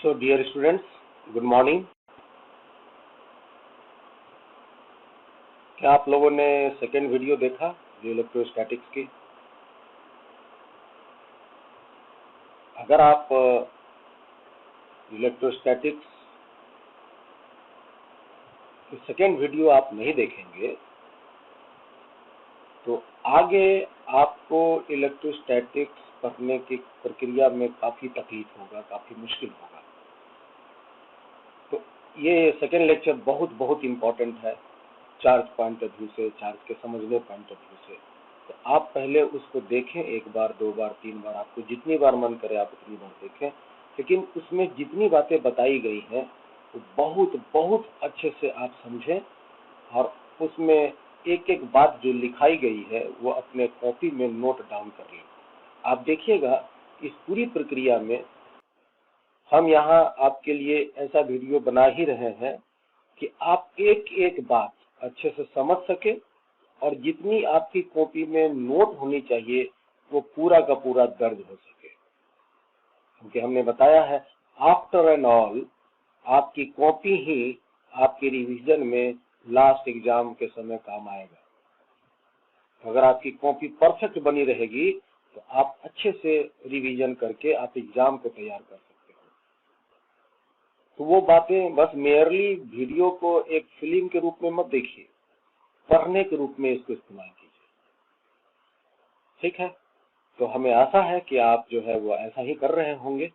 So dear students, good morning. क्या आप लोगों ने सेकेंड वीडियो देखा जो इलेक्ट्रोस्टैटिक्स की? अगर आप इलेक्ट्रोस्टैटिक्स की सेकेंड वीडियो आप नहीं देखेंगे तो आगे आपको इलेक्ट्रोस्टैटिक्स पढ़ने की प्रक्रिया में काफ़ी तकलीफ होगा, काफ़ी मुश्किल होगा। तो ये सेकेंड लेक्चर बहुत इम्पोर्टेंट है चार्ज पॉइंट ऑफ व्यू से, चार्ज के समझने पॉइंट ऑफ व्यू से। तो आप पहले उसको देखें, एक बार, दो बार, तीन बार, आपको जितनी बार मन करे आप उतनी बार देखें। लेकिन उसमें जितनी बातें बताई गई हैं वो बहुत अच्छे से आप समझें और उसमें एक एक बात जो लिखाई गई है वो अपने कॉपी में नोट डाउन कर लें। आप देखिएगा इस पूरी प्रक्रिया में हम यहाँ आपके लिए ऐसा वीडियो बना ही रहे हैं कि आप एक एक बात अच्छे से समझ सके और जितनी आपकी कॉपी में नोट होनी चाहिए वो पूरा का पूरा दर्ज हो सके। क्योंकि हमने बताया है आफ्टर एंड ऑल आपकी कॉपी ही आपके रिवीजन में लास्ट एग्जाम के समय काम आएगा। अगर आपकी कॉपी परफेक्ट बनी रहेगी तो आप अच्छे से रिवीजन करके आप एग्जाम को तैयार कर सकते हो। तो वो बातें बस मेयरली वीडियो को एक फिल्म के रूप में मत देखिए, पढ़ने के रूप में इसको इस्तेमाल कीजिए। ठीक है? तो हमें आशा है कि आप जो है वो ऐसा ही कर रहे होंगे।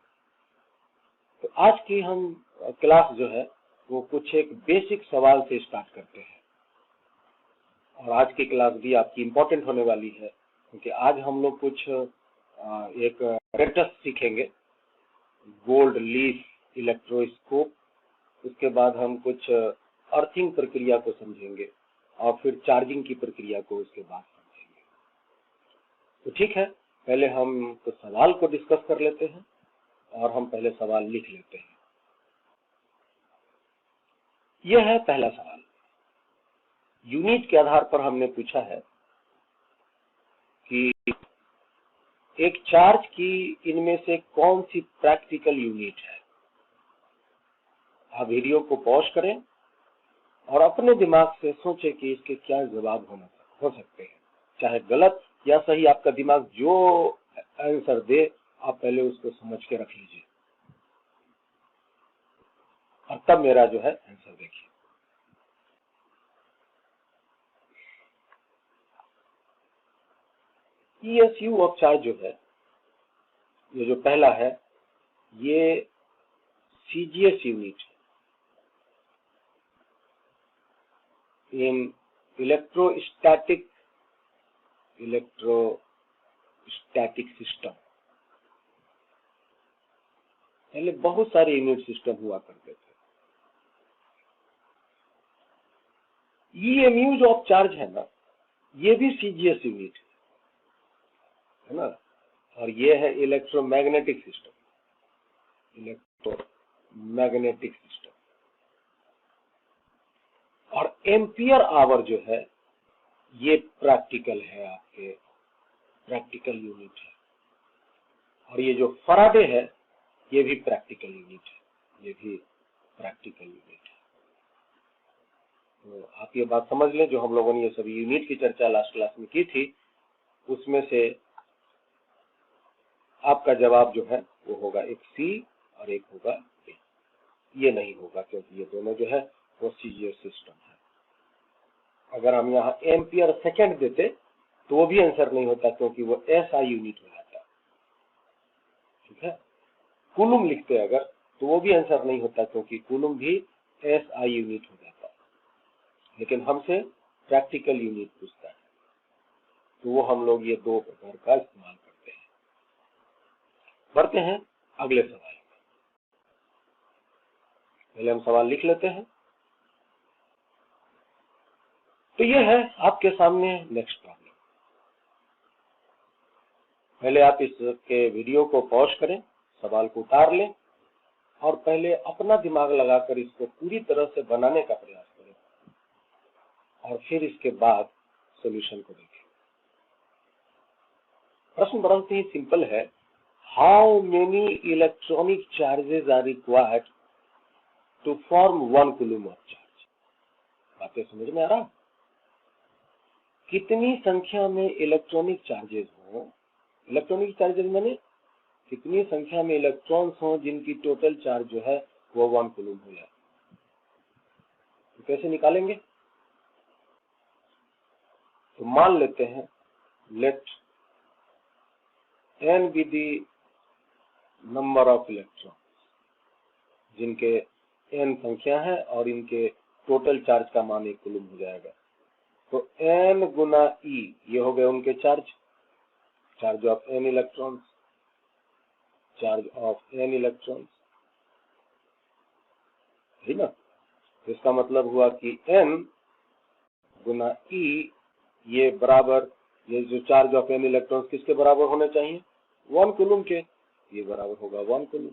तो आज की हम क्लास जो है वो कुछ एक बेसिक सवाल से स्टार्ट करते हैं और आज की क्लास भी आपकी इम्पोर्टेंट होने वाली है क्योंकि आज हम लोग कुछ एक apparatus सीखेंगे, गोल्ड लीफ इलेक्ट्रोस्कोप। उसके बाद हम कुछ अर्थिंग प्रक्रिया को समझेंगे और फिर चार्जिंग की प्रक्रिया को उसके बाद समझेंगे। तो ठीक है, पहले हम कुछ सवाल को डिस्कस कर लेते हैं और हम पहले सवाल लिख लेते हैं। यह है पहला सवाल। यूनिट के आधार पर हमने पूछा है कि एक चार्ज की इनमें से कौन सी प्रैक्टिकल यूनिट है। आप वीडियो को पॉज करें और अपने दिमाग से सोचें कि इसके क्या जवाब हो सकते हैं, चाहे गलत या सही। आपका दिमाग जो आंसर दे आप पहले उसको समझ के रख लीजिए और तब मेरा जो है आंसर देखिए। ESU ऑफ चार्ज जो है, ये जो पहला है, ये CGS unit in electrostatic system. पहले बहुत सारे यूनिट सिस्टम हुआ करते थे। EMU जो ऑफ चार्ज है ना, ये भी CGS यूनिट है ना, और ये है इलेक्ट्रोमैग्नेटिक सिस्टम। और एम्पियर आवर जो है ये प्रैक्टिकल है, आपके प्रैक्टिकल यूनिट है। और ये जो फराडे है ये भी प्रैक्टिकल यूनिट है, ये भी प्रैक्टिकल यूनिट है। तो आप ये बात समझ लें, जो हम लोगों ने ये सभी यूनिट की चर्चा लास्ट क्लास में की थी उसमें से आपका जवाब जो है वो होगा एक C और एक होगा A। ये नहीं होगा क्योंकि ये दोनों जो है वो CGS सिस्टम है। अगर हम यहाँ एम्पियर सेकेंड देते तो वो भी आंसर नहीं होता क्योंकि वो SI यूनिट हो जाता। ठीक है? कूलम लिखते अगर तो वो भी आंसर नहीं होता क्योंकि कूलम भी SI यूनिट हो जाता। लेकिन हमसे प्रैक्टिकल यूनिट पूछता है तो वो हम लोग ये दो प्रकार का इस्तेमाल करते हैं। बढ़ते हैं अगले सवाल में। पहले हम सवाल लिख लेते हैं। तो ये है आपके सामने नेक्स्ट प्रॉब्लम। पहले आप इसके वीडियो को पॉज करें, सवाल को उतार लें और पहले अपना दिमाग लगाकर इसको पूरी तरह से बनाने का प्रयास करें और फिर इसके बाद सॉल्यूशन को देखें। प्रश्न बहुत ही सिंपल है। How many electronic charges are required to form 1 coulomb of charge. बातें समझ में आ रहा? कितनी संख्या में इलेक्ट्रॉनिक चार्जेस हो, इलेक्ट्रॉनिक चार्जेस माने कितनी संख्या में इलेक्ट्रॉन्स हो जिनकी टोटल चार्ज जो है वो 1 कूलम हो जाए। तो कैसे निकालेंगे? तो मान लेते हैं let n be the number of electron जिनके n संख्या है और इनके टोटल चार्ज का मान 1 कूलम हो जाएगा। तो n गुना E ये हो गए उनके charge of n electrons, charge of n electrons, है ना। तो इसका मतलब हुआ कि n गुना E ये बराबर, ये जो चार्ज ऑफ n इलेक्ट्रॉन्स किसके बराबर होने चाहिए? 1 कूलम के। ये बराबर होगा 1 कूलम।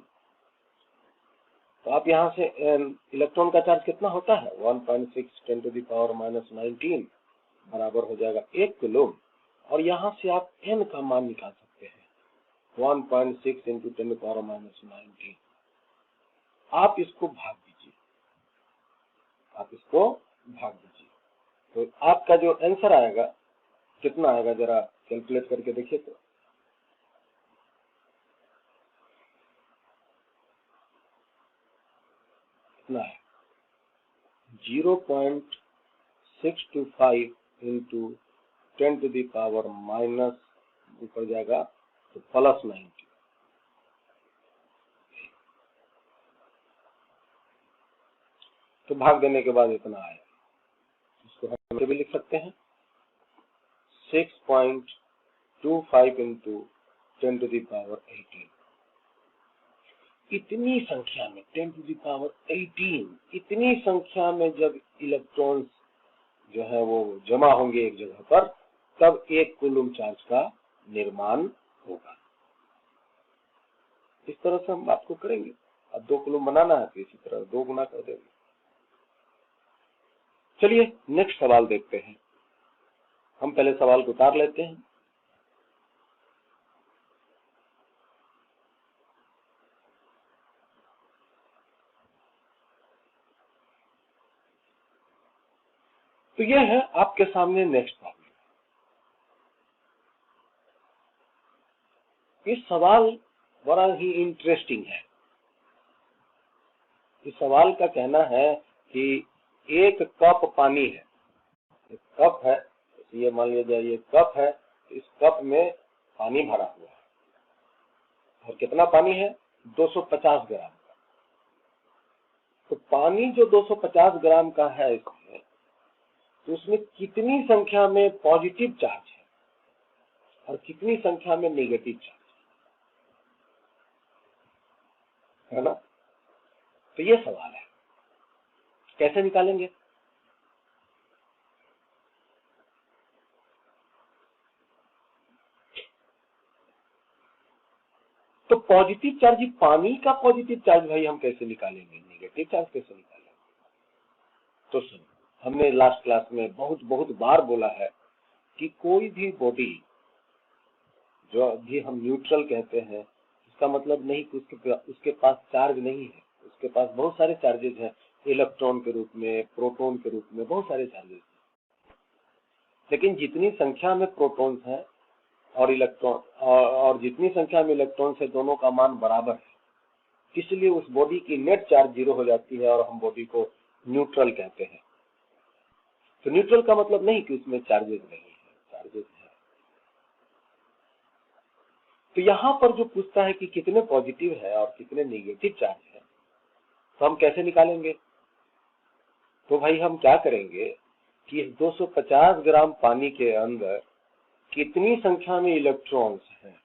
तो आप यहां से n इलेक्ट्रॉन का चार्ज कितना होता है? 1.6 10⁻⁻19 बराबर हो जाएगा 1 कूलम। और यहां से आप n का मान निकाल सकते हैं 1.6 × 10⁻⁻19। आप इसको भाग दीजिए, तो आपका जो आंसर आएगा कितना आएगा, जरा कैलकुलेट करके देखिए। तो कितना है? 0.625 × 10⁻⁻, ऊपर जाएगा तो +90। तो भाग देने के बाद इतना आया। इसको हम भी लिख सकते हैं 6.25 × 10⁻18। इतनी संख्या में 10⁻18, इतनी संख्या में जब इलेक्ट्रॉन्स जो है वो जमा होंगे एक जगह पर, तब 1 कूलम चार्ज का निर्माण होगा। इस तरह से हम बात को करेंगे। अब 2 कूलम बनाना है तो इसी तरह 2 गुना कर देंगे। चलिए नेक्स्ट सवाल देखते हैं। हम पहले सवाल को उतार लेते हैं। तो यह है आपके सामने नेक्स्ट प्रॉब्लम। इस सवाल बड़ा ही इंटरेस्टिंग है। इस सवाल का कहना है कि एक कप पानी है, एक कप है, ये मान लीजिए ये कप है, इस कप में पानी भरा हुआ है और कितना पानी है? 250 ग्राम का। तो पानी जो 250 ग्राम का है इसमें, तो उसमें कितनी संख्या में पॉजिटिव चार्ज है और कितनी संख्या में नेगेटिव चार्ज है ना। तो ये सवाल है, कैसे निकालेंगे? तो पॉजिटिव चार्ज, पानी का पॉजिटिव चार्ज भाई हम कैसे निकालेंगे, नेगेटिव चार्ज कैसे निकालेंगे? तो सुनो, हमने लास्ट क्लास में बहुत बार बोला है कि कोई भी बॉडी जो अभी हम न्यूट्रल कहते हैं, इसका मतलब नहीं कि उसके पास चार्ज नहीं है। उसके पास बहुत सारे चार्जेस हैं, इलेक्ट्रॉन के रूप में, प्रोटॉन के रूप में, बहुत सारे चार्जेस हैं। लेकिन जितनी संख्या में प्रोटॉन्स हैं और इलेक्ट्रॉन और जितनी संख्या में इलेक्ट्रॉन्स है, दोनों का मान बराबर है। इसलिए उस बॉडी की नेट चार्ज 0 हो जाती है और हम बॉडी को न्यूट्रल कहते हैं। तो न्यूट्रल का मतलब नहीं कि उसमें चार्जेस नहीं है, चार्जेस है। तो यहां पर जो पूछता है कि कितने पॉजिटिव है और कितने नेगेटिव चार्ज है, तो हम कैसे निकालेंगे? तो भाई हम क्या करेंगे कि इस 250 ग्राम पानी के अंदर कितनी संख्या में इलेक्ट्रॉन्स हैं,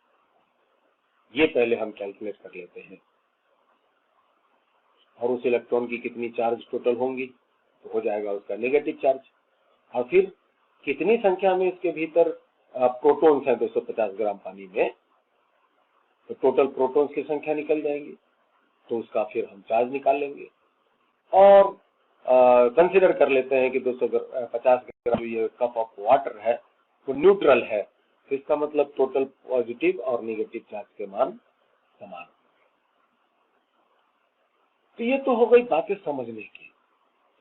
ये पहले हम कैलकुलेट कर लेते हैं। और उस इलेक्ट्रॉन की कितनी चार्ज टोटल होंगी, तो हो जाएगा उसका नेगेटिव चार्ज। और फिर कितनी संख्या में इसके भीतर प्रोटॉन्स हैं 250 ग्राम पानी में, तो टोटल प्रोटॉन्स की संख्या निकल जाएगी, तो उसका फिर हम चार्ज निकाल लेंगे। और कंसीडर कर लेते हैं कि 250 ग्राम ये कप ऑफ वाटर है तो न्यूट्रल है, तो इसका मतलब टोटल पॉजिटिव और नेगेटिव चार्ज के मान समान। तो ये तो हो गई बातें समझने की,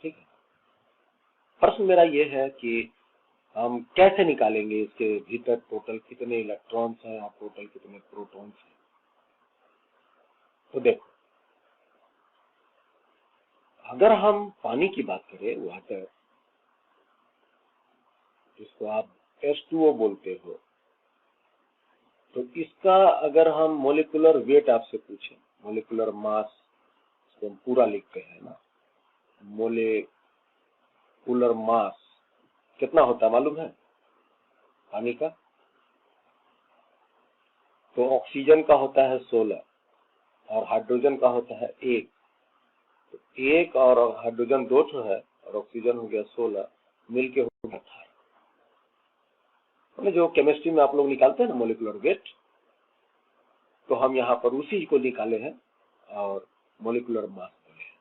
ठीक है। प्रश्न मेरा ये है कि हम कैसे निकालेंगे इसके भीतर टोटल कितने इलेक्ट्रॉन्स हैं और टोटल कितने प्रोटॉन्स हैं। तो देखो, अगर हम पानी की बात करें, वाटर, जिसको आप H2O बोलते हो, तो इसका अगर हम मोलिकुलर वेट आपसे पूछें, मोलिकुलर मास, इसको हम पूरा लिखते हैं ना, मोलिकुलर मास कितना होता है मालूम है पानी का? तो ऑक्सीजन का होता है 16 और हाइड्रोजन का होता है 1। तो 1 और हाइड्रोजन 2 है और ऑक्सीजन हो गया 16, मिलके हो गया 18। जो केमिस्ट्री में आप लोग निकालते हैं ना मोलिकुलर वेट, तो हम यहाँ पर उसी को निकाले हैं और मोलिकुलर मास बोले हैं,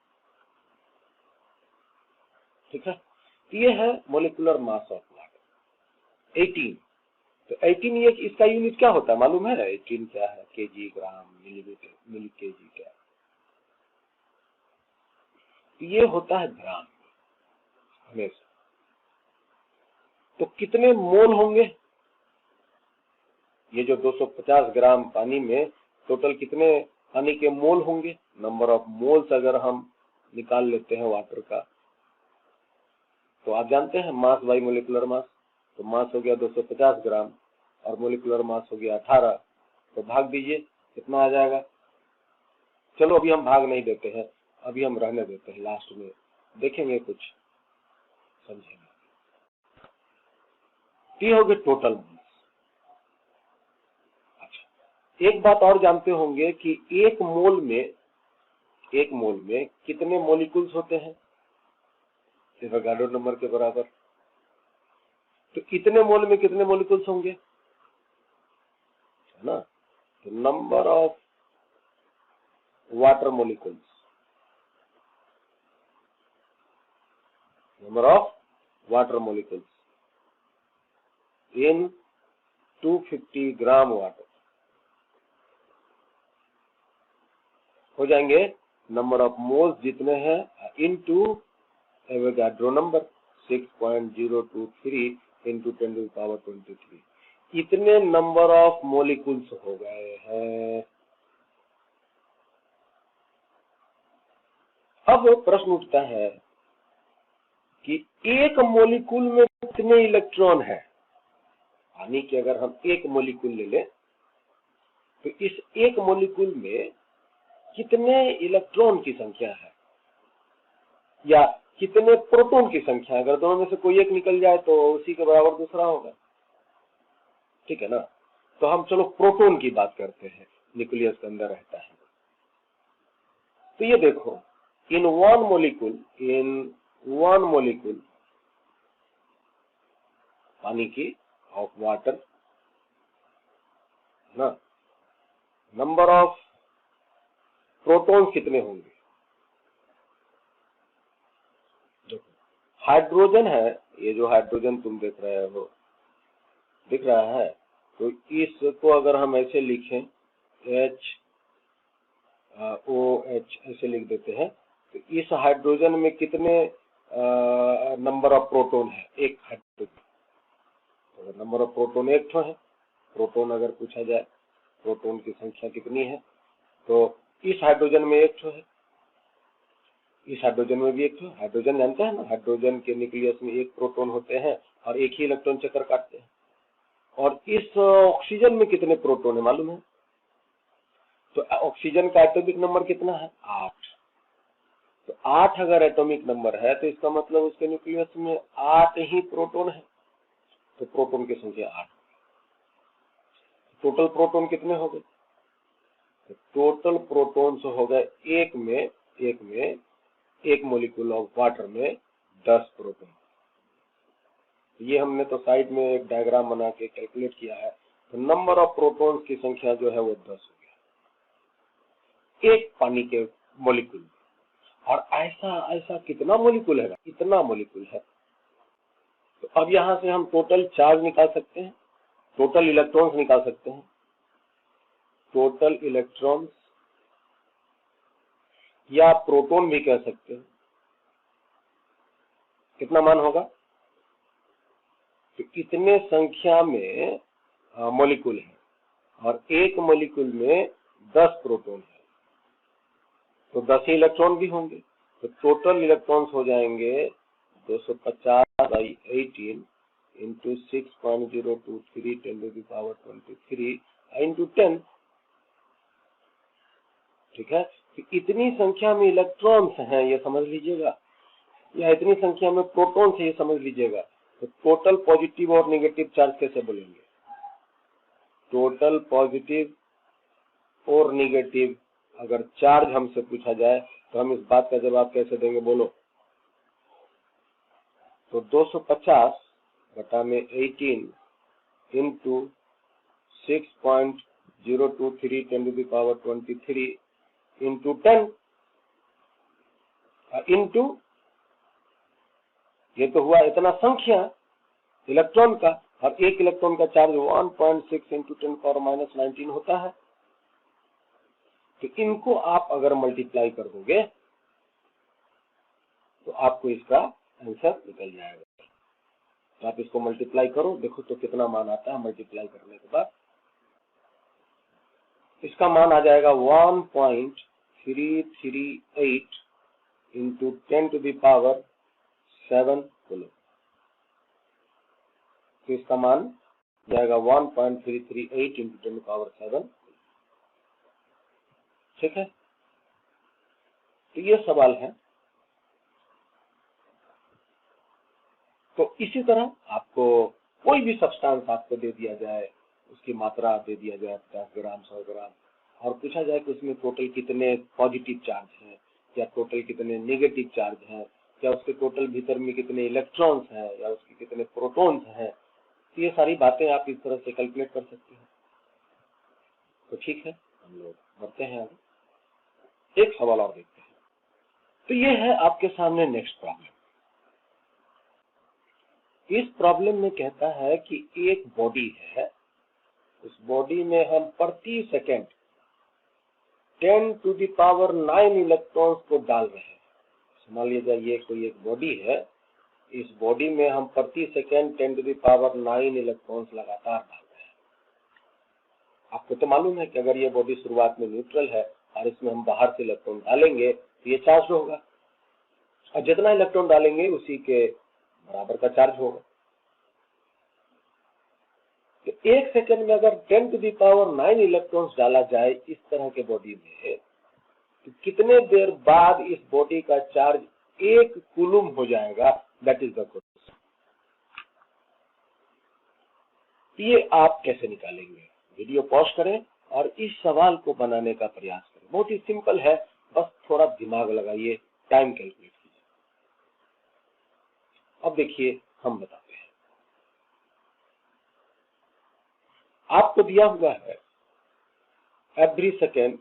ठीक है। ये है मोलिकुलर मास ऑफ वाटर 18। तो 18 ये इसका यूनिट क्या होता है मालूम है? 18 क्या है? केजी, ग्राम, मिलीमीटर, मिली केजी क्या? तो ये होता है ग्राम हमेशा। तो कितने मोल होंगे? ये जो 250 ग्राम पानी में टोटल कितने पानी के मोल होंगे? नंबर ऑफ मोल्स अगर हम निकाल लेते हैं वाटर का, तो आप जानते हैं मास बाई मोलिकुलर मास। तो मास हो गया 250 ग्राम और मोलिकुलर मास हो गया 18। तो भाग दीजिए, कितना आ जाएगा? चलो अभी हम भाग नहीं देते हैं, अभी हम रहने देते हैं, लास्ट में देखेंगे, कुछ समझेंगे। ये हो गए टोटल मास। अच्छा, एक बात और जानते होंगे कि एक मोल में कितने मोलिकुल्स होते हैं? एवोगाड्रो नंबर के बराबर। तो इतने मोल में कितने मोलिकुल्स होंगे, है ना? तो number of water molecules, number of water molecules in 250 gram water हो जाएंगे नंबर ऑफ मोल्स जितने हैं इनटू एवोगाड्रो नंबर 6.023 इंटू 10⁻23। इतने नंबर ऑफ मोलिकुल्स हो गए हैं। अब प्रश्न उठता है कि एक मोलिकुल में कितने इलेक्ट्रॉन है? पानी के अगर हम एक मोलिकुल ले लें, तो इस एक मोलिकुल में कितने इलेक्ट्रॉन की संख्या है या कितने प्रोटॉन की संख्या? अगर दोनों में से कोई एक निकल जाए तो उसी के बराबर दूसरा होगा, ठीक है ना। तो हम चलो प्रोटॉन की बात करते हैं, न्यूक्लियस के अंदर रहता है। तो ये देखो, इन वन मोलिकुल पानी की ऑफ वाटर ना, नंबर ऑफ प्रोटॉन्स कितने होंगे? देखो, हाइड्रोजन है, ये जो हाइड्रोजन तुम देख रहे हो, दिख रहा है, तो इसको अगर हम ऐसे लिखें HOH ऐसे लिख देते हैं, तो इस हाइड्रोजन में कितने नंबर ऑफ प्रोटॉन है? एक हाइड्रोजन, तो नंबर ऑफ प्रोटॉन एक है। प्रोटॉन अगर पूछा जाए प्रोटॉन की संख्या कितनी है, तो इस हाइड्रोजन में एक है, इस हाइड्रोजन में भी एक है। हाइड्रोजन जानते हैं ना, हाइड्रोजन के न्यूक्लियस में एक प्रोटॉन होते हैं और एक ही इलेक्ट्रॉन चक्कर काटते हैं। और इस ऑक्सीजन में कितने प्रोटॉन है मालूम है? तो ऑक्सीजन का एटॉमिक नंबर कितना है? 8। तो 8 अगर एटॉमिक नंबर है, तो इसका मतलब उसके न्यूक्लियस में 8 ही प्रोटॉन है। तो प्रोटॉन की संख्या 8। टोटल प्रोटॉन कितने हो गए? तो टोटल प्रोटॉन्स हो गए एक मोलिक्यूल ऑफ वाटर में 10 प्रोटॉन। ये हमने तो साइड में एक डायग्राम बना के कैलकुलेट किया है। तो नंबर ऑफ प्रोटॉन्स की संख्या जो है वो 10 हो गया एक पानी के मोलिक्यूल। और ऐसा कितना मोलिक्यूल है? इतना मोलिक्यूल है। तो अब यहां से हम टोटल चार्ज निकाल सकते हैं, टोटल इलेक्ट्रॉन्स निकाल सकते हैं। टोटल इलेक्ट्रॉन्स, या प्रोटॉन भी कह सकते हैं। कितना मान होगा? तो इतने संख्या में मॉलिक्यूल है और एक मॉलिक्यूल में 10 प्रोटॉन है, तो 10 ही इलेक्ट्रॉन भी होंगे। तो टोटल इलेक्ट्रॉन्स हो जाएंगे 250/18 इंटू 6.023 10⁻23 इंटू 10। ठीक है, तो इतनी संख्या में इलेक्ट्रॉन्स हैं, ये समझ लीजिएगा, या इतनी संख्या में प्रोटॉन्स है, ये समझ लीजिएगा। तो टोटल पॉजिटिव और नेगेटिव चार्ज कैसे बोलेंगे? टोटल पॉजिटिव और नेगेटिव अगर चार्ज हमसे पूछा जाए तो हम इस बात का जवाब कैसे देंगे, बोलो? तो 250/18 इंटू 6.023 10⁻23 इंटू 10 इंटू, ये तो हुआ इतना संख्या इलेक्ट्रॉन का, और एक इलेक्ट्रॉन का चार्ज 1.6 इंटू 10⁻19 होता है। तो इनको आप अगर मल्टीप्लाई कर दोगे तो आपको इसका आंसर निकल जाएगा। तो आप इसको मल्टीप्लाई करो, देखो तो कितना मान आता है। मल्टीप्लाई करने के बाद इसका मान आ जाएगा 1.338 इंटू 10⁻7 कूलम। तो इसका मान जाएगा 1.338 इंटू 10⁻7। ठीक है, तो ये सवाल है। तो इसी तरह आपको कोई भी सब्सटेंस आपको दे दिया जाए, उसकी मात्रा दे दिया जाए 50 ग्राम 100 ग्राम, और पूछा जाए कि उसमें टोटल कितने पॉजिटिव चार्ज हैं या टोटल कितने नेगेटिव चार्ज हैं, या उसके टोटल भीतर में कितने इलेक्ट्रॉन्स हैं या उसके कितने प्रोटॉन्स हैं, तो ये सारी बातें आप इस तरह से कैलकुलेट कर सकते हैं। तो ठीक है, हम लोग बढ़ते हैं आगे, एक सवाल और देखते हैं। तो ये है आपके सामने नेक्स्ट प्रॉब्लम। इस प्रॉब्लम में कहता है कि एक बॉडी है, उस बॉडी में हम प्रति सेकंड 10⁻9 इलेक्ट्रॉन्स को डाल रहे हैं। मान लीजिए ये कोई एक बॉडी है, इस बॉडी में हम प्रति सेकंड 10⁻9 इलेक्ट्रॉन्स लगातार डाल रहे हैं। आपको तो मालूम है कि अगर ये बॉडी शुरुआत में न्यूट्रल है और इसमें हम बाहर से इलेक्ट्रॉन डालेंगे तो ये चार्ज होगा, और जितना इलेक्ट्रॉन डालेंगे उसी के बराबर का चार्ज होगा। तो एक सेकंड में अगर 10⁻9 इलेक्ट्रॉन्स डाला जाए इस तरह के बॉडी में, तो कितने देर बाद इस बॉडी का चार्ज 1 कूलम हो जाएगा? That is the question. ये आप कैसे निकालेंगे? वीडियो पॉज करें और इस सवाल को बनाने का प्रयास करें। बहुत ही सिंपल है, बस थोड़ा दिमाग लगाइए, टाइम कैलकुलेट कीजिए। अब देखिए हम बताते हैं। आपको दिया हुआ है every second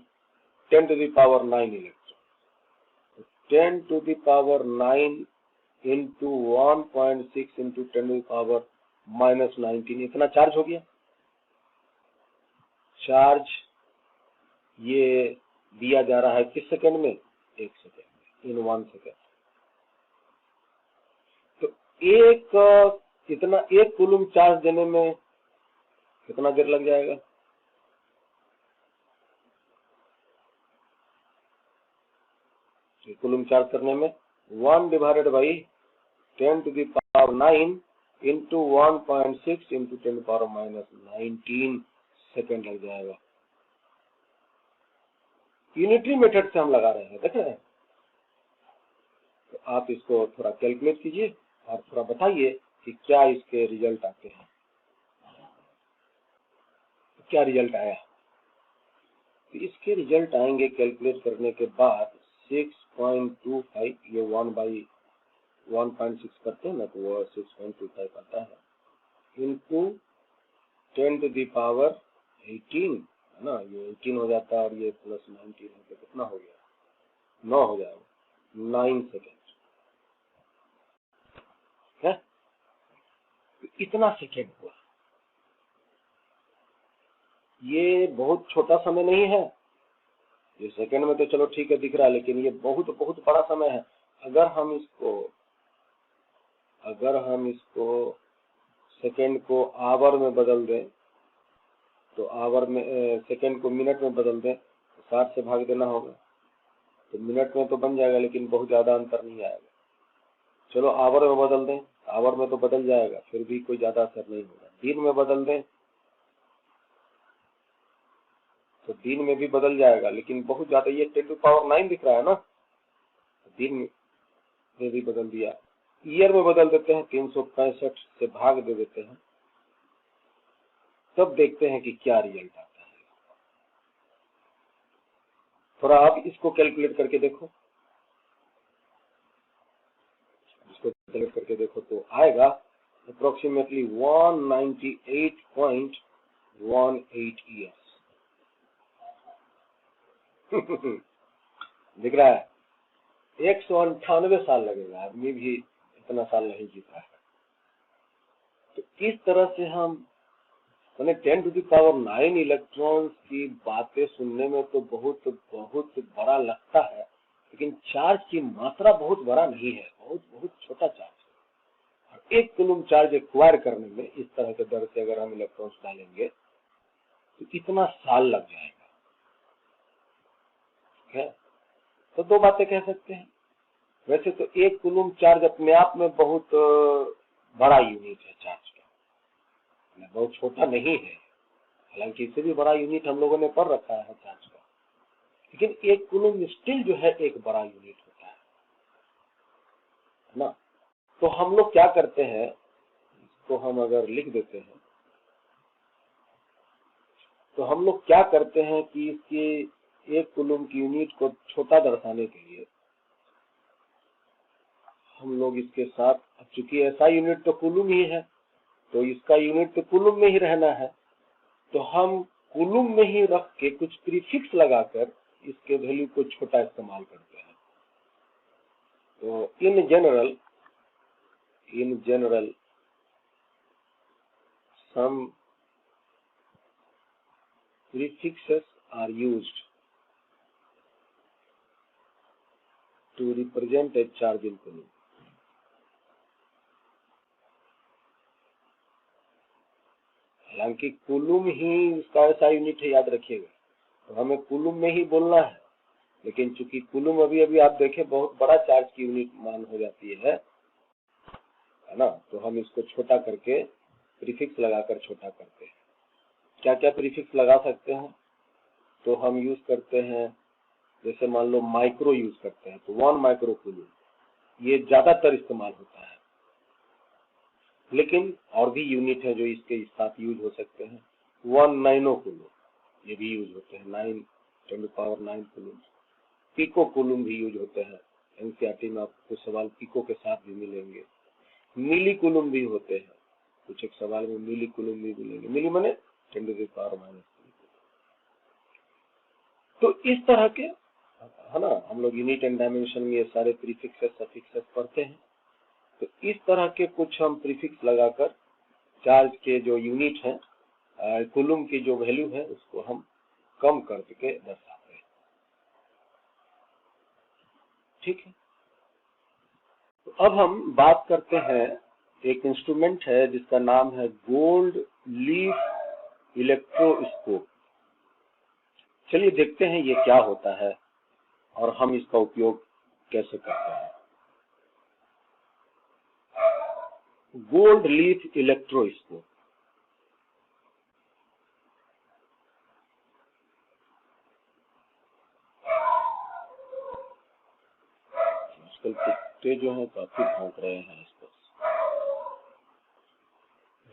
10⁻9 electron, 10⁻9 into 1.6 into 10⁻−19, इतना चार्ज हो गया। चार्ज ये दिया जा रहा है किस सेकंड में? 1 सेकंड में, इन 1 सेकंड। तो कितना 1 कूलम चार्ज देने में कितना देर लग जाएगा? कूलम चार्ज करने में 1/10⁻9 इंटू 1.6 इंटू 10⁻−19 सेकंड लग जाएगा। यूनिटरी मेथड से हम लगा रहे हैं, देख रहे हैं। तो आप इसको थोड़ा कैलकुलेट कीजिए और थोड़ा बताइए कि क्या इसके रिजल्ट आते हैं। तो क्या रिजल्ट आया? तो इसके रिजल्ट आएंगे कैलकुलेट करने के बाद 6.25, ये 1/1.6 करते हैं ना, तो वो 6.25 आता है, इंटू 10⁻18 है ना, ये 18 हो जाता है और ये प्लस 19 है, तो कितना हो गया? 9 हो जाएगा, 9 सेकेंड है। तो इतना सेकेंड हुआ। ये बहुत छोटा समय नहीं है। ये सेकंड में तो चलो ठीक है दिख रहा है, लेकिन ये बहुत बहुत बड़ा समय है। अगर हम इसको सेकंड को आवर में बदल दें, तो आवर में सेकंड को मिनट में बदल दें तो 60 से भाग देना होगा, तो मिनट में तो बन जाएगा, लेकिन बहुत ज्यादा अंतर नहीं आएगा। चलो आवर में बदल दें, आवर में तो बदल जाएगा, फिर भी कोई ज्यादा असर नहीं होगा। दिन में बदल दें तो दिन में भी बदल जाएगा, लेकिन बहुत ज्यादा, ये 10⁹ दिख रहा है ना, दिन में भी बदल दिया। ईयर में बदल देते हैं, 365 से भाग दे देते हैं, तब देखते हैं कि क्या रिजल्ट आता है। थोड़ा आप इसको कैलकुलेट करके देखो, तो आएगा अप्रोक्सीमेटली 198.18 ईयर्स। दिख रहा है, 198 साल लगेगा, आदमी भी इतना साल नहीं जीता है। तो इस तरह से हम मैंने 10⁹ इलेक्ट्रॉन्स की बातें सुनने में तो बहुत बहुत बड़ा लगता है, लेकिन चार्ज की मात्रा बहुत बड़ा नहीं है, बहुत बहुत छोटा चार्ज है। और 1 कूलम चार्ज एक्वायर करने में इस तरह के दर से अगर हम इलेक्ट्रॉन्स डालेंगे तो कितना साल लग जाएगा। है तो दो बातें कह सकते हैं। वैसे तो 1 कूलम चार्ज अपने आप में बहुत बड़ा यूनिट है चार्ज का, बहुत छोटा नहीं है। हालांकि इससे भी बड़ा यूनिट हम लोगों ने पढ़ रखा है चार्ज का, लेकिन 1 कूलम स्टिल जो है एक बड़ा यूनिट होता है ना। तो हम लोग क्या करते हैं, इसको हम अगर लिख देते हैं, तो हम लोग क्या करते हैं कि इसके 1 कूलम की यूनिट को छोटा दर्शाने के लिए हम लोग इसके साथ, अब चूंकि ऐसा यूनिट तो कूलम ही है, तो इसका यूनिट तो कूलम में ही रहना है, तो हम कूलम में ही रख के कुछ प्रीफिक्स लगाकर इसके वैल्यू को छोटा इस्तेमाल करते हैं। तो in general some prefixes are used to represent a charge in coulomb. हालांकि कूलम ही इसका ऐसा यूनिट है, याद रखिएगा, तो हमें कूलम में ही बोलना है, लेकिन चूंकि कूलम अभी अभी आप देखें बहुत बड़ा चार्ज की यूनिट मान हो जाती है ना, तो हम इसको छोटा करके प्रीफिक्स लगाकर छोटा करते हैं। क्या क्या प्रीफिक्स लगा सकते हैं, तो हम यूज करते हैं, जैसे मान लो माइक्रो यूज करते हैं, तो 1 माइक्रो कूलम, ये ज्यादातर इस्तेमाल होता है। लेकिन और भी यूनिट है जो इसके साथ यूज हो सकते हैं। 1 नैनो कूलम, ये भी यूज होते हैं, 9 कूलम। पिको कूलम भी यूज होते हैं, एनसीईआरटी में आपको कुछ सवाल पिको के साथ भी मिलेंगे। मिली कूलम भी होते हैं, कुछ एक सवाल में मिली कूलम भी मिलेंगे। मिली माने 10⁻⁻। तो इस तरह के है ना, हम लोग यूनिट एंड डायमेंशन में ये सारे प्रीफिक्सेस सफिक्सेस पढ़ते हैं। तो इस तरह के कुछ हम प्रीफिक्स लगाकर चार्ज के जो यूनिट है, कूलम की जो वैल्यू है, उसको हम कम करके दर्शाते हैं। ठीक है, तो अब हम बात करते हैं, एक इंस्ट्रूमेंट है जिसका नाम है गोल्ड लीफ इलेक्ट्रोस्कोप। चलिए देखते हैं ये क्या होता है और हम इसका उपयोग कैसे करते हैं। गोल्ड लीफ इलेक्ट्रोस्कोप, आजकल कुत्ते जो हैं काफी भौंक रहे हैं इस पर।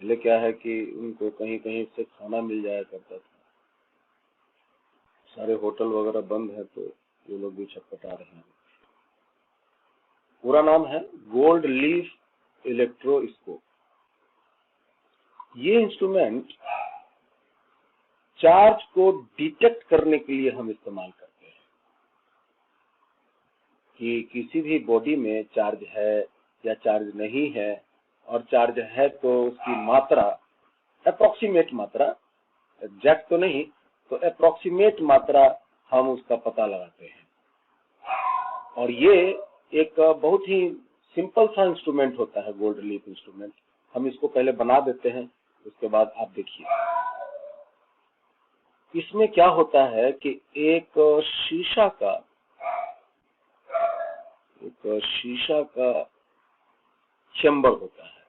पहले क्या है कि उनको कहीं कहीं से खाना मिल जाया करता था, सारे होटल वगैरह बंद है, तो ये लोग भी छटपटा रहे हैं। पूरा नाम है गोल्ड लीफ इलेक्ट्रोस्कोप। ये इंस्ट्रूमेंट चार्ज को डिटेक्ट करने के लिए हम इस्तेमाल करते हैं कि किसी भी बॉडी में चार्ज है या चार्ज नहीं है, और चार्ज है तो उसकी मात्रा, अप्रोक्सीमेट मात्रा एग्जैक्ट तो नहीं, तो अप्रोक्सीमेट मात्रा हम उसका पता लगाते हैं। और ये एक बहुत ही सिंपल सा इंस्ट्रूमेंट होता है, गोल्ड लीफ इंस्ट्रूमेंट। हम इसको पहले बना देते हैं, उसके बाद आप देखिए इसमें क्या होता है कि एक शीशा का चेंबर होता है,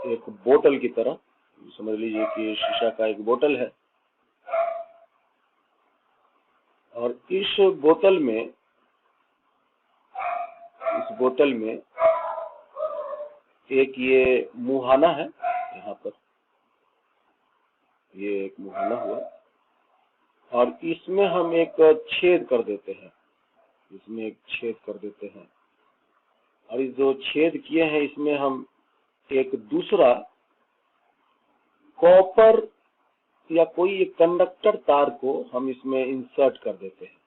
एक बोतल की तरह समझ लीजिए कि शीशा का एक बोतल है, और इस बोतल में एक ये मुहाना है, यहाँ पर ये एक मुहाना हुआ, और इसमें हम एक छेद कर देते हैं, और इस जो छेद किए हैं इसमें हम एक दूसरा कॉपर या कोई एक कंडक्टर तार को हम इसमें इंसर्ट कर देते हैं,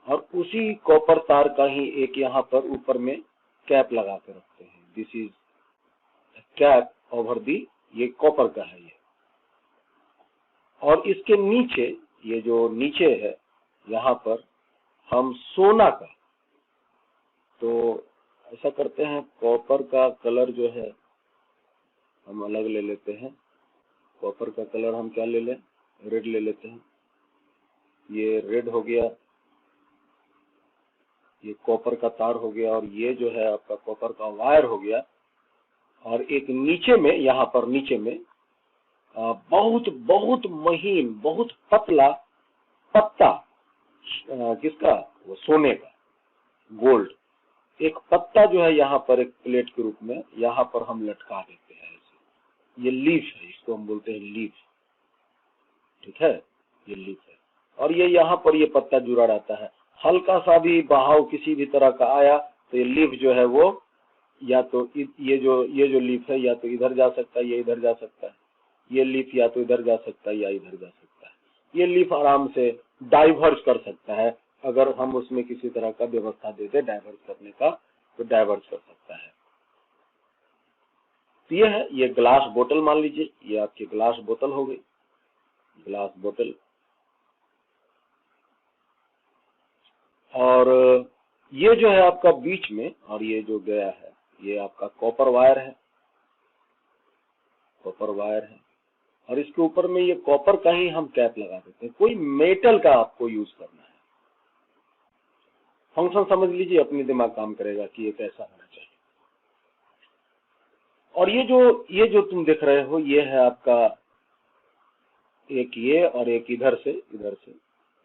और उसी कॉपर तार का ही एक यहाँ पर ऊपर में कैप लगा के रखते हैं। This is cap over the, ये कॉपर का है ये। और इसके नीचे, ये जो नीचे है यहाँ पर हम सोना का, तो ऐसा करते हैं कॉपर का कलर जो है हम अलग ले लेते हैं। कॉपर का कलर हम क्या ले लें, रेड ले लेते हैं। ये रेड हो गया, ये कॉपर का तार हो गया, और ये जो है आपका कॉपर का वायर हो गया। और एक नीचे में, यहाँ पर नीचे में बहुत बहुत महीन, बहुत पतला पत्ता, किसका, वो सोने का, गोल्ड, एक पत्ता जो है यहाँ पर एक प्लेट के रूप में यहाँ पर हम लटका देते हैं ऐसे। ये लीफ है, इसको हम बोलते हैं लीफ, ठीक है, ये लीफ है। और ये यहाँ पर ये पत्ता जुड़ा रहता है, हल्का सा भी बहाव किसी भी तरह का आया तो ये लीफ जो है वो या तो ये जो लीफ है या तो इधर जा सकता है या इधर जा सकता है, ये लीफ या तो इधर जा सकता है या इधर जा सकता है। ये लीफ आराम से डाइवर्ज कर सकता है, अगर हम उसमें किसी तरह का व्यवस्था दे दे डाइवर्ज करने का, तो डाइवर्ज कर सकता है। तो ये है, ये ग्लास बोतल मान लीजिए, ये आपकी ग्लास बोतल हो गई, ग्लास बोतल। और ये जो है आपका बीच में, और ये जो गया है ये आपका कॉपर वायर है, और इसके ऊपर में ये कॉपर का ही हम कैप लगा देते हैं। कोई मेटल का आपको यूज करना है, फंक्शन समझ लीजिए, अपनी दिमाग काम करेगा कि ये कैसा होना चाहिए। और ये जो तुम देख रहे हो, ये है आपका एक ये और एक इधर से,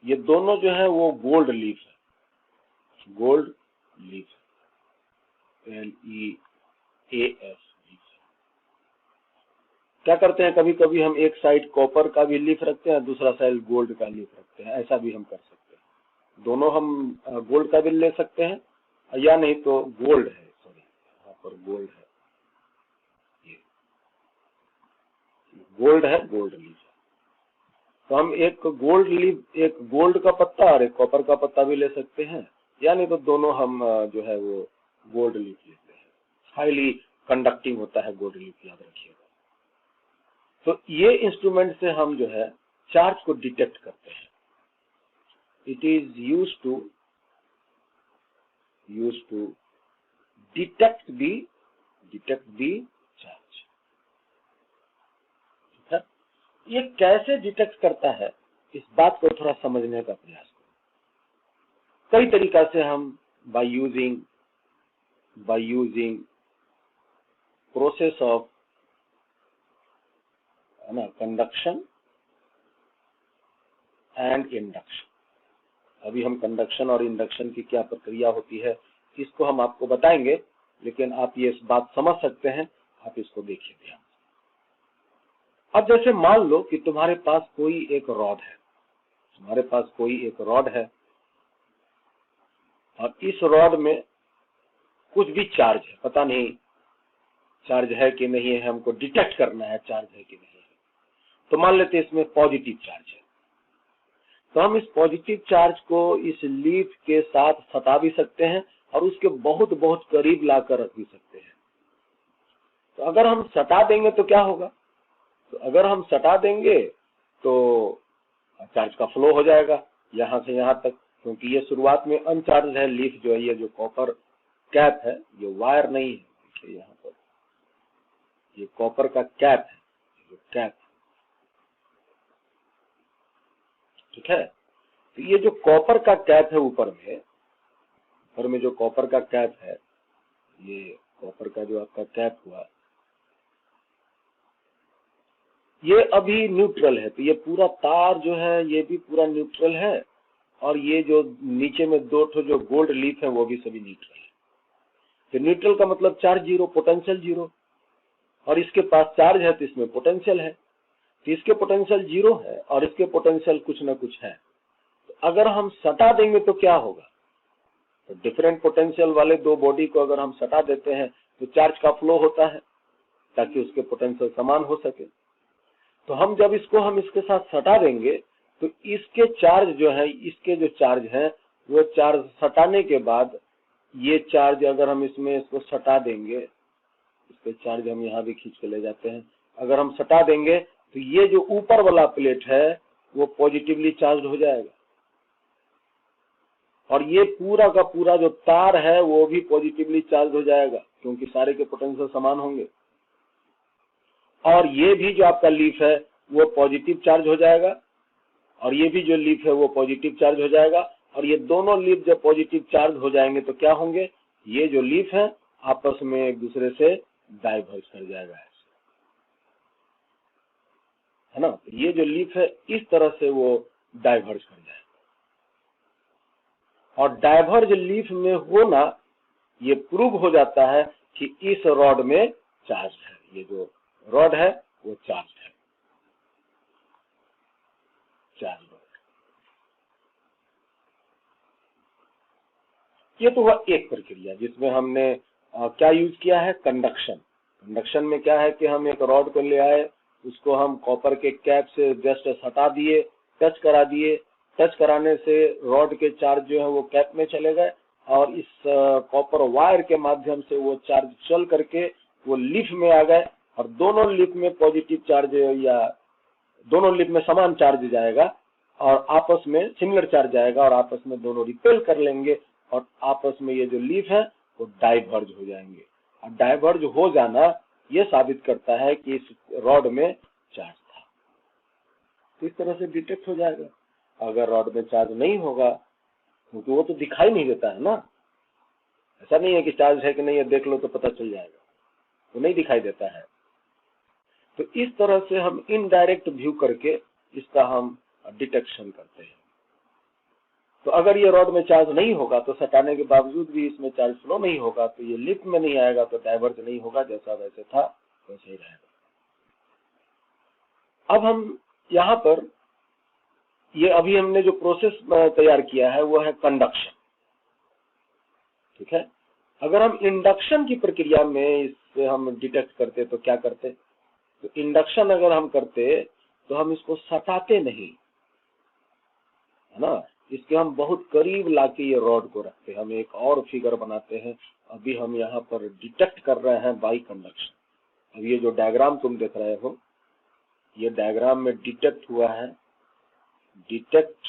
ये दोनों जो है वो गोल्ड लीफ है, गोल्ड लीफ, LEAF। क्या करते हैं, कभी कभी हम एक साइड कॉपर का भी लीफ रखते हैं, दूसरा साइड गोल्ड का लीफ रखते हैं, ऐसा भी हम कर सकते हैं। दोनों हम गोल्ड का भी ले सकते हैं, या नहीं तो गोल्ड है, सॉरी यहाँ पर गोल्ड है, ये गोल्ड है, गोल्ड लीफ है। तो हम एक गोल्ड लीफ, एक गोल्ड का पत्ता और एक कॉपर का पत्ता भी ले सकते हैं, या नहीं तो दोनों हम जो है वो गोल्ड लीफ लेते हैं। हाईली कंडक्टिंग होता है गोल्ड लीफ, याद रखिएगा। तो ये इंस्ट्रूमेंट से हम जो है चार्ज को डिटेक्ट करते हैं। It is used to detect the charge. ठीक है, ये कैसे डिटेक्ट करता है, इस बात को थोड़ा समझने का प्रयास करो। कई तरीका से हम by using process of conduction and induction. अभी हम कंडक्शन और इंडक्शन की क्या प्रक्रिया होती है इसको हम आपको बताएंगे, लेकिन आप ये इस बात समझ सकते हैं, आप इसको देखिए ध्यान। अब जैसे मान लो कि तुम्हारे पास कोई एक रॉड है, और इस रॉड में कुछ भी चार्ज है, पता नहीं चार्ज है कि नहीं है, हमको डिटेक्ट करना है चार्ज है कि नहीं है। तो मान लेते हैं इसमें पॉजिटिव चार्ज है, तो हम इस पॉजिटिव चार्ज को इस लीफ के साथ सटा भी सकते हैं और उसके बहुत बहुत करीब लाकर रख भी सकते हैं। तो अगर हम सटा देंगे तो क्या होगा, तो अगर हम सटा देंगे तो चार्ज का फ्लो हो जाएगा यहाँ से यहाँ तक, क्योंकि ये शुरुआत में अनचार्ज है लीफ जो है, ये जो कॉपर कैप है ये वायर नहीं है। देखिए यहाँ पर ये कॉपर का कैप है, जो कैप, ठीक है। तो ये जो कॉपर का कैप है ऊपर में जो कॉपर का कैप है, ये कॉपर का जो आपका कैप हुआ, ये अभी न्यूट्रल है। तो ये पूरा तार जो है ये भी पूरा न्यूट्रल है, और ये जो नीचे में दो ठो जो गोल्ड लीफ है वो भी सभी न्यूट्रल है। तो न्यूट्रल का मतलब चार्ज जीरो, पोटेंशियल जीरो, और इसके पास चार्ज है तो इसमें पोटेंशियल है। तो इसके पोटेंशियल जीरो है और इसके पोटेंशियल कुछ ना कुछ है। तो अगर हम सटा देंगे तो क्या होगा, तो डिफरेंट पोटेंशियल वाले दो बॉडी को अगर हम सटा देते हैं तो चार्ज का फ्लो होता है ताकि उसके पोटेंशियल समान हो सके। तो हम जब हम इसके साथ सटा देंगे तो इसके चार्ज जो है, इसके जो चार्ज है वो चार्ज सटाने के बाद ये चार्ज अगर हम इसको सटा देंगे, इसके चार्ज हम यहाँ भी खींच के ले जाते हैं, अगर हम सटा देंगे तो ये जो ऊपर वाला प्लेट है वो पॉजिटिवली चार्ज हो जाएगा, और ये पूरा का पूरा जो तार है वो भी पॉजिटिवली चार्ज हो जाएगा, क्योंकि सारे के पोटेंशियल समान होंगे। और ये भी जो आपका लीफ है वो पॉजिटिव चार्ज हो जाएगा, और ये भी जो लीफ है वो पॉजिटिव चार्ज हो जाएगा। और ये दोनों लीफ जब पॉजिटिव चार्ज हो जाएंगे तो क्या होंगे, ये जो लीफ है आपस में एक दूसरे से डाइवर्ज कर जाएगा, है ना। तो ये जो लीफ है इस तरह से वो डाइवर्ज कर जाएगा, और डाइवर्ज लीफ में होना ये प्रूव हो जाता है कि इस रॉड में चार्ज है, ये जो रॉड है वो चार्ज है, चार्ज रॉड। ये तो हुआ एक प्रक्रिया जिसमें हमने क्या यूज किया है, कंडक्शन। कंडक्शन में क्या है कि हम एक रॉड को ले आए, उसको हम कॉपर के कैप से जस्ट हटा दिए, टच करा दिए, टच कराने से रॉड के चार्ज जो है वो कैप में चले गए, और इस कॉपर वायर के माध्यम से वो चार्ज चल करके वो लीफ में आ गए, और दोनों लीफ में पॉजिटिव चार्ज या दोनों लीफ में समान चार्ज जाएगा, और आपस में सिमिलर चार्ज जाएगा, और आपस में दोनों रिपेल कर लेंगे, और आपस में ये जो लीफ है वो डाइवर्ज हो जाएंगे। और डाइवर्ज हो जाना ये साबित करता है कि इस रॉड में चार्ज था। तो इस तरह से डिटेक्ट हो जाएगा। अगर रॉड में चार्ज नहीं होगा, क्योंकि वो तो दिखाई नहीं देता है ना, ऐसा नहीं है कि चार्ज है कि नहीं है देख लो तो पता चल जाएगा, वो नहीं दिखाई देता है। तो इस तरह से हम इनडायरेक्ट व्यू करके इसका हम डिटेक्शन करते हैं। तो अगर ये रॉड में चार्ज नहीं होगा तो सटाने के बावजूद भी इसमें चार्ज फ्लो नहीं होगा, तो ये लिफ्ट में नहीं आएगा, तो डाइवर्ज नहीं होगा, जैसा वैसे था वैसे ही रहेगा। अब हम यहाँ पर ये अभी हमने जो प्रोसेस तैयार किया है वो है कंडक्शन, ठीक है। अगर हम इंडक्शन की प्रक्रिया में इससे हम डिटेक्ट करते तो क्या करते, तो इंडक्शन अगर हम करते तो हम इसको सटाते नहीं, है ना, इसके हम बहुत करीब लाके ये रॉड को रखते हैं। हम एक और फिगर बनाते हैं, अभी हम यहाँ पर डिटेक्ट कर रहे हैं बाई कंडक्शन। अब ये जो डायग्राम तुम देख रहे हो, ये डायग्राम में डिटेक्ट हुआ है, डिटेक्ट,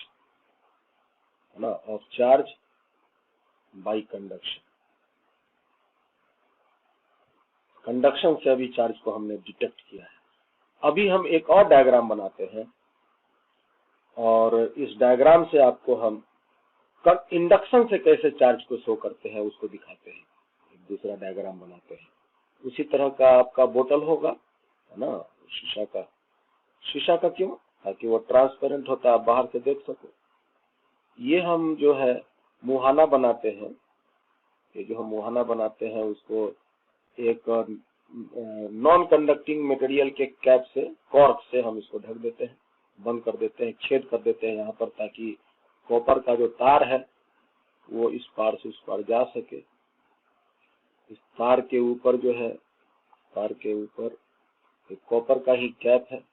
है ना, of charge by conduction. Conduction से अभी चार्ज को हमने डिटेक्ट किया है। अभी हम एक और डायग्राम बनाते हैं, और इस डायग्राम से आपको हम इंडक्शन से कैसे चार्ज को शो करते हैं उसको दिखाते हैं। एक दूसरा डायग्राम बनाते हैं, उसी तरह का आपका बोतल होगा, है ना, शीशा का। शीशा का क्यों, ताकि वो ट्रांसपेरेंट होता है, आप बाहर से देख सको। ये हम जो है मुहाना बनाते हैं, ये जो हम मुहाना बनाते हैं उसको एक नॉन कंडक्टिंग मटेरियल के कैप से, कॉर्क से हम इसको ढक देते हैं, बंद कर देते हैं, छेद कर देते हैं यहाँ पर, ताकि कॉपर का जो तार है वो इस पार से उस पार जा सके। इस तार के ऊपर जो है, तार के ऊपर एक कॉपर का ही कैप है,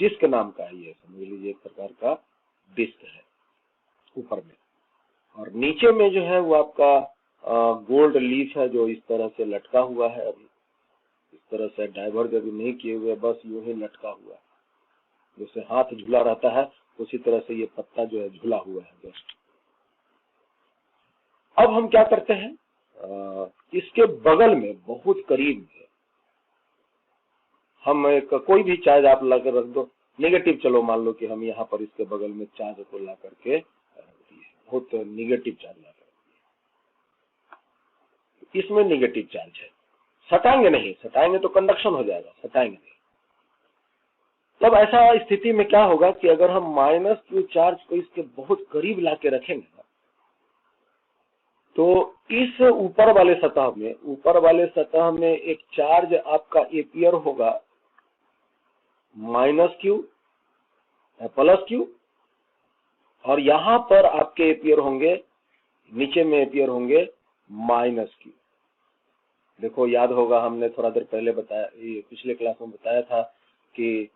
डिस्क नाम का है, ये समझ लीजिए एक प्रकार का डिस्क है ऊपर में, और नीचे में जो है वो आपका गोल्ड लीफ है जो इस तरह से लटका हुआ है। अभी इस तरह से डाइवर्ज अभी नहीं किए हुए, बस यूं ही लटका हुआ है, जैसे हाथ झूला रहता है उसी तरह से ये पत्ता जो है झूला हुआ है जस्ट। अब हम क्या करते हैं, इसके बगल में बहुत करीब में हम एक कोई भी चार्ज आप ला कर रख दो, नेगेटिव, चलो मान लो कि हम यहाँ पर इसके बगल में चार्ज को ला करके रख दिए, बहुत निगेटिव चार्ज ला कर, इसमें निगेटिव चार्ज है, सटाएंगे नहीं, सटाएंगे तो कंडक्शन हो जाएगा, सटाएंगे नहीं। तब ऐसा स्थिति में क्या होगा कि अगर हम माइनस क्यू चार्ज को इसके बहुत करीब ला के रखेंगे तो इस ऊपर वाले सतह में एक चार्ज आपका एपियर होगा माइनस क्यू प्लस क्यू, और यहां पर आपके एपियर होंगे, नीचे में एपियर होंगे माइनस क्यू। देखो याद होगा हमने थोड़ा देर पहले बताया, ये पिछले क्लास में बताया था कि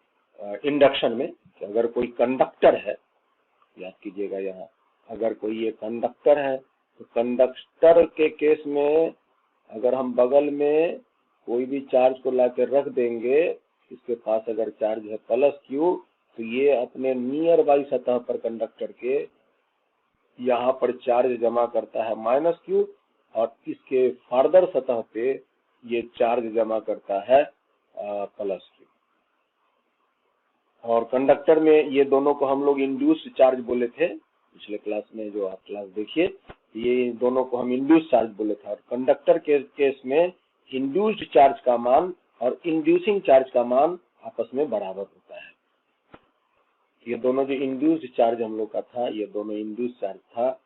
इंडक्शन में कि अगर कोई कंडक्टर है, याद कीजिएगा यहाँ, अगर कोई ये कंडक्टर है तो कंडक्टर के केस में अगर हम बगल में कोई भी चार्ज को लाकर रख देंगे, इसके पास अगर चार्ज है प्लस क्यू, तो ये अपने नियर बाई सतह पर कंडक्टर के यहाँ पर चार्ज जमा करता है माइनस क्यू, और इसके फर्दर सतह पे ये चार्ज जमा करता है प्लस क्यू। और कंडक्टर में ये दोनों को हम लोग इंड्यूस्ड चार्ज बोले थे पिछले क्लास में, जो आप क्लास देखिए, ये दोनों को हम इंड्यूस्ड चार्ज बोले थे। और कंडक्टर के केस में इंड्यूस्ड चार्ज का मान और इंड्यूसिंग चार्ज का मान आपस में बराबर होता है। ये दोनों जो इंड्यूस्ड चार्ज हम लोग का था, ये दोनों इंड्यूस्ड चार्ज था,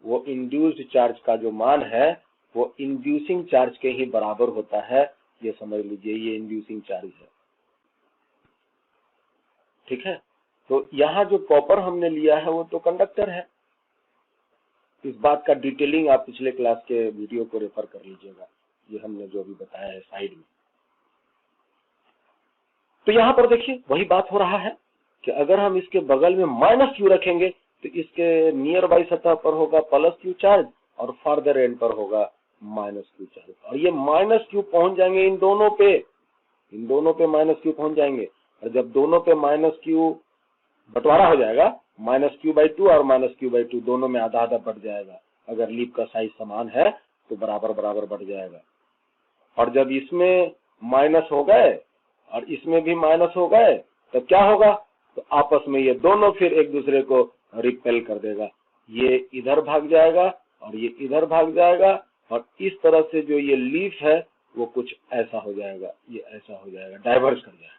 वो इंड्यूस्ड चार्ज का जो मान है वो इंड्यूसिंग चार्ज के ही बराबर होता है, ये समझ लीजिए, ये इंड्यूसिंग चार्ज है, ठीक है। तो यहाँ जो कॉपर हमने लिया है वो तो कंडक्टर है, इस बात का डिटेलिंग आप पिछले क्लास के वीडियो को रेफर कर लीजिएगा, ये हमने जो भी बताया है साइड में। तो यहाँ पर देखिए वही बात हो रहा है कि अगर हम इसके बगल में माइनस क्यू रखेंगे तो इसके नियर बाई सतह पर होगा प्लस क्यू चार्ज और फर्दर एंड पर होगा माइनस क्यू चार्ज, और ये माइनस क्यू पहुंच जाएंगे इन दोनों पे माइनस क्यू पहुंच जाएंगे। और जब दोनों पे माइनस क्यू बंटवारा हो जाएगा, माइनस क्यू बाई टू और माइनस क्यू बाई टू दोनों में आधा आधा बढ़ जाएगा, अगर लीफ का साइज समान है तो बराबर बराबर बढ़ जाएगा। और जब इसमें माइनस हो गए और इसमें भी माइनस हो गए तब क्या होगा, तो आपस में ये दोनों फिर एक दूसरे को रिपेल कर देगा, ये इधर भाग जाएगा और ये इधर भाग जाएगा, और इस तरह से जो ये लीफ है वो कुछ ऐसा हो जाएगा, ये ऐसा हो जाएगा, डाइवर्ज कर जाएगा।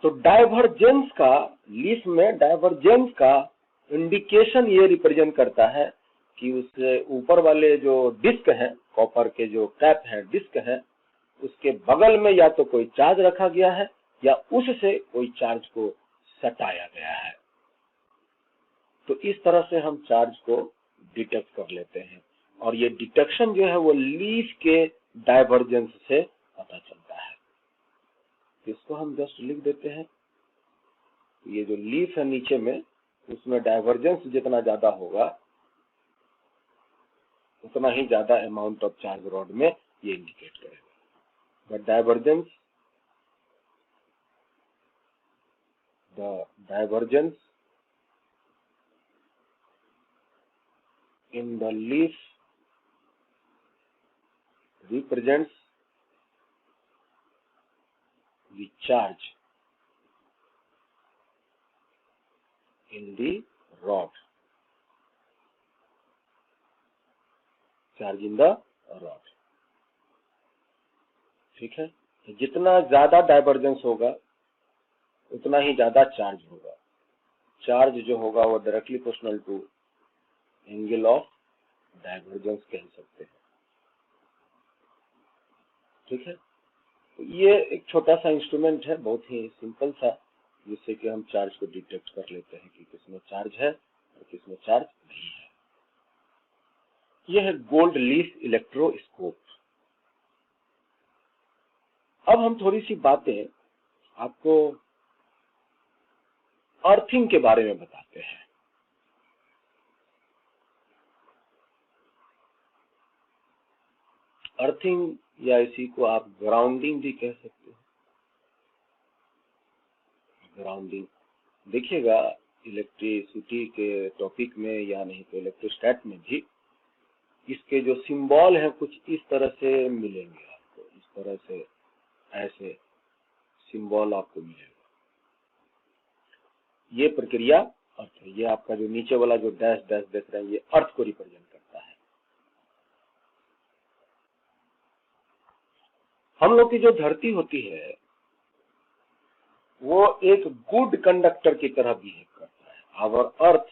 तो डाइवर्जेंस का, लीफ में डाइवर्जेंस का इंडिकेशन ये रिप्रेजेंट करता है कि उससे ऊपर वाले जो डिस्क है, कॉपर के जो कैप है, डिस्क है, उसके बगल में या तो कोई चार्ज रखा गया है या उससे कोई चार्ज को सटाया गया है। तो इस तरह से हम चार्ज को डिटेक्ट कर लेते हैं, और ये डिटेक्शन जो है वो लीफ के डाइवर्जेंस से पता चलता है। इसको हम जस्ट लिख देते हैं, ये जो लीफ है नीचे में, उसमें डाइवर्जेंस जितना ज्यादा होगा उतना ही ज्यादा अमाउंट ऑफ चार्ज रॉड में ये इंडिकेट करेगा। The divergence in the leaf represents the charge in the rod, charge in the rod, ठीक है। तो जितना ज्यादा डाइवर्जेंस होगा उतना ही ज्यादा चार्ज होगा, चार्ज जो होगा वो directly proportional to angle of divergence कह सकते हैं, ठीक है। तो ये एक छोटा सा इंस्ट्रूमेंट है, बहुत ही सिंपल सा, जिससे कि हम चार्ज को डिटेक्ट कर लेते हैं कि किसमें चार्ज है और किसमें चार्ज नहीं है। यह है गोल्ड लीफ इलेक्ट्रोस्कोप। अब हम थोड़ी सी बातें आपको अर्थिंग के बारे में बताते हैं। अर्थिंग या इसी को आप ग्राउंडिंग भी कह सकते हो। ग्राउंडिंग देखिएगा इलेक्ट्रिसिटी के टॉपिक में या नहीं तो इलेक्ट्रोस्टैट में भी इसके जो सिंबल हैं कुछ इस तरह से मिलेंगे आपको, इस तरह से ऐसे सिंबल आपको मिलेगा। ये प्रक्रिया अर्थ है। ये आपका जो नीचे वाला जो डैश डैश देख रहे हैं ये अर्थ को रिप्रेजेंट करता है। हम लोग की जो धरती होती है वो एक गुड कंडक्टर की तरह बिहेव करता है। Our earth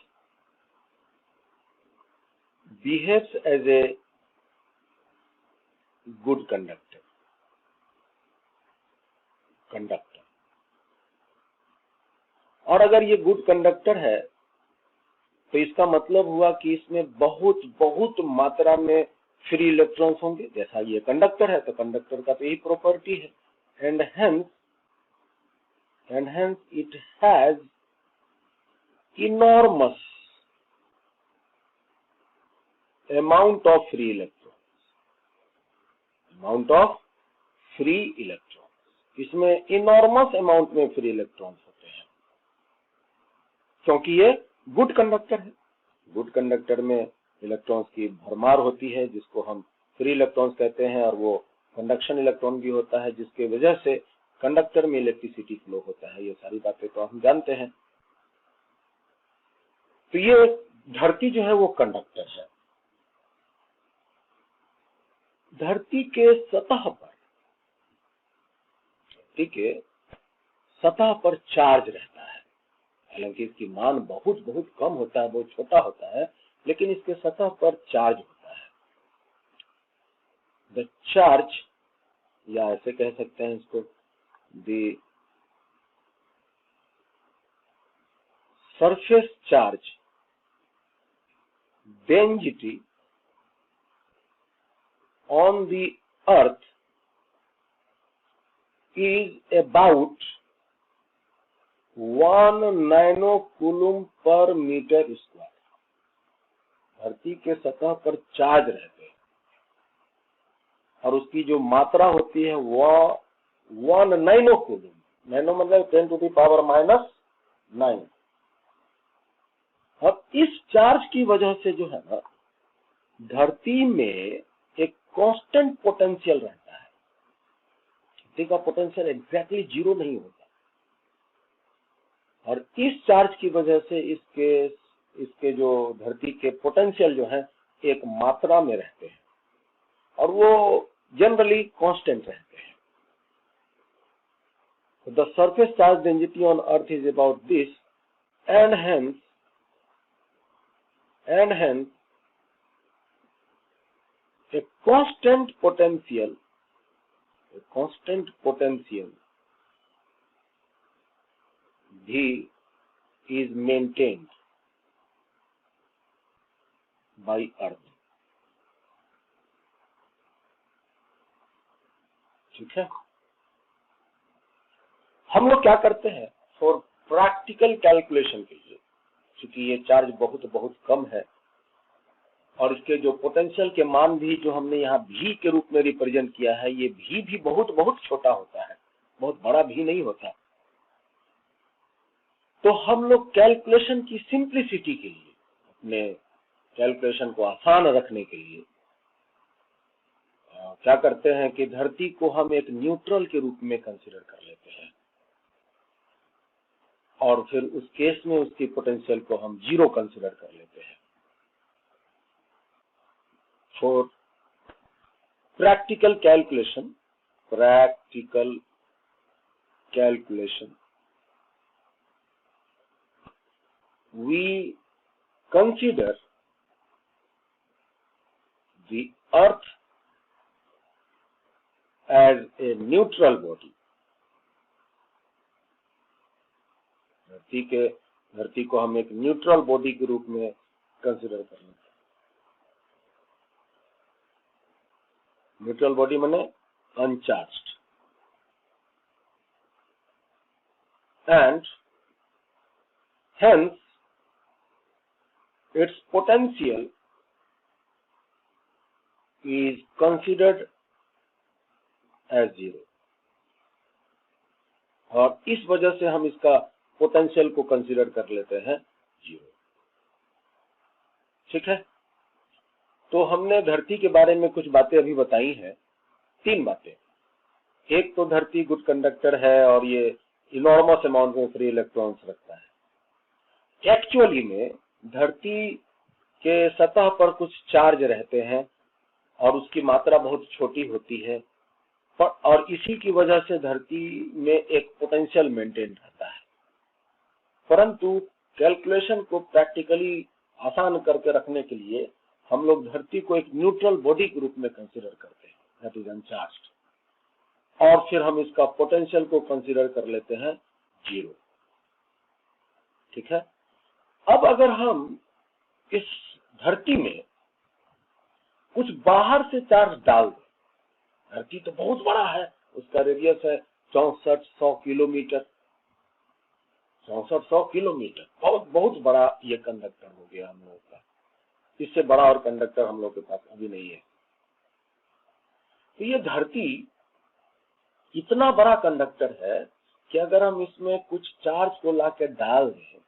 behaves as a good conductor. और अगर ये गुड कंडक्टर है तो इसका मतलब हुआ कि इसमें बहुत बहुत मात्रा में फ्री इलेक्ट्रॉन्स होंगे। जैसा ये कंडक्टर है तो कंडक्टर का तो यही प्रॉपर्टी है। And hence it has enormous amount of free electrons। इसमें enormous amount में फ्री इलेक्ट्रॉन्स होते हैं क्योंकि ये गुड कंडक्टर है। गुड कंडक्टर में इलेक्ट्रॉन्स की भरमार होती है जिसको हम फ्री इलेक्ट्रॉन्स कहते हैं, और वो कंडक्शन इलेक्ट्रॉन भी होता है जिसके वजह से कंडक्टर में इलेक्ट्रिसिटी फ्लो होता है। ये सारी बातें तो हम जानते हैं। तो ये धरती जो है वो कंडक्टर है। धरती के सतह पर चार्ज रहता है। हालांकि इसकी मान बहुत बहुत कम होता है, बहुत छोटा होता है, लेकिन इसके सतह पर चार्ज होता है। द चार्ज, या ऐसे कह सकते हैं इसको, the surface charge density on the earth is about 1 nanocoulomb per meter square। धरती के सतह पर चार्ज रहते हैं और उसकी जो मात्रा होती है वो 1 नैनोकूलम। नैनो मतलब 10 to the power -9। अब इस चार्ज की वजह से जो है ना धरती में एक कांस्टेंट पोटेंशियल रहता है। धरती का पोटेंशियल एग्जैक्टली जीरो नहीं होता, और इस चार्ज की वजह से इसके जो धरती के पोटेंशियल जो है एक मात्रा में रहते हैं और वो जनरली कांस्टेंट रहते हैं। The surface charge density on earth is about this, and hence a constant potential V is maintained by earth। ठीक है। हम लोग क्या करते हैं फॉर प्रैक्टिकल कैलकुलेशन के लिए, क्योंकि ये चार्ज बहुत बहुत कम है और इसके जो पोटेंशियल के मान भी जो हमने यहाँ भी के रूप में रिप्रेजेंट किया है, ये भी बहुत बहुत छोटा होता है, बहुत बड़ा भी नहीं होता। तो हम लोग कैलकुलेशन की सिंप्लिसिटी के लिए, अपने कैलकुलेशन को आसान रखने के लिए क्या करते हैं कि धरती को हम एक न्यूट्रल के रूप में कंसीडर कर लेते हैं और फिर उस केस में उसकी पोटेंशियल को हम जीरो कंसीडर कर लेते हैं। For practical calculation we consider the earth as a neutral body। धरती को हम एक न्यूट्रल बॉडी के रूप में कंसीडर कर लेते हैं। न्यूट्रल बॉडी माने uncharged, and hence its potential is considered as zero, और इस वजह से हम इसका पोटेंशियल को कंसीडर कर लेते हैं जीरो। ठीक है, तो हमने धरती के बारे में कुछ बातें अभी बताई हैं, 3 बातें। एक तो धरती गुड कंडक्टर है और ये इनॉर्मस अमाउंट में फ्री इलेक्ट्रॉन्स रखता है। एक्चुअली में धरती के सतह पर कुछ चार्ज रहते हैं और उसकी मात्रा बहुत छोटी होती है, और इसी की वजह से धरती में एक पोटेंशियल मेंटेन रहता है। परंतु कैलकुलेशन को प्रैक्टिकली आसान करके रखने के लिए हम लोग धरती को एक न्यूट्रल बॉडी के रूप में कंसीडर करते हैं, दैट इज अनचार्ज्ड, और फिर हम इसका पोटेंशियल को कंसीडर कर लेते हैं जीरो। ठीक है, अब अगर हम इस धरती में कुछ बाहर से चार्ज डाल दें, धरती तो बहुत बड़ा है, उसका रेडियस है 6400 किलोमीटर, 6400 किलोमीटर, बहुत बहुत बड़ा ये कंडक्टर हो गया हम लोगों का। इससे बड़ा और कंडक्टर हम लोग के पास अभी नहीं है। तो ये धरती इतना बड़ा कंडक्टर है कि अगर हम इसमें कुछ चार्ज को लाके डाल दें,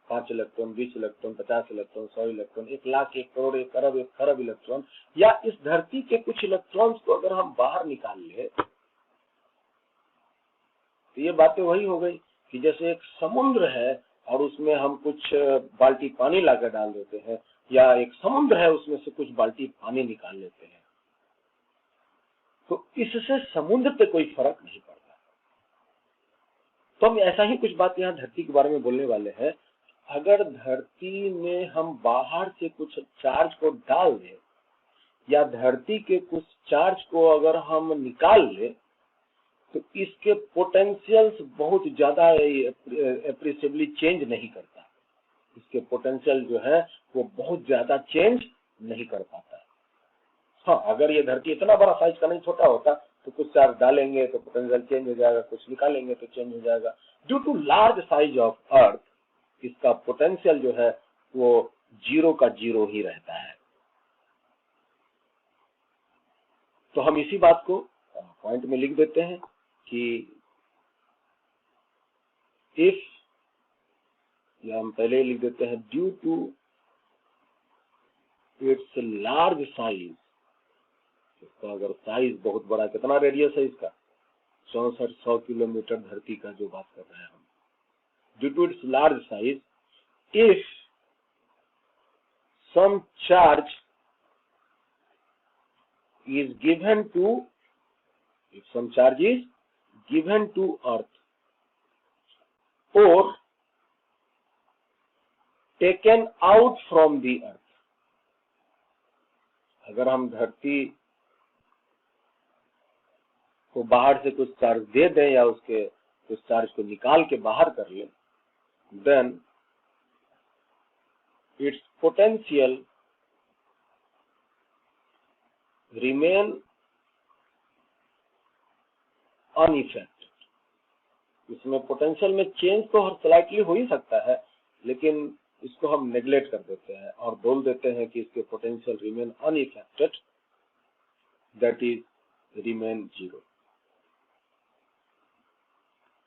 5 electron, 20 electron, 50 electron, 100 electron, 1 lakh, 1 crore, 1 अरब, 1 खरब इलेक्ट्रॉन, या इस धरती के कुछ इलेक्ट्रॉन्स को अगर हम बाहर निकाल ले, तो ये बातें वही हो गई कि जैसे एक समुद्र है और उसमें हम कुछ बाल्टी पानी लाकर डाल देते हैं, या एक समुद्र है उसमें से कुछ बाल्टी पानी निकाल लेते हैं, तो इससे समुद्र पे कोई फर्क नहीं पड़ता। तो हम ऐसा ही कुछ बात यहाँ धरती के बारे में बोलने वाले हैं। अगर धरती में हम बाहर से कुछ चार्ज को डाल दें, या धरती के कुछ चार्ज को अगर हम निकाल लें, तो इसके पोटेंशियल्स बहुत ज्यादा एप्रिसिएबली चेंज नहीं करता। इसके पोटेंशियल जो है वो बहुत ज्यादा चेंज नहीं कर पाता। हाँ, अगर ये धरती इतना बड़ा साइज का नहीं, छोटा होता, तो कुछ चार्ज डालेंगे तो पोटेंशियल चेंज हो जाएगा, कुछ निकालेंगे तो चेंज हो जाएगा। Due to large size of earth, इसका पोटेंशियल जो है वो जीरो का जीरो ही रहता है। तो हम इसी बात को पॉइंट में लिख देते हैं कि इफ, या हम पहले लिख देते हैं due to its large size, इसका अगर साइज बहुत बड़ा, कितना रेडियस है इसका, 6400 किलोमीटर धरती का जो बात कर रहे हैं हम, due to its large size, if some charge is given to, if some charge is given to earth or taken out from the earth, अगर हम धरती को बाहर से कुछ चार्ज दे दें या उसके कुछ चार्ज को निकाल के बाहर कर लें, then its potential remain unaffected. इसमें पोटेंशियल में चेंज तो हर स्लाइटली हो ही सकता है, लेकिन इसको हम नेग्लेक्ट कर देते हैं और बोल देते हैं कि इसके potential remain unaffected, that is remain zero.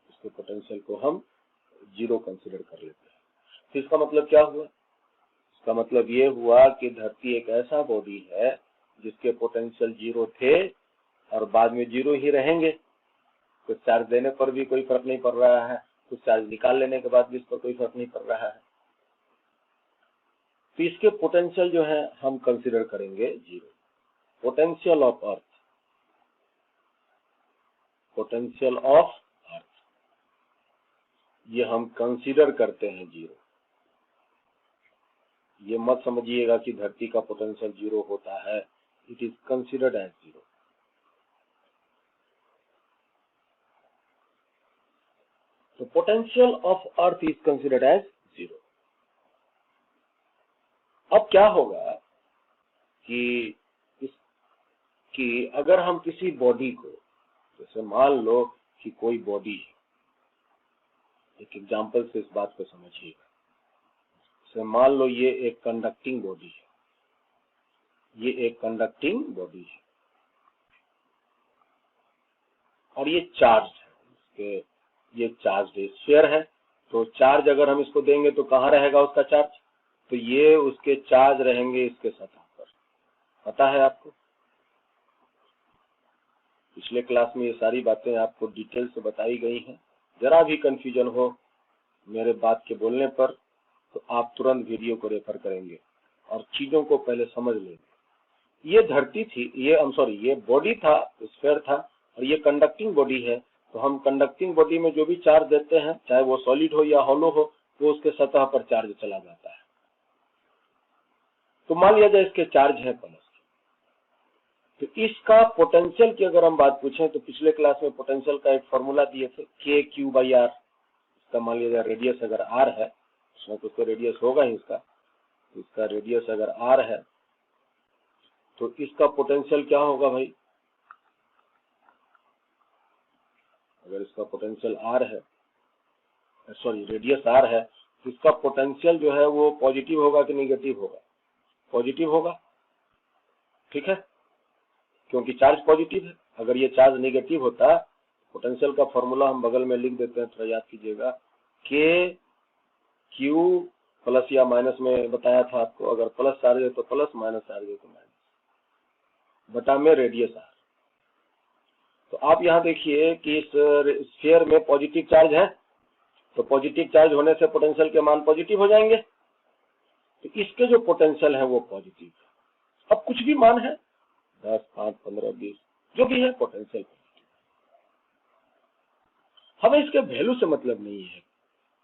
इसके पोटेंशियल को हम जीरो कंसीडर कर लेते हैं। तो इसका मतलब क्या हुआ? इसका मतलब ये हुआ कि धरती एक ऐसा बॉडी है जिसके पोटेंशियल जीरो थे और बाद में जीरो ही रहेंगे। कुछ चार्ज देने पर भी कोई फर्क नहीं पड़ रहा है, कुछ चार्ज निकाल लेने के बाद भी इस पर कोई फर्क नहीं पड़ रहा है। तो इसके पोटेंशियल जो है हम कंसीडर करेंगे zero. Potential of earth, potential of अर्थ, ये हम कंसीडर करते हैं जीरो। ये मत समझिएगा कि धरती का पोटेंशियल जीरो होता है, it is considered as zero. तो potential of earth is considered as zero. अब क्या होगा कि अगर हम किसी बॉडी को, जैसे मान लो कि कोई बॉडी है, एक एग्जांपल से इस बात को समझिएगा। जैसे मान लो ये एक कंडक्टिंग बॉडी है, ये एक कंडक्टिंग बॉडी है। और ये चार्ज है, इसके ये चार्ज स्फीयर है, तो चार्ज अगर हम इसको देंगे तो कहाँ रहेगा उसका चार्ज, तो ये उसके चार्ज रहेंगे इसके सतह पर। पता है आपको, पिछले क्लास में ये सारी बातें आपको डिटेल से बताई गई हैं। जरा भी कंफ्यूजन हो मेरे बात के बोलने पर तो आप तुरंत वीडियो को रेफर करेंगे और चीजों को पहले समझ लेंगे। ये धरती थी, ये बॉडी था, स्फीयर था, और ये कंडक्टिंग बॉडी है। तो हम कंडक्टिंग बॉडी में जो भी चार्ज देते हैं, चाहे वो सॉलिड हो या हॉलो हो, वो उसके सतह पर चार्ज चला जाता है। तो मान लिया जाए इसके चार्ज है प्लस, तो इसका पोटेंशियल की अगर हम बात पूछें तो पिछले क्लास में पोटेंशियल का एक फॉर्मूला दिए थे, KQ/R। इसका मान लिया जाए रेडियस अगर R है, इसमें कुछ तो रेडियस होगा ही इसका, तो इसका रेडियस अगर R है तो इसका पोटेंशियल क्या होगा भाई, अगर इसका पोटेंशियल R है, सॉरी रेडियस R है, तो इसका पोटेंशियल जो है वो पॉजिटिव होगा कि नेगेटिव होगा, पॉजिटिव होगा, ठीक है, क्योंकि चार्ज पॉजिटिव है। अगर ये चार्ज नेगेटिव होता, पोटेंशियल का फॉर्मूला हम बगल में लिख देते हैं, थोड़ा याद कीजिएगा, KQ प्लस या माइनस में बताया था आपको, अगर प्लस चार्ज है तो प्लस, माइनस चार्ज है तो माइनस, बटा में रेडियस R। तो आप यहाँ देखिए कि इस स्फीयर में पॉजिटिव चार्ज है, तो पॉजिटिव चार्ज होने से पोटेंशियल के मान पॉजिटिव हो जाएंगे, तो इसके जो पोटेंशियल है वो पॉजिटिव है। अब कुछ भी मान है, 10, 5, 15, 20 जो भी है, पोटेंशियल पॉजिटिव। हमें इसके वैल्यू से मतलब नहीं है,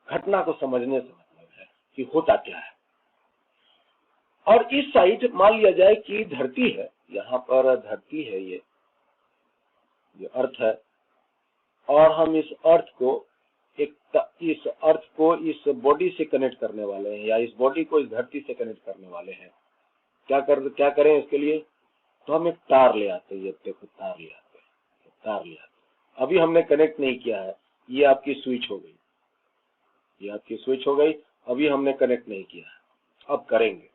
घटना को समझने से मतलब है कि होता क्या है। और इस साइड मान लिया जाए कि धरती है, यहाँ पर धरती है, ये अर्थ है, और हम इस अर्थ को इस बॉडी से कनेक्ट करने वाले हैं, या इस बॉडी को इस धरती से कनेक्ट करने वाले हैं। क्या करें इसके लिए, तो हम एक तार ले आते हैं, ये देखो तार ले आते हैं, अभी हमने कनेक्ट नहीं किया है, ये आपकी स्विच हो गई, अभी हमने कनेक्ट नहीं किया है, अब करेंगे।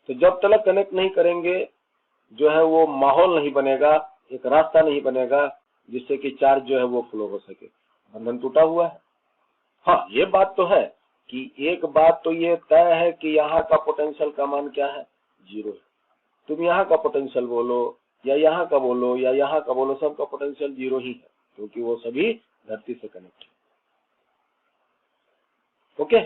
तो जब तक कनेक्ट नहीं करेंगे जो है वो माहौल नहीं बनेगा, एक रास्ता नहीं बनेगा जिससे कि चार्ज जो है वो फ्लो हो सके, बंधन टूटा हुआ है। हाँ, ये बात तो है कि एक बात तो ये तय है कि यहाँ का पोटेंशियल का मान क्या है, 0 है। तुम यहाँ का पोटेंशियल बोलो या यहाँ का बोलो या यहाँ का बोलो, सबका पोटेंशियल 0 ही है, क्योंकि वो सभी धरती से कनेक्ट है। ओके,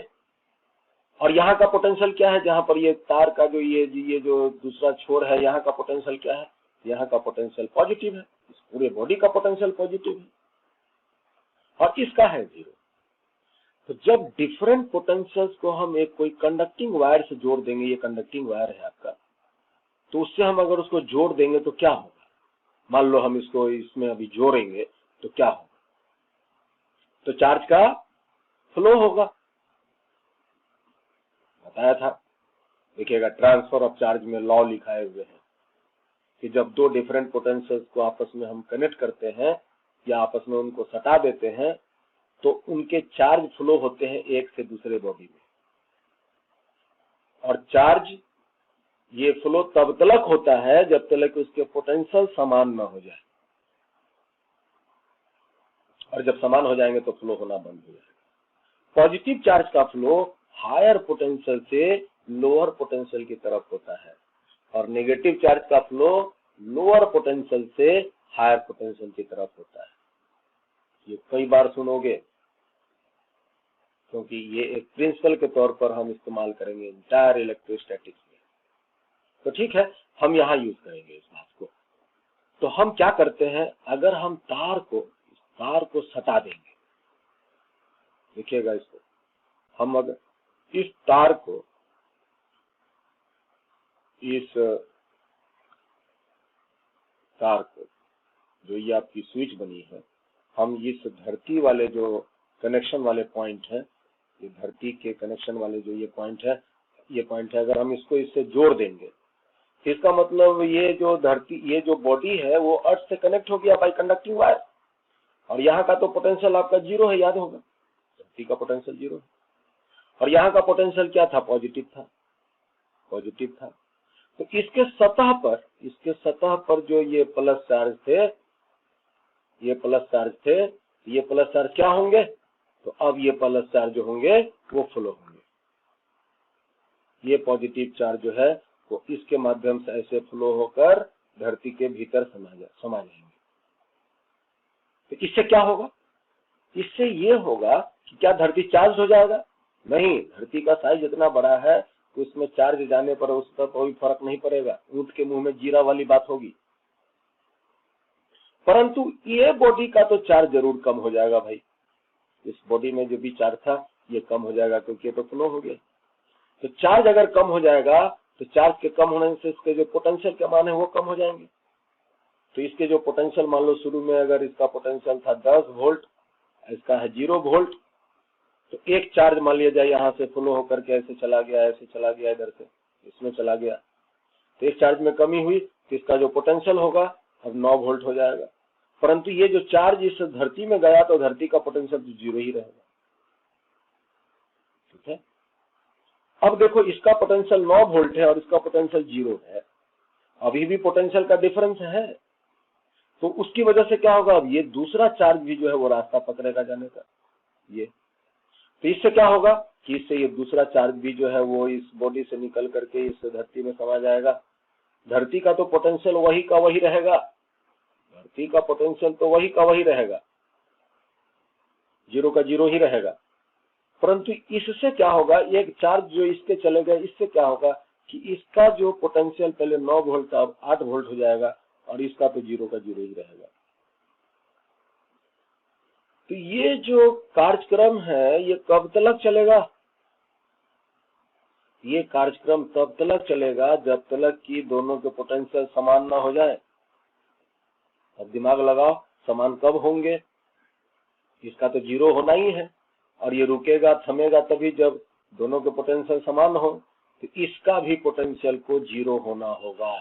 और यहाँ का पोटेंशियल क्या है, जहाँ पर ये तार का जो ये जो दूसरा छोर है, यहाँ का पोटेंशियल क्या है, यहाँ का पोटेंशियल पॉजिटिव है, इस पूरे बॉडी का पोटेंशियल पॉजिटिव है, और इसका है 0। तो जब डिफरेंट पोटेंशियल्स को हम एक कोई कंडक्टिंग वायर से जोड़ देंगे, ये कंडक्टिंग वायर है आपका, तो उससे हम अगर उसको जोड़ देंगे तो क्या होगा, मान लो हम इसको इसमें अभी जोड़ेंगे तो क्या होगा, तो चार्ज का फ्लो होगा, बताया था। देखिएगा, ट्रांसफर ऑफ चार्ज में लॉ लिखाए हुए हैं कि जब दो डिफरेंट पोटेंशियल्स को आपस में हम कनेक्ट करते हैं या आपस में उनको सटा देते हैं, तो उनके चार्ज फ्लो होते हैं एक से दूसरे बॉडी में, और चार्ज ये फ्लो तब तक होता है जब तक उसके पोटेंशियल समान न हो जाए, और जब समान हो जाएंगे तो फ्लो होना बंद हो जाएगा। पॉजिटिव चार्ज का फ्लो हायर पोटेंशियल से लोअर पोटेंशियल की तरफ होता है, और नेगेटिव चार्ज का फ्लो लोअर पोटेंशियल से हायर पोटेंशियल की तरफ होता है। ये कई बार सुनोगे, क्योंकि ये एक प्रिंसिपल के तौर पर हम इस्तेमाल करेंगे इंटायर इलेक्ट्रोस्टैटिक्स में। तो ठीक है, हम यहाँ यूज करेंगे इस बात को। तो हम क्या करते हैं, अगर हम तार को सटा देंगे, देखिएगा इसको, हम अगर इस तार को जो ये आपकी स्विच बनी है, हम इस धरती वाले जो कनेक्शन वाले पॉइंट है, ये धरती के कनेक्शन वाले जो ये पॉइंट है, अगर हम इसको इससे जोड़ देंगे, इसका मतलब ये जो बॉडी है वो अर्थ से कनेक्ट हो गया बाय कंडक्टिंग वायर, और यहाँ का तो पोटेंशियल आपका 0 है, याद होगा, धरती का पोटेंशियल 0 है, और यहाँ का पोटेंशियल क्या था, पॉजिटिव था। तो इसके सतह पर जो ये प्लस चार्ज थे, ये प्लस चार्ज थे, ये प्लस चार्ज क्या होंगे, तो अब ये प्लस चार्ज जो होंगे वो फ्लो होंगे, ये पॉजिटिव चार्ज जो है वो इसके माध्यम से ऐसे फ्लो होकर धरती के भीतर समा जाएंगे। तो इससे क्या होगा, इससे ये होगा कि क्या धरती चार्ज हो जाएगा, नहीं, धरती का साइज इतना बड़ा है तो उसमें चार्ज जाने पर उस पर कोई फर्क नहीं पड़ेगा, ऊंट के मुंह में जीरा वाली बात होगी। परंतु ये बॉडी का तो चार्ज जरूर कम हो जाएगा भाई, इस बॉडी में जो भी चार्ज था ये कम हो जाएगा क्योंकि ये तो फ्लो हो गया। तो चार्ज अगर कम हो जाएगा तो चार्ज के कम होने से इसके जो पोटेंशियल के मान है वो कम हो जाएंगे। तो इसके जो पोटेंशियल, मान लो शुरू में अगर इसका पोटेंशियल था 10 वोल्ट, इसका है 0 वोल्ट, तो एक चार्ज मान लिया जाए यहाँ से फ्लो होकर के ऐसे चला गया, इधर से इसमें चला गया, तो एक चार्ज में कमी हुई तो इसका जो पोटेंशियल होगा अब 9 वोल्ट हो जाएगा। परंतु ये जो चार्ज इस धरती में गया तो धरती का पोटेंशियल तो 0 ही रहेगा, ठीक है। अब देखो इसका पोटेंशियल 9 वोल्ट है और इसका पोटेंशियल 0 है, अभी भी पोटेंशियल का डिफरेंस है, तो उसकी वजह से क्या होगा, अब ये दूसरा चार्ज भी जो है वो रास्ता पकड़ेगा जाने का, ये तो इससे क्या होगा कि इससे ये दूसरा चार्ज भी जो है वो इस बॉडी से निकल करके इस धरती में समा जाएगा। धरती का तो पोटेंशियल वही का वही रहेगा, धरती का पोटेंशियल तो वही का वही रहेगा, 0 का 0 ही रहेगा। परंतु इससे क्या होगा, एक चार्ज जो इसके चले गए, इससे क्या होगा कि इसका जो पोटेंशियल पहले 9 वोल्ट था अब 8 वोल्ट हो जाएगा और इसका तो 0 का 0 ही रहेगा। तो ये जो कार्यक्रम है ये कब तक चलेगा, ये कार्यक्रम तब तक चलेगा जब तक कि दोनों के पोटेंशियल समान ना हो जाए। अब दिमाग लगाओ, समान कब होंगे, इसका तो 0 होना ही है और ये रुकेगा थमेगा तभी जब दोनों के पोटेंशियल समान हो, तो इसका भी पोटेंशियल को 0 होना होगा।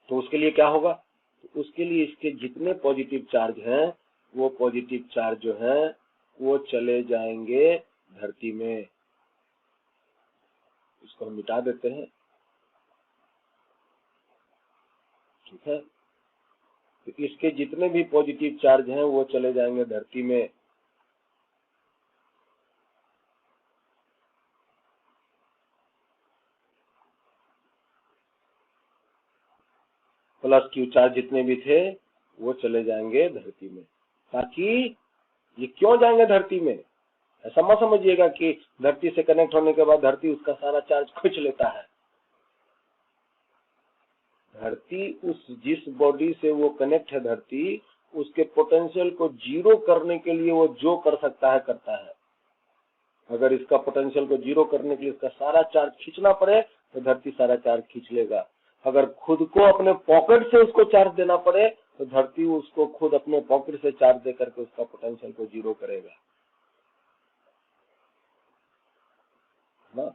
तो उसके लिए क्या होगा, तो उसके लिए इसके जितने पॉजिटिव चार्ज हैं वो पॉजिटिव चार्ज जो है वो चले जाएंगे धरती में। इसको हम मिटा देते हैं, ठीक है। तो इसके जितने भी पॉजिटिव चार्ज हैं वो चले जाएंगे धरती में। प्लस क्यू चार्ज जितने भी थे वो चले जाएंगे धरती में। ताकि ये क्यों जाएंगे धरती में, ऐसा मत समझिएगा कि धरती से कनेक्ट होने के बाद धरती उसका सारा चार्ज खींच लेता है। धरती उस जिस बॉडी से वो कनेक्ट है, धरती उसके पोटेंशियल को 0 करने के लिए वो जो कर सकता है करता है। अगर इसका पोटेंशियल को 0 करने के लिए इसका सारा चार्ज खींचना पड़े तो धरती सारा चार्ज खींच लेगा। अगर खुद को अपने पॉकेट से उसको चार्ज देना पड़े तो धरती उसको खुद अपने पॉकेट से चार्ज दे करके उसका पोटेंशियल को 0 करेगा ना।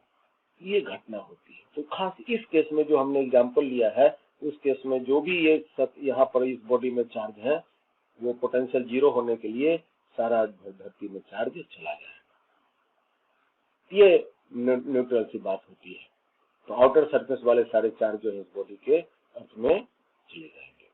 ये घटना होती है। तो खास इस केस में जो हमने एग्जांपल लिया है उस केस में जो भी ये यहाँ पर इस बॉडी में चार्ज है वो पोटेंशियल 0 होने के लिए सारा धरती में चार्ज चला जाएगा। ये न्यूट्रल सी बात होती है। तो आउटर सरफेस वाले सारे चार्ज जो है इस बॉडी के अर्थ में चले जाएंगे।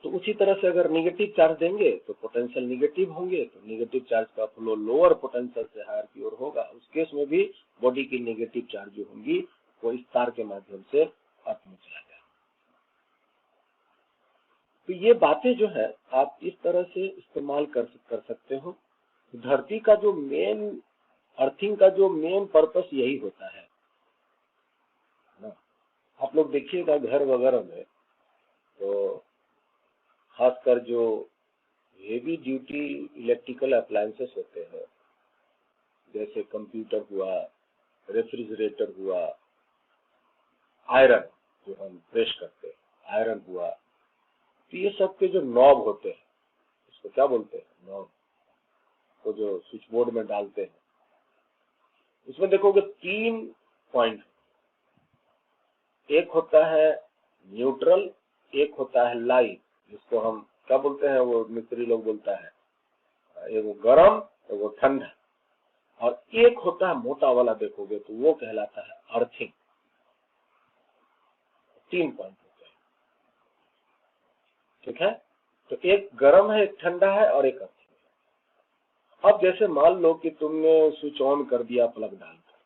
तो उसी तरह से अगर निगेटिव चार्ज देंगे तो पोटेंशियल निगेटिव होंगे, तो निगेटिव चार्ज का फ्लो लोअर पोटेंशियल से हायर की ओर होगा। उस केस में भी बॉडी की निगेटिव चार्ज जो होंगी वो इस तार के माध्यम से अर्थ में चला जाएगा। तो ये बातें जो है आप इस तरह से इस्तेमाल कर सकते हो। धरती का जो मेन अर्थिंग का जो मेन पर्पस यही होता है ना। आप लोग देखिएगा घर वगैरह में तो खासकर जो हेवी ड्यूटी इलेक्ट्रिकल अप्लायंसेस होते हैं जैसे कंप्यूटर हुआ, रेफ्रिजरेटर हुआ, आयरन जो हम प्रेस करते हैं, आयरन हुआ, तो ये सब के जो नॉब होते हैं इसको क्या बोलते हैं, नॉब को जो स्विच बोर्ड में डालते हैं उसमें देखोगे 3 पॉइंट, एक होता है न्यूट्रल, एक होता है लाइट जिसको हम क्या बोलते हैं, वो मिस्त्री लोग बोलता है, एक वो गर्म तो वो ठंडा, और एक होता है मोटा वाला देखोगे तो वो कहलाता है अर्थिंग। 3 पॉइंट होते हैं। ठीक है। तो एक गर्म है, एक ठंडा है और एक अर्थिंग है। अब जैसे मान लो कि तुमने स्विच ऑन कर दिया प्लग डालकर,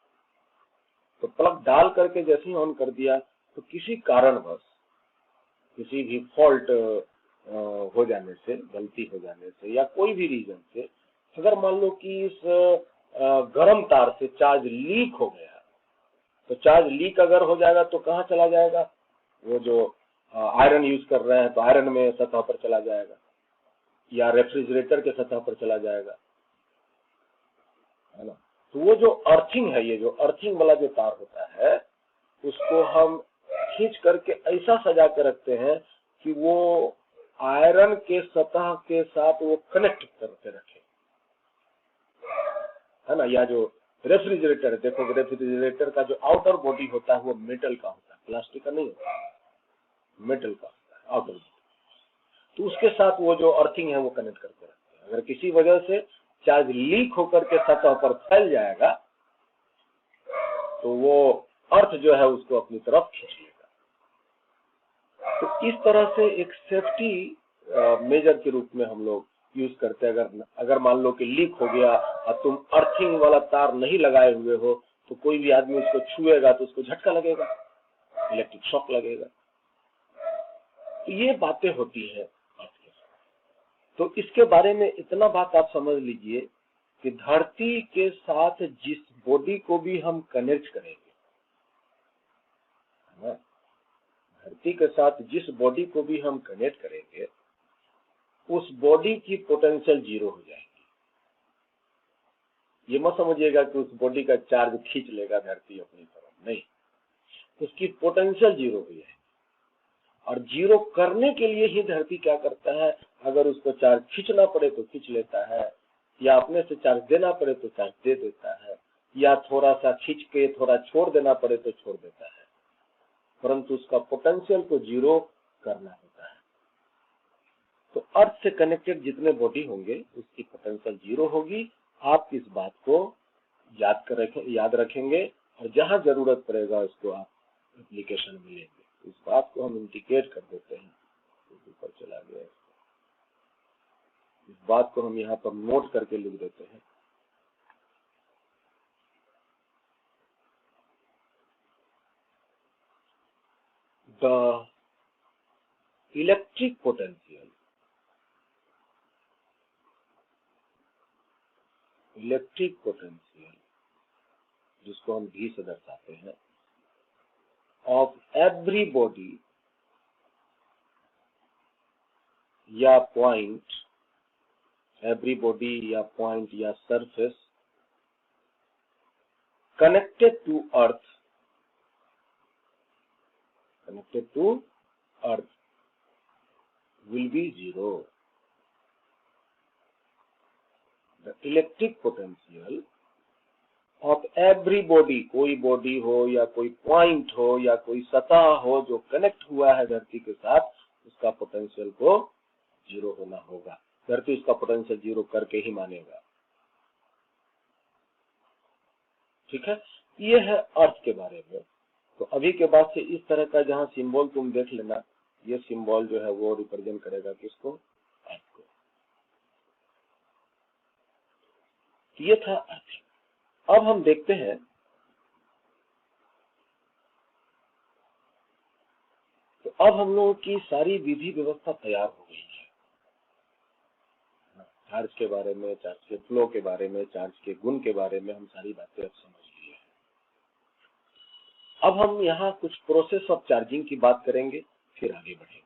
तो प्लग डाल करके जैसे ही ऑन कर दिया तो किसी कारणवश किसी भी फॉल्ट हो जाने से, गलती हो जाने से या कोई भी रीजन से अगर मान लो कि इस गर्म तार से चार्ज लीक हो गया, तो चार्ज लीक अगर हो जाएगा तो कहाँ चला जाएगा? वो जो आयरन यूज कर रहे हैं तो आयरन में सतह पर चला जाएगा या रेफ्रिजरेटर के सतह पर चला जाएगा, है ना। तो वो जो अर्थिंग है, ये जो अर्थिंग वाला जो तार होता है उसको हम खींच करके ऐसा सजा के रखते हैं कि वो आयरन के सतह के साथ वो कनेक्ट करके रखे, है ना। या जो रेफ्रिजरेटर, देखो रेफ्रिजरेटर का जो आउटर बॉडी होता है वो मेटल का होता है, प्लास्टिक का नहीं होता, मेटल का होता है आउटर बॉडी। तो उसके साथ वो जो अर्थिंग है वो कनेक्ट करके रखते हैं। अगर किसी वजह से चार्ज लीक होकर के सतह पर फैल जाएगा तो वो अर्थ जो है उसको अपनी तरफ खींच लेगा। तो इस तरह से एक सेफ्टी मेजर के रूप में हम लोग यूज करते हैं। अगर मान लो कि लीक हो गया और तुम अर्थिंग वाला तार नहीं लगाए हुए हो तो कोई भी आदमी उसको छुएगा तो उसको झटका लगेगा, इलेक्ट्रिक शॉक लगेगा। तो ये बातें होती है अर्थ के साथ। तो इसके बारे में इतना बात आप समझ लीजिए कि धरती के साथ जिस बॉडी को भी हम कनेक्ट करेंगे, है ना, धरती के साथ जिस बॉडी को भी हम कनेक्ट करेंगे उस बॉडी की पोटेंशियल जीरो हो जाएगी। ये मत समझिएगा कि उस बॉडी का चार्ज खींच लेगा धरती अपनी तरफ, नहीं, उसकी पोटेंशियल जीरो हो जाएगी। और जीरो करने के लिए ही धरती क्या करता है, अगर उसको चार्ज खींचना पड़े तो खींच लेता है, या अपने से चार्ज देना पड़े तो चार्ज दे देता है, या थोड़ा सा खींच के थोड़ा छोड़ देना पड़े तो छोड़ देता है, परंतु उसका पोटेंशियल को जीरो करना होता है। तो अर्थ से कनेक्टेड जितने बॉडी होंगे उसकी पोटेंशियल जीरो होगी। आप इस बात को याद रखेंगे और जहां जरूरत पड़ेगा उसको आप एप्लीकेशन में लेंगे। इस बात को हम इंडिकेट कर देते हैं, ऊपर चला गया। इस बात को हम यहाँ पर नोट करके लिख देते हैं। द इलेक्ट्रिक पोटेंशियल, जिसको हम भी से दर्शाते हैं, ऑफ एवरी बॉडी या पॉइंट, एवरी बॉडी या पॉइंट या surface connected to earth will be zero. The electric potential of every body, कोई बॉडी हो या कोई पॉइंट हो या कोई सतह हो जो कनेक्ट हुआ है धरती के साथ, उसका पोटेंशियल को जीरो होना होगा। धरती उसका पोटेंशियल जीरो करके ही मानेगा। ठीक है, ये है अर्थ के बारे में। तो अभी के बाद से इस तरह का जहां सिंबल तुम देख लेना, ये सिंबल जो है वो रिप्रेजेंट करेगा किसको? अर्थ को। ये था अर्थ। अब हम देखते हैं तो अब हम लोगों की सारी विधि व्यवस्था तैयार हो गई है। चार्ज के बारे में, चार्ज के फ्लो के बारे में, चार्ज के गुण के बारे में हम सारी बातें अब समझ लिए हैं। अब हम यहाँ कुछ प्रोसेस ऑफ चार्जिंग की बात करेंगे, फिर आगे बढ़ेंगे।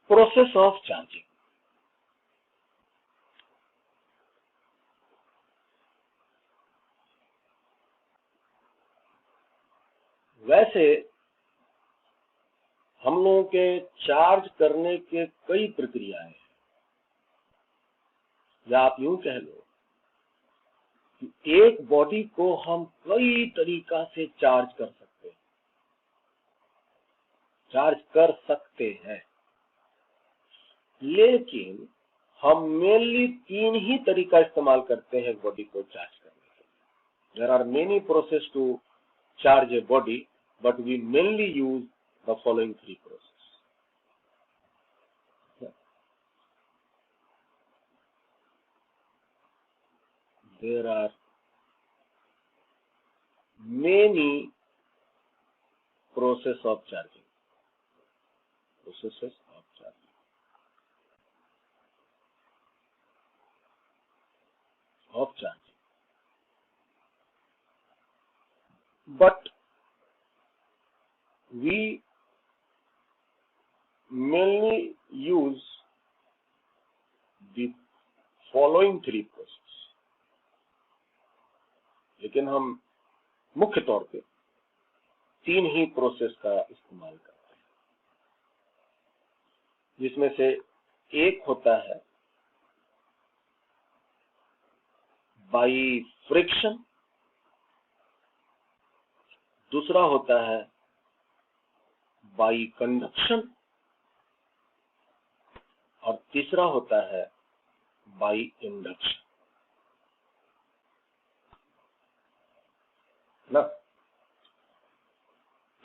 Process of charging. वैसे हम लोगों के चार्ज करने के कई प्रक्रियाएं हैं, या आप यूं कह लो कि एक बॉडी को हम कई तरीका से चार्ज कर सकते हैं, लेकिन हम मेनली 3 ही तरीका इस्तेमाल करते हैं बॉडी को चार्ज करने के लिए। There are many processes to charge a body, but we mainly use the following three processes. There are many processes of charging. Processes of charging. Of charging. But we mainly use the following three processes. लेकिन हम मुख्य तौर पे तीन ही process का इस्तेमाल करते हैं, जिसमें से एक होता है बाई फ्रिक्शन, दूसरा होता है बाई कंडक्शन और तीसरा होता है बाई इंडक्शन ना।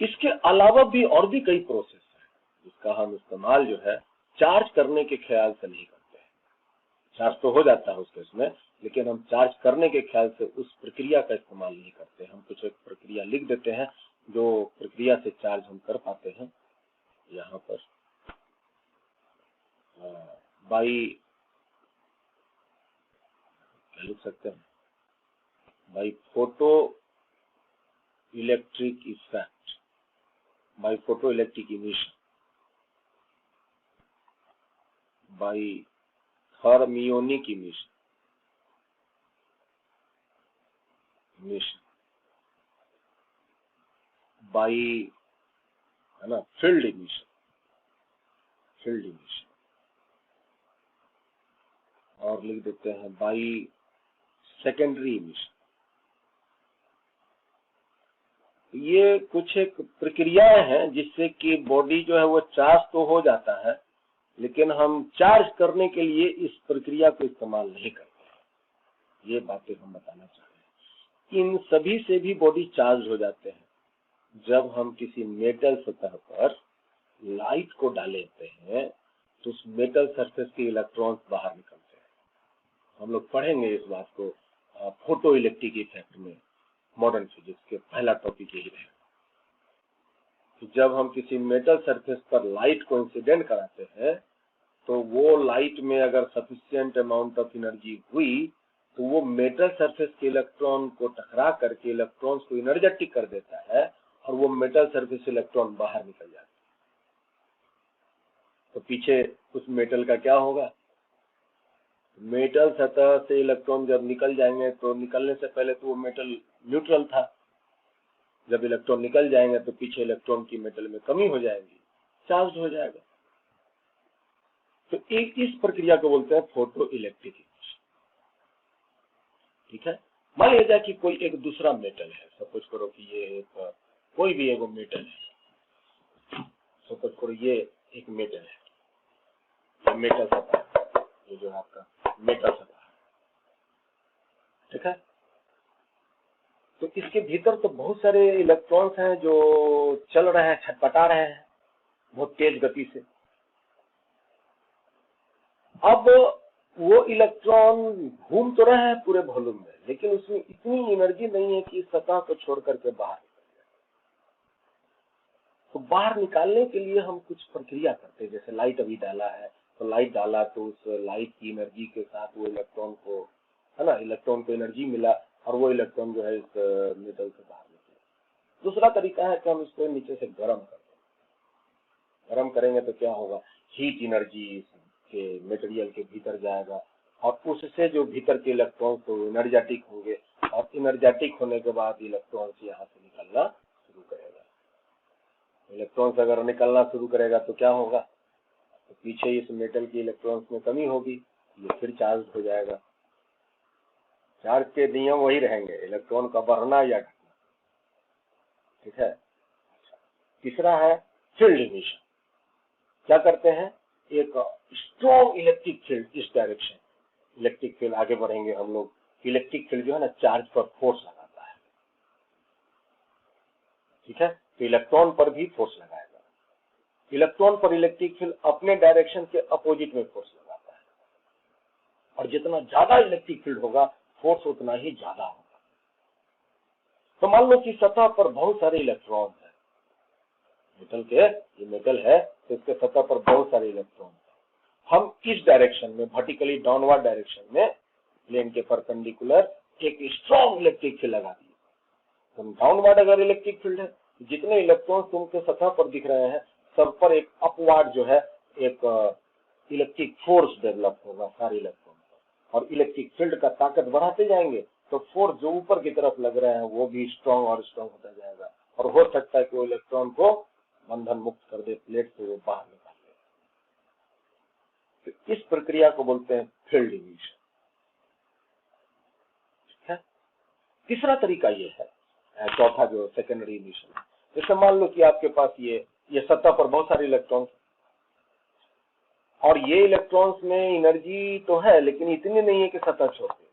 इसके अलावा भी और भी कई प्रोसेस हैं जिसका हम इस्तेमाल जो है चार्ज करने के ख्याल से नहीं करते हैं। चार्ज तो हो जाता है उसके इसमें, लेकिन हम चार्ज करने के ख्याल से उस प्रक्रिया का इस्तेमाल नहीं करते। हम कुछ एक प्रक्रिया लिख देते हैं जो प्रक्रिया से चार्ज हम कर पाते हैं। यहाँ पर बाई क्या लिख सकते हैं, by photo electric effect, by photo electric emission, by thermionic emission, by है ना फील्ड इमिशन, और लिख देते हैं बाई सेकेंडरी इमिशन। ये कुछ एक प्रक्रियाएं हैं जिससे कि बॉडी जो है वो चार्ज तो हो जाता है, लेकिन हम चार्ज करने के लिए इस प्रक्रिया को इस्तेमाल नहीं करते हैं। ये बातें हम बताना चाह रहे हैं। इन सभी से भी बॉडी चार्ज हो जाते हैं जब हम किसी मेटल सतह पर लाइट को डालते हैं तो उस मेटल सरफेस के इलेक्ट्रॉन्स बाहर निकलते हैं। हम लोग पढ़ेंगे इस बात को फोटो इलेक्ट्रिक इफेक्ट में। मॉडर्न फिजिक्स के पहला टॉपिक यही रहेगा कि जब हम किसी मेटल सरफेस पर लाइट को इंसिडेंट कराते हैं तो वो लाइट में अगर सफिशिएंट अमाउंट ऑफ एनर्जी हुई तो वो मेटल सरफेस के इलेक्ट्रॉन को टकरा करके इलेक्ट्रॉन्स को एनर्जेटिक कर देता है और वो मेटल सरफेस से इलेक्ट्रॉन बाहर निकल जाते हैं। तो पीछे उस मेटल का क्या होगा? मेटल सतह से इलेक्ट्रॉन जब निकल जाएंगे तो निकलने से पहले तो वो मेटल न्यूट्रल था। जब इलेक्ट्रॉन निकल जाएंगे तो पीछे इलेक्ट्रॉन की मेटल में कमी हो जाएगी, चार्ज हो जाएगा। तो एक इस प्रक्रिया को बोलते हैं फोटो इलेक्ट्रिक इमिशन। ठीक है, मान लिया जाए कि कोई एक दूसरा मेटल है। सपोज करो कि ये एक कोई भी एक मेटल है। सपोज करो ये एक मेटल है, मेटल सतह, ये जो आपका मेटल सतह है। ठीक है, तो इसके भीतर तो बहुत सारे इलेक्ट्रॉन्स हैं जो चल रहे हैं, छटपटा रहे हैं बहुत तेज गति से। अब वो इलेक्ट्रॉन घूम तो रहे हैं पूरे वॉल्यूम में, लेकिन उसमें इतनी एनर्जी नहीं है कि इस सतह को छोड़ करके बाहर निकल जाए। तो बाहर निकालने के लिए हम कुछ प्रक्रिया करते हैं। जैसे लाइट अभी डाला है तो लाइट डाला तो उस लाइट की एनर्जी के साथ वो इलेक्ट्रॉन को, है ना, इलेक्ट्रॉन को एनर्जी मिला और वो इलेक्ट्रॉन जो है इस मेटल से बाहर निकला। दूसरा तरीका है कि हम इसको नीचे से गर्म करते हैं। गर्म करेंगे तो क्या होगा, हीट एनर्जी के मटेरियल के भीतर जाएगा और उससे जो भीतर के इलेक्ट्रॉन तो एनर्जेटिक होंगे और एनर्जेटिक होने के बाद इलेक्ट्रॉन्स यहाँ से निकलना शुरू करेगा। इलेक्ट्रॉन्स अगर निकलना शुरू करेगा तो क्या होगा, तो पीछे इस मेटल की इलेक्ट्रॉन्स में कमी होगी, ये फिर चार्ज हो जाएगा। चार्ज के नियम वही रहेंगे, इलेक्ट्रॉन का बढ़ना या घटना। ठीक है। तीसरा है फील्ड इमिशन। क्या करते हैं, एक स्ट्रॉन्ग इलेक्ट्रिक फील्ड इस डायरेक्शन, इलेक्ट्रिक फील्ड आगे बढ़ेंगे हम लोग। इलेक्ट्रिक फील्ड जो है ना चार्ज पर फोर्स लगाता ठीक है। तो इलेक्ट्रॉन पर भी फोर्स लगाएगा। इलेक्ट्रॉन पर इलेक्ट्रिक फील्ड अपने डायरेक्शन के अपोजिट में फोर्स लगाता है, और जितना ज्यादा इलेक्ट्रिक फील्ड होगा फोर्स उतना ही ज्यादा होगा। तो मान लो कि सतह पर बहुत सारे इलेक्ट्रॉन है, ये मेटल है तो इसके सतह पर बहुत सारे इलेक्ट्रॉन है। हम इस डायरेक्शन में वर्टिकली डाउनवर्ड डायरेक्शन में प्लेन के परपेंडिकुलर एक स्ट्रॉन्ग इलेक्ट्रिक फील्ड लगा दिए। तो डाउनवर्ड अगर इलेक्ट्रिक फील्ड है, जितने इलेक्ट्रॉन तुमके सतह पर दिख रहे हैं सब पर एक अपवार्ड जो है एक इलेक्ट्रिक फोर्स डेवलप होगा सारे इलेक्ट्रॉन पर, और इलेक्ट्रिक फील्ड का ताकत बढ़ाते जाएंगे तो फोर्स जो ऊपर की तरफ लग रहे हैं वो भी स्ट्रॉन्ग और स्ट्रॉन्ग होता जाएगा, और हो सकता है कि वो इलेक्ट्रॉन को बंधन मुक्त कर दे, प्लेट से वो बाहर निकाल दे। तो इस प्रक्रिया को बोलते हैं फील्ड इमिशन। ठीक है। तीसरा तरीका ये है, चौथा जो सेकेंडरी इमिशन है। जैसे मान लो कि आपके पास ये सतह पर बहुत सारे इलेक्ट्रॉन्स, और ये इलेक्ट्रॉन्स में एनर्जी तो है लेकिन इतनी नहीं है कि सतह छोड़ते।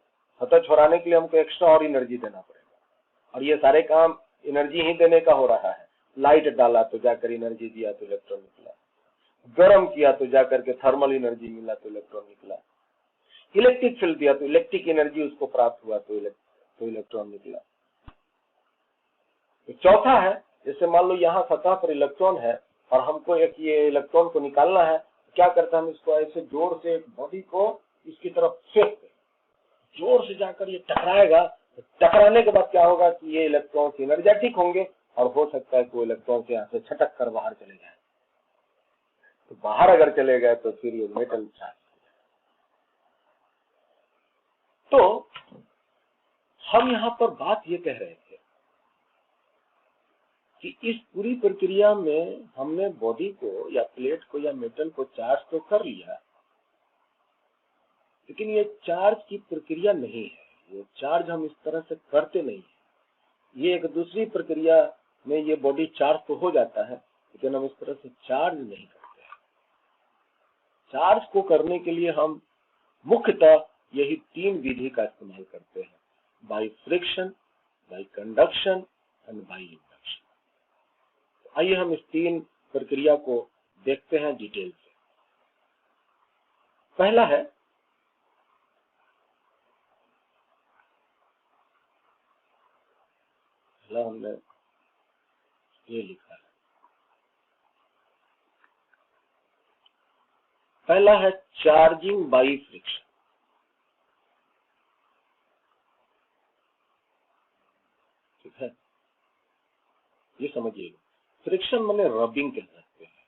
सतह छोड़ाने के लिए हमको एक्स्ट्रा और एनर्जी देना पड़ेगा, और ये सारे काम एनर्जी ही देने का हो रहा है। लाइट डाला तो जाकर एनर्जी दिया तो इलेक्ट्रॉन निकला, गर्म किया तो जाकर के थर्मल एनर्जी मिला तो इलेक्ट्रॉन निकला, इलेक्ट्रिक फील्ड दिया तो इलेक्ट्रिक एनर्जी उसको प्राप्त हुआ तो इलेक्ट्रॉन निकला। तो चौथा है, जैसे मान लो यहाँ सतह पर इलेक्ट्रॉन है और हमको एक ये इलेक्ट्रॉन को निकालना है, क्या करते हैं हम इसको ऐसे जोर से बॉडी को इसकी तरफ फेंकते हैं, जोर से जाकर ये टकराएगा। तो टकराने के बाद क्या होगा कि ये इलेक्ट्रॉन एनर्जेटिक होंगे, और हो सकता है कि वो इलेक्ट्रॉन यहाँ से छटक कर बाहर चले जाए। तो बाहर अगर चले गए तो फिर ये मेटल चार्ज। तो हम यहाँ पर बात ये कह रहे थे कि इस पूरी प्रक्रिया में हमने बॉडी को या प्लेट को या मेटल को चार्ज तो कर लिया, लेकिन ये चार्ज की प्रक्रिया नहीं है, ये चार्ज हम इस तरह से करते नहीं है। ये एक दूसरी प्रक्रिया में ये बॉडी चार्ज तो हो जाता है, लेकिन हम इस तरह से चार्ज नहीं करते हैं। चार्ज को करने के लिए हम मुख्यतः यही तीन विधि का इस्तेमाल करते हैं, by friction, bye conduction and by induction. तो आइए हम इस तीन प्रक्रिया को देखते हैं डिटेल से। पहला है हमने ये लिखा है, पहला है चार्जिंग बाय फ्रिक्शन। ठीक है, ये समझिए, फ्रिक्शन माने रबिंग कह सकते हैं,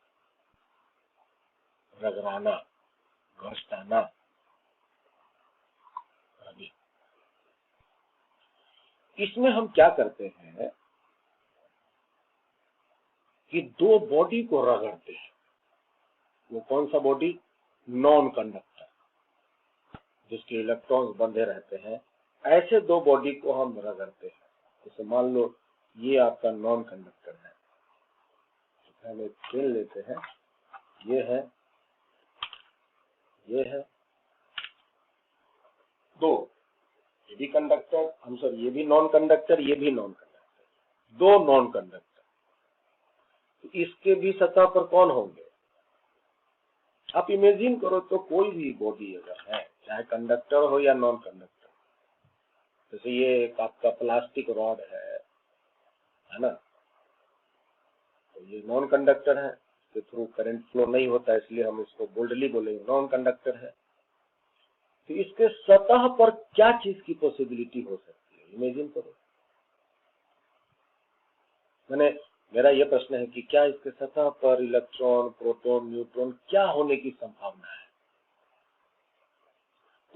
रगड़ाना, घसटाना, रबिंग। इसमें हम क्या करते हैं कि दो बॉडी को रगड़ते हैं। वो कौन सा बॉडी? नॉन कंडक्टर, जिसके इलेक्ट्रॉन्स बंधे रहते हैं, ऐसे दो बॉडी को हम रगड़ते हैं। जैसे मान लो ये आपका नॉन कंडक्टर है, तो पहले पेन लेते हैं, ये है दो, ये भी कंडक्टर, हम सर ये भी नॉन कंडक्टर, ये भी नॉन कंडक्टर, दो नॉन कंडक्टर। तो इसके भी सतह पर कौन होंगे? आप इमेजिन करो तो कोई भी बॉडी अगर है, चाहे कंडक्टर हो या नॉन कंडक्टर, जैसे ये एक आपका प्लास्टिक रॉड है ना, तो ये नॉन कंडक्टर है, इसके थ्रू करंट फ्लो नहीं होता, इसलिए हम इसको बोल्डली बोलेंगे नॉन कंडक्टर है। तो इसके सतह पर क्या चीज की पॉसिबिलिटी हो सकती है, इमेजिन करो। मेरा यह प्रश्न है कि क्या इसके सतह पर इलेक्ट्रॉन, प्रोटॉन, न्यूट्रॉन क्या होने की संभावना है?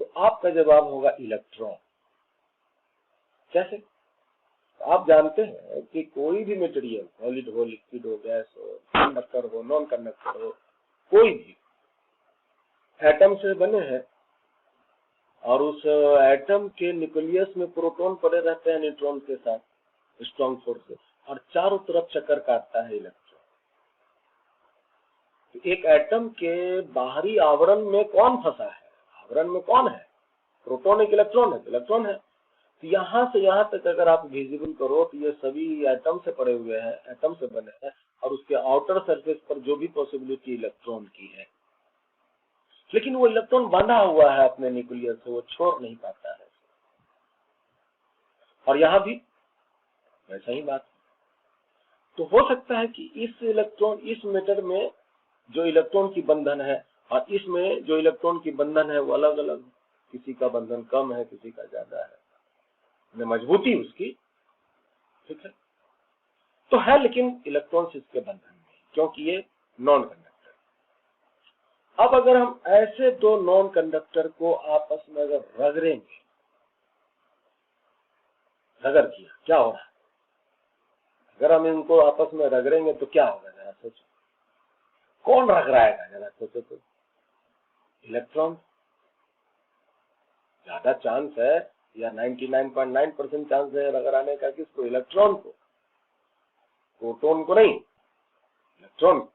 तो आपका जवाब होगा इलेक्ट्रॉन। कैसे? तो आप जानते हैं कि कोई भी मटेरियल, सॉलिड हो, लिक्विड हो, गैस हो, कंडक्टर हो, नॉन कंडक्टर हो, कोई भी एटम से बने हैं, और उस एटम के न्यूक्लियस में प्रोटॉन पड़े रहते हैं न्यूट्रॉन के साथ स्ट्रॉन्ग फोर्स से, और चारों तरफ चक्कर काटता है इलेक्ट्रॉन। तो एक एटम के बाहरी आवरण में कौन फंसा है? आवरण में कौन है? प्रोटॉन, एक इलेक्ट्रॉन है, इलेक्ट्रॉन है। तो यहाँ से यहाँ तक अगर आप विजिबल करो तो ये सभी एटम से पड़े हुए हैं, एटम से बने हैं, और उसके आउटर सरफेस पर जो भी पॉसिबिलिटी इलेक्ट्रॉन की है, लेकिन वो इलेक्ट्रॉन बंधा हुआ है अपने न्यूक्लियस से, वो छोड़ नहीं पाता है। और यहाँ भी वैसा ही बात। तो हो सकता है कि इस इलेक्ट्रॉन, इस मैटर में जो इलेक्ट्रॉन की बंधन है और इसमें जो इलेक्ट्रॉन की बंधन है वो अलग अलग, किसी का बंधन कम है, किसी का ज्यादा है, मजबूती उसकी, ठीक है। तो है लेकिन इलेक्ट्रॉन्स इसके बंधन में, क्योंकि ये नॉन कंडक्टर। अब अगर हम ऐसे दो नॉन कंडक्टर को आपस में अगर रगड़ेंगे, रगड़ किया, क्या हो रहा है? अगर हम इनको आपस में रगड़ेंगे तो क्या होगा, जरा सोचो। कौन रगड़ाएगा, जरा सोचो तो। इलेक्ट्रॉन। ज्यादा चांस है, या 99.9% चांस है रगड़ाने का किसको? इलेक्ट्रॉन को, प्रोटॉन को नहीं, इलेक्ट्रॉन।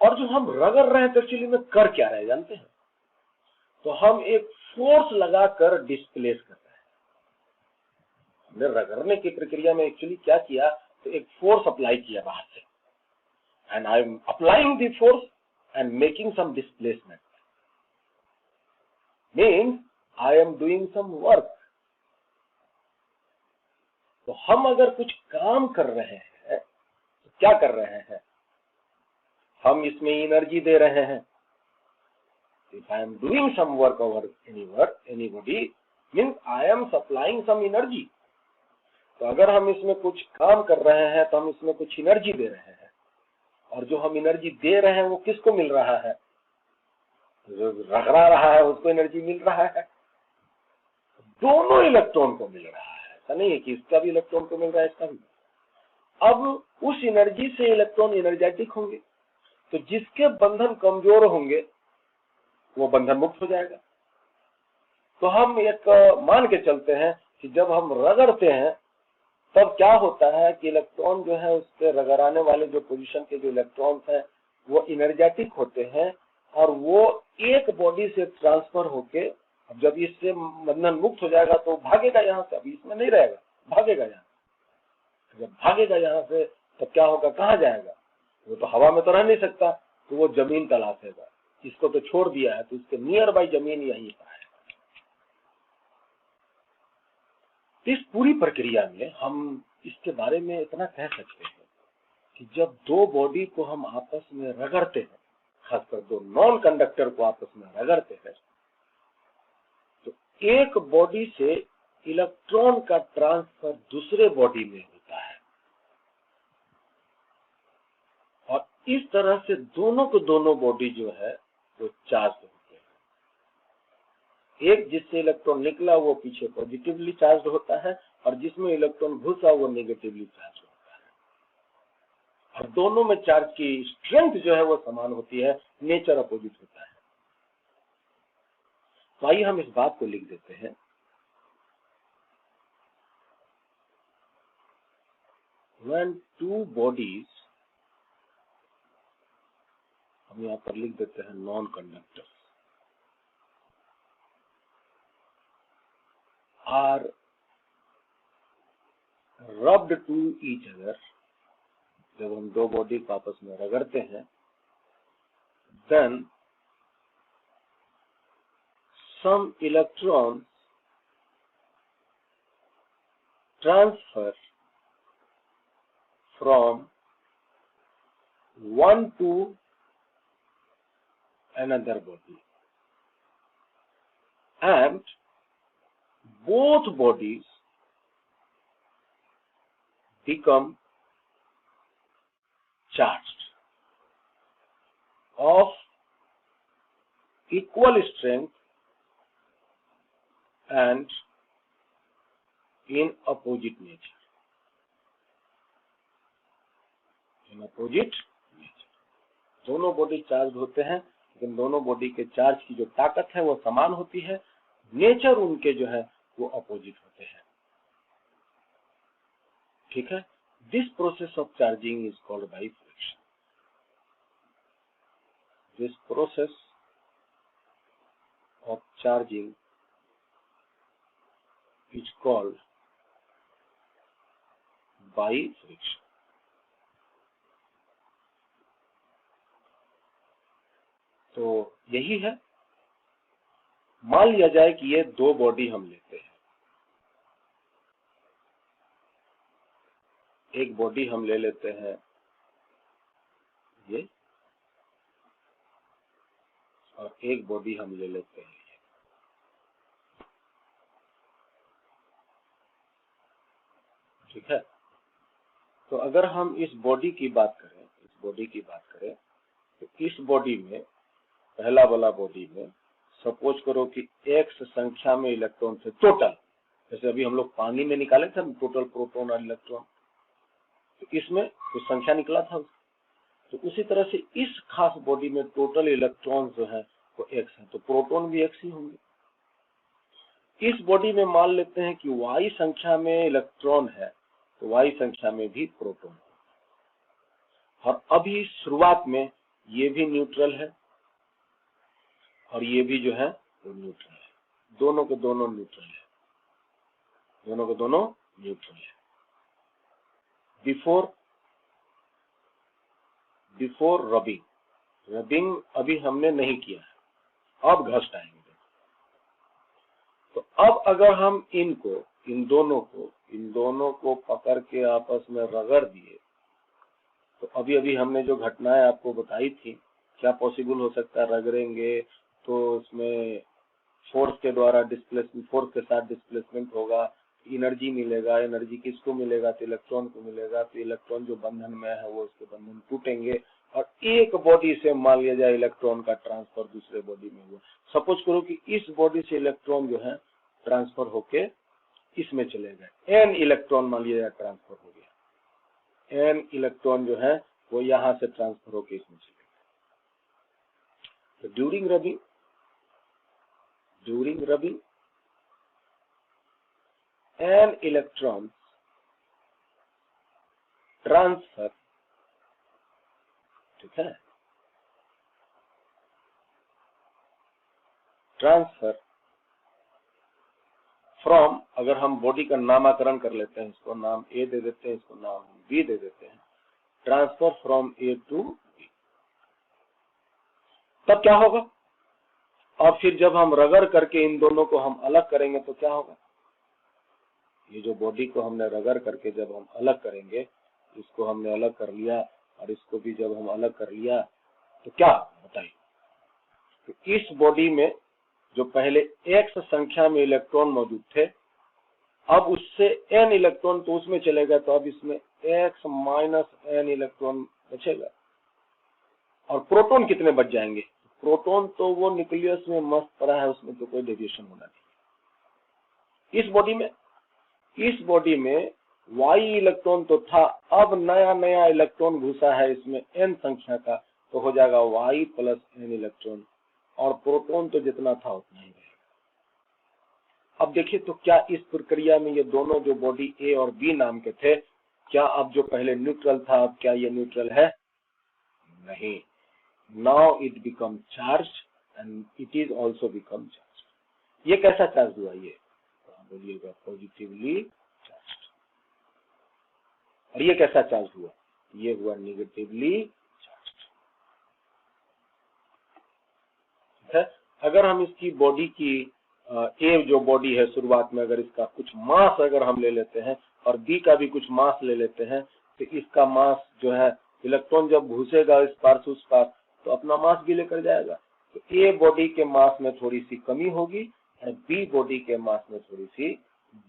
और जो हम रगड़ रहे हैं तो एक्चुअली में कर क्या रहे हैं जानते हैं? तो हम एक फोर्स लगाकर डिस्प्लेस कर रहे हैं। हमने रगड़ने की प्रक्रिया में एक्चुअली क्या किया, तो एक फोर्स अप्लाई किया बाहर से, and I am applying the force and making some displacement, means I am doing some work. तो हम अगर कुछ काम कर रहे हैं तो क्या कर रहे हैं? हम इसमें एनर्जी दे रहे हैं। If I am doing some work over anybody, means I am supplying some energy. तो अगर हम इसमें कुछ काम कर रहे हैं तो हम इसमें कुछ एनर्जी दे रहे हैं, और जो हम एनर्जी दे रहे हैं वो किसको मिल रहा है? जो रगड़ा रहा है उसको एनर्जी मिल रहा है, दोनों इलेक्ट्रॉन को मिल रहा है। ऐसा नहीं है कि इसका भी इलेक्ट्रॉन को मिल रहा है, इसका भी। अब उस एनर्जी से इलेक्ट्रॉन एनर्जेटिक होंगे, तो जिसके बंधन कमजोर होंगे वो बंधन मुक्त हो जाएगा। तो हम एक मान के चलते हैं कि जब हम रगड़ते हैं तब क्या होता है कि इलेक्ट्रॉन जो है उसके रगड़ाने वाले जो पोजीशन के जो इलेक्ट्रॉन्स हैं वो एनर्जेटिक होते हैं, और वो एक बॉडी से ट्रांसफर होके, जब इससे बंधन मुक्त हो जाएगा तो भागेगा यहाँ से, अभी इसमें नहीं रहेगा, भागेगा यहाँ। जब भागेगा यहाँ से तब क्या होगा, कहाँ जाएगा? वो तो हवा में तो रह नहीं सकता, तो वो जमीन तलाशेगा। इसको तो छोड़ दिया है तो इसके नियर बाई जमीन यहीं पर है। इस पूरी प्रक्रिया में हम इसके बारे में इतना कह सकते हैं कि जब दो बॉडी को हम आपस में रगड़ते हैं, खासकर दो नॉन कंडक्टर को आपस में रगड़ते हैं, तो एक बॉडी से इलेक्ट्रॉन का ट्रांसफर दूसरे बॉडी में होता है, और इस तरह से दोनों को दोनों बॉडी जो है वो चार्ज होते हैं। एक जिससे इलेक्ट्रॉन निकला वो पीछे पॉजिटिवली चार्ज होता है, और जिसमें इलेक्ट्रॉन घुसा वो नेगेटिवली चार्ज होता है। और दोनों में चार्ज की स्ट्रेंथ जो है वो समान होती है, नेचर अपोजिट होता है। तो आइए हम इस बात को लिख देते हैं। When two bodies, हम यहाँ पर लिख देते हैं non conductors, are rubbed to each other, जब हम दो बॉडी को आपस में रगड़ते हैं, then some electron transfer from one to another body, and both bodies become charged of equal strength and in opposite nature. In opposite nature, दोनों body charge होते हैं, लेकिन दोनों बॉडी के चार्ज की जो ताकत है वो समान होती है, नेचर उनके जो है वो अपोजिट होते हैं। ठीक है। This process of charging is called by friction. This process of charging is called by friction. तो यही है। मान लिया जाए कि ये दो बॉडी हम लेते हैं, एक बॉडी हम ले लेते हैं ये, और एक बॉडी हम ले लेते हैं ये। ठीक है। तो अगर हम इस बॉडी की बात करें, तो इस बॉडी में, पहला वाला बॉडी में सपोज करो कि x संख्या में इलेक्ट्रॉन थे टोटल, जैसे अभी हम लोग पानी में निकाले थे टोटल प्रोटॉन और इलेक्ट्रॉन, तो इसमें कुछ संख्या निकला था। तो उसी तरह से इस खास बॉडी में टोटल इलेक्ट्रॉन जो है वो x है, तो प्रोटॉन भी x ही होंगे। इस बॉडी में मान लेते हैं कि y संख्या में इलेक्ट्रॉन है, तो y संख्या में भी प्रोटॉन है। और अभी शुरुआत में ये भी न्यूट्रल है और ये भी जो है वो न्यूट्रल है, दोनों के दोनों न्यूट्रल है, बिफोर रबिंग अभी हमने नहीं किया है, अब घस्ट आएंगे। तो अब अगर हम इन दोनों को पकड़ के आपस में रगड़ दिए, तो अभी हमने जो घटनाएं आपको बताई थी, क्या पॉसिबल हो सकता है, रगड़ेंगे तो उसमें फोर्स के द्वारा फोर्स के साथ डिस्प्लेसमेंट होगा, एनर्जी मिलेगा, एनर्जी किसको मिलेगा, तो इलेक्ट्रॉन को मिलेगा, तो इलेक्ट्रॉन जो बंधन में है वो उसके बंधन टूटेंगे, और एक बॉडी से मान लिया जाए इलेक्ट्रॉन का ट्रांसफर दूसरे बॉडी में हुआ। सपोज करो कि इस बॉडी से इलेक्ट्रॉन जो है ट्रांसफर होके इसमें चले गए, n इलेक्ट्रॉन मान लिया जाए ट्रांसफर हो गया, n इलेक्ट्रॉन जो है वो यहां से ट्रांसफर होके इसमें चले गए। तो during rubbing n electrons transfer, ठीक है, ट्रांसफर फ्रॉम, अगर हम बॉडी का नामकरण कर लेते हैं, इसको नाम ए दे देते हैं, इसको नाम बी दे देते हैं, transfer from A to B. तब क्या होगा, और फिर जब हम रगड़ करके इन दोनों को हम अलग करेंगे तो क्या होगा, ये जो बॉडी को हमने रगड़ करके जब हम अलग करेंगे, इसको हमने अलग कर लिया और इसको भी जब हम अलग कर लिया, तो क्या बताइए। तो इस बॉडी में जो पहले x संख्या में इलेक्ट्रॉन मौजूद थे, अब उससे n इलेक्ट्रॉन तो उसमें चलेगा, तो अब इसमें x माइनस n इलेक्ट्रॉन बचेगा। और प्रोटॉन कितने बच जाएंगे, प्रोटॉन तो वो न्यूक्लियस में मस्त पड़ा है, उसमें तो कोई डेविएशन होना नहीं। इस बॉडी में y इलेक्ट्रॉन तो था, अब नया इलेक्ट्रॉन घुसा है इसमें n संख्या का, तो हो जाएगा y प्लस n इलेक्ट्रॉन, और प्रोटॉन तो जितना था उतना ही रहेगा। अब देखिए, तो क्या इस प्रक्रिया में ये दोनों जो बॉडी ए और बी नाम के थे, क्या अब जो पहले न्यूट्रल था, अब क्या ये न्यूट्रल है? नहीं। Now it become charge and it is also become charge. ये कैसा चार्ज हुआ, ये तो आप बोलिएगा पॉजिटिवली चार्ज। और ये कैसा चार्ज हुआ, ये हुआ निगेटिवली चार्ज। है? अगर हम इसकी बॉडी की ए जो बॉडी है शुरुआत में, अगर इसका कुछ मास अगर हम ले लेते हैं और बी का भी कुछ मास ले लेते हैं, तो इसका मास जो है, इलेक्ट्रॉन जब घुसेगा इस पार से उस पार, तो अपना मास भी लेकर जाएगा। तो ए बॉडी के मास में थोड़ी सी कमी होगी और बी बॉडी के मास में थोड़ी सी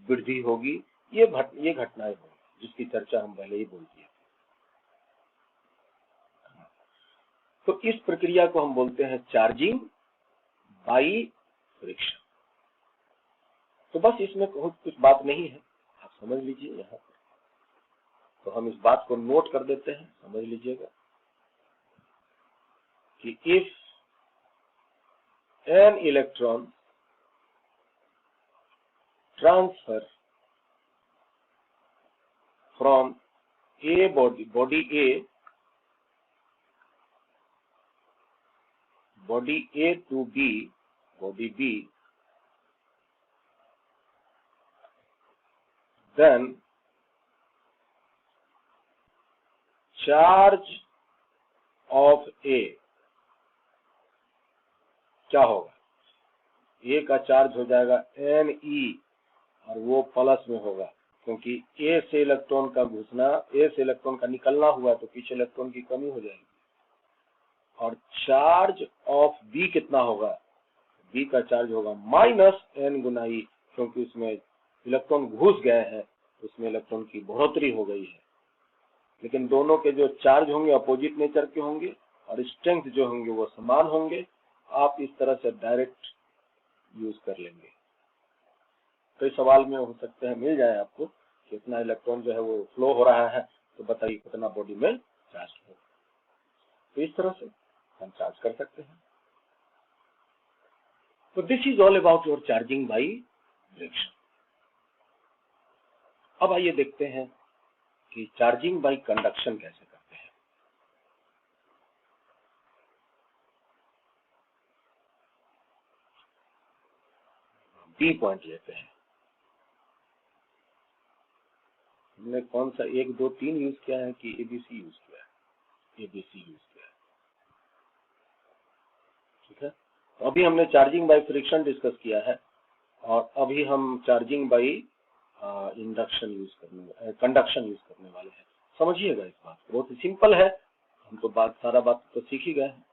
वृद्धि होगी। ये घटनाएं होंगी जिसकी चर्चा हम पहले ही बोल दिए। तो इस प्रक्रिया को हम बोलते हैं चार्जिंग बाई फ्रिक्शन। तो बस इसमें कुछ बात नहीं है, आप समझ लीजिए यहाँ पर। तो हम इस बात को नोट कर देते हैं, समझ लीजिएगा कि if an electron transfer from A body A to B, body B, then charge of A क्या होगा? A का चार्ज हो जाएगा Ne और वो प्लस में होगा, क्योंकि A से इलेक्ट्रॉन का घुसना, A से इलेक्ट्रॉन का निकलना हुआ तो पीछे इलेक्ट्रॉन की कमी हो जाएगी। और चार्ज ऑफ B कितना होगा? B का चार्ज होगा माइनस N गुना E, क्योंकि उसमें इलेक्ट्रॉन घुस गए हैं, उसमें इलेक्ट्रॉन की बढ़ोतरी हो गई है। लेकिन दोनों के जो चार्ज होंगे अपोजिट नेचर के होंगे और स्ट्रेंथ जो होंगे वो समान होंगे। आप इस तरह से डायरेक्ट यूज कर लेंगे। कई सवाल में हो सकते हैं मिल जाए आपको कितना इलेक्ट्रॉन जो है वो फ्लो हो रहा है, तो बताइए कितना बॉडी में चार्ज हो। तो इस तरह से हम चार्ज कर सकते हैं। तो this is all about your charging by friction. अब आइए देखते हैं कि चार्जिंग बाई कंडक्शन कैसे करते हैं। बी पॉइंट लेते हैं। हमने कौन सा 1 2 3 यूज किया है कि एबीसी यूज किया है? एबीसी यूज किया है, ठीक है। तो अभी हमने चार्जिंग बाई फ्रिक्शन डिस्कस किया है और अभी हम चार्जिंग बाई इंडक्शन यूज करने, कंडक्शन यूज करने वाले हैं। समझिएगा इस बात को, बहुत ही सिंपल है। हम तो सारा बात तो सीख ही गए हैं।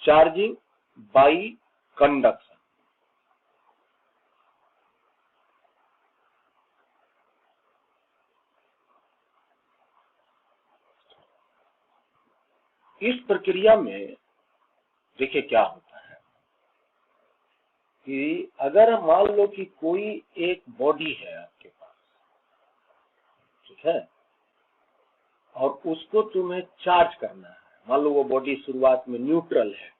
चार्जिंग बाई कंडक्शन, इस प्रक्रिया में देखिए क्या होता है कि अगर मान लो कि कोई एक बॉडी है आपके पास, ठीक है, और उसको तुम्हें चार्ज करना है। मान लो वो बॉडी शुरुआत में न्यूट्रल है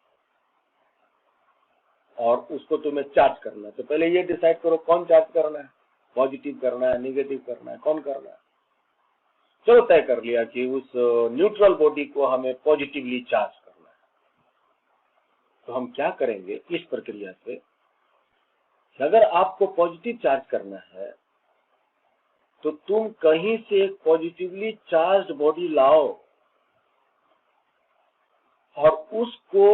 और उसको तुम्हें चार्ज करना है, तो पहले ये डिसाइड करो कौन चार्ज करना है, पॉजिटिव करना है, नेगेटिव करना है, कौन करना है। चलो तय कर लिया कि उस न्यूट्रल बॉडी को हमें पॉजिटिवली चार्ज करना है। तो हम क्या करेंगे इस प्रक्रिया से, अगर आपको पॉजिटिव चार्ज करना है तो तुम कहीं से एक पॉजिटिवली चार्ज बॉडी लाओ और उसको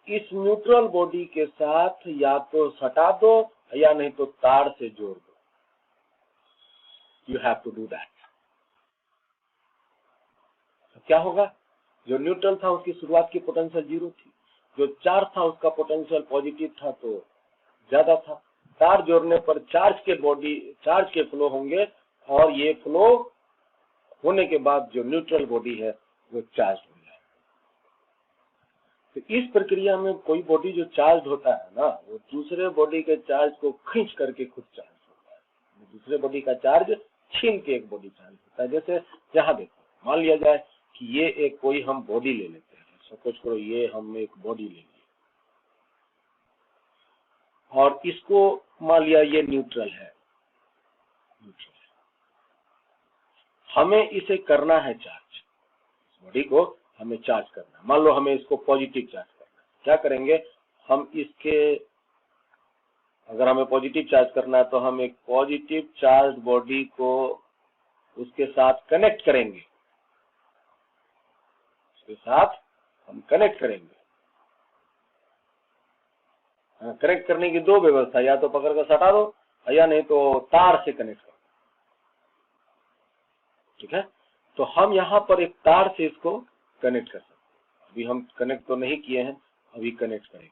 इस न्यूट्रल बॉडी के साथ या तो सटा दो या नहीं तो तार से जोड़ दो। You have to do that. तो क्या होगा, जो न्यूट्रल था उसकी शुरुआत की पोटेंशियल 0 थी, जो चार्ज था उसका पोटेंशियल पॉजिटिव था तो ज्यादा था। तार जोड़ने पर चार्ज के फ्लो होंगे और ये फ्लो होने के बाद जो न्यूट्रल बॉडी है वो चार्ज हो जाए। तो इस प्रक्रिया में कोई बॉडी जो चार्ज होता है ना, वो दूसरे बॉडी के चार्ज को खींच करके खुद चार्ज होता है। दूसरे बॉडी का चार्ज छीन के एक बॉडी चार्ज होता है। जैसे यहाँ देखो, मान लिया जाए कि ये एक कोई हम बॉडी ले लेते हैं, सपोज करो ये हम एक बॉडी ले लिए और इसको मान लिया ये न्यूट्रल है, हमें इसे करना है चार्ज, इस बॉडी को हमें चार्ज करना है। मान लो हमें इसको पॉजिटिव चार्ज करना है। क्या करेंगे हम, इसके अगर हमें पॉजिटिव चार्ज करना है तो हम एक पॉजिटिव चार्ज बॉडी को उसके साथ कनेक्ट करेंगे, उसके साथ हम कनेक्ट करेंगे। कनेक्ट करने की दो व्यवस्था, या तो पकड़ कर सटा दो या नहीं तो तार से कनेक्ट करो, ठीक है। तो हम यहाँ पर एक तार से इसको कनेक्ट कर सकते हैं। अभी हम कनेक्ट तो नहीं किए हैं, अभी कनेक्ट करेंगे।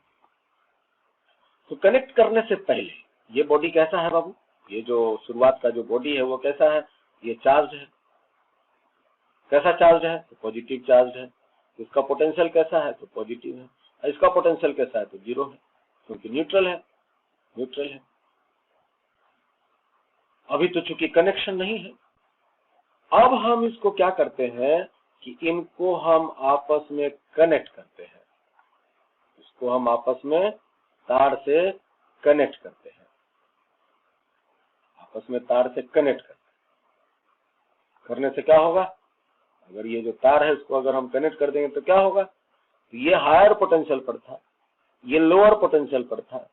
तो कनेक्ट करने से पहले ये बॉडी कैसा है बाबू, ये जो शुरुआत का जो बॉडी है वो कैसा है, ये चार्ज है। कैसा चार्ज है, तो पॉजिटिव चार्ज है। इसका पोटेंशियल कैसा है, तो पॉजिटिव है। इसका पोटेंशियल कैसा है, तो 0 है, क्योंकि न्यूट्रल है। अभी तो चूंकि कनेक्शन नहीं है। अब हम इसको क्या करते हैं कि इनको हम आपस में कनेक्ट करते हैं, इसको हम आपस में तार से कनेक्ट करते हैं, आपस में तार से कनेक्ट करने से क्या होगा, अगर ये जो तार है इसको अगर हम कनेक्ट कर देंगे तो क्या होगा, तो ये हायर पोटेंशियल पर था, ये लोअर पोटेंशियल पर था।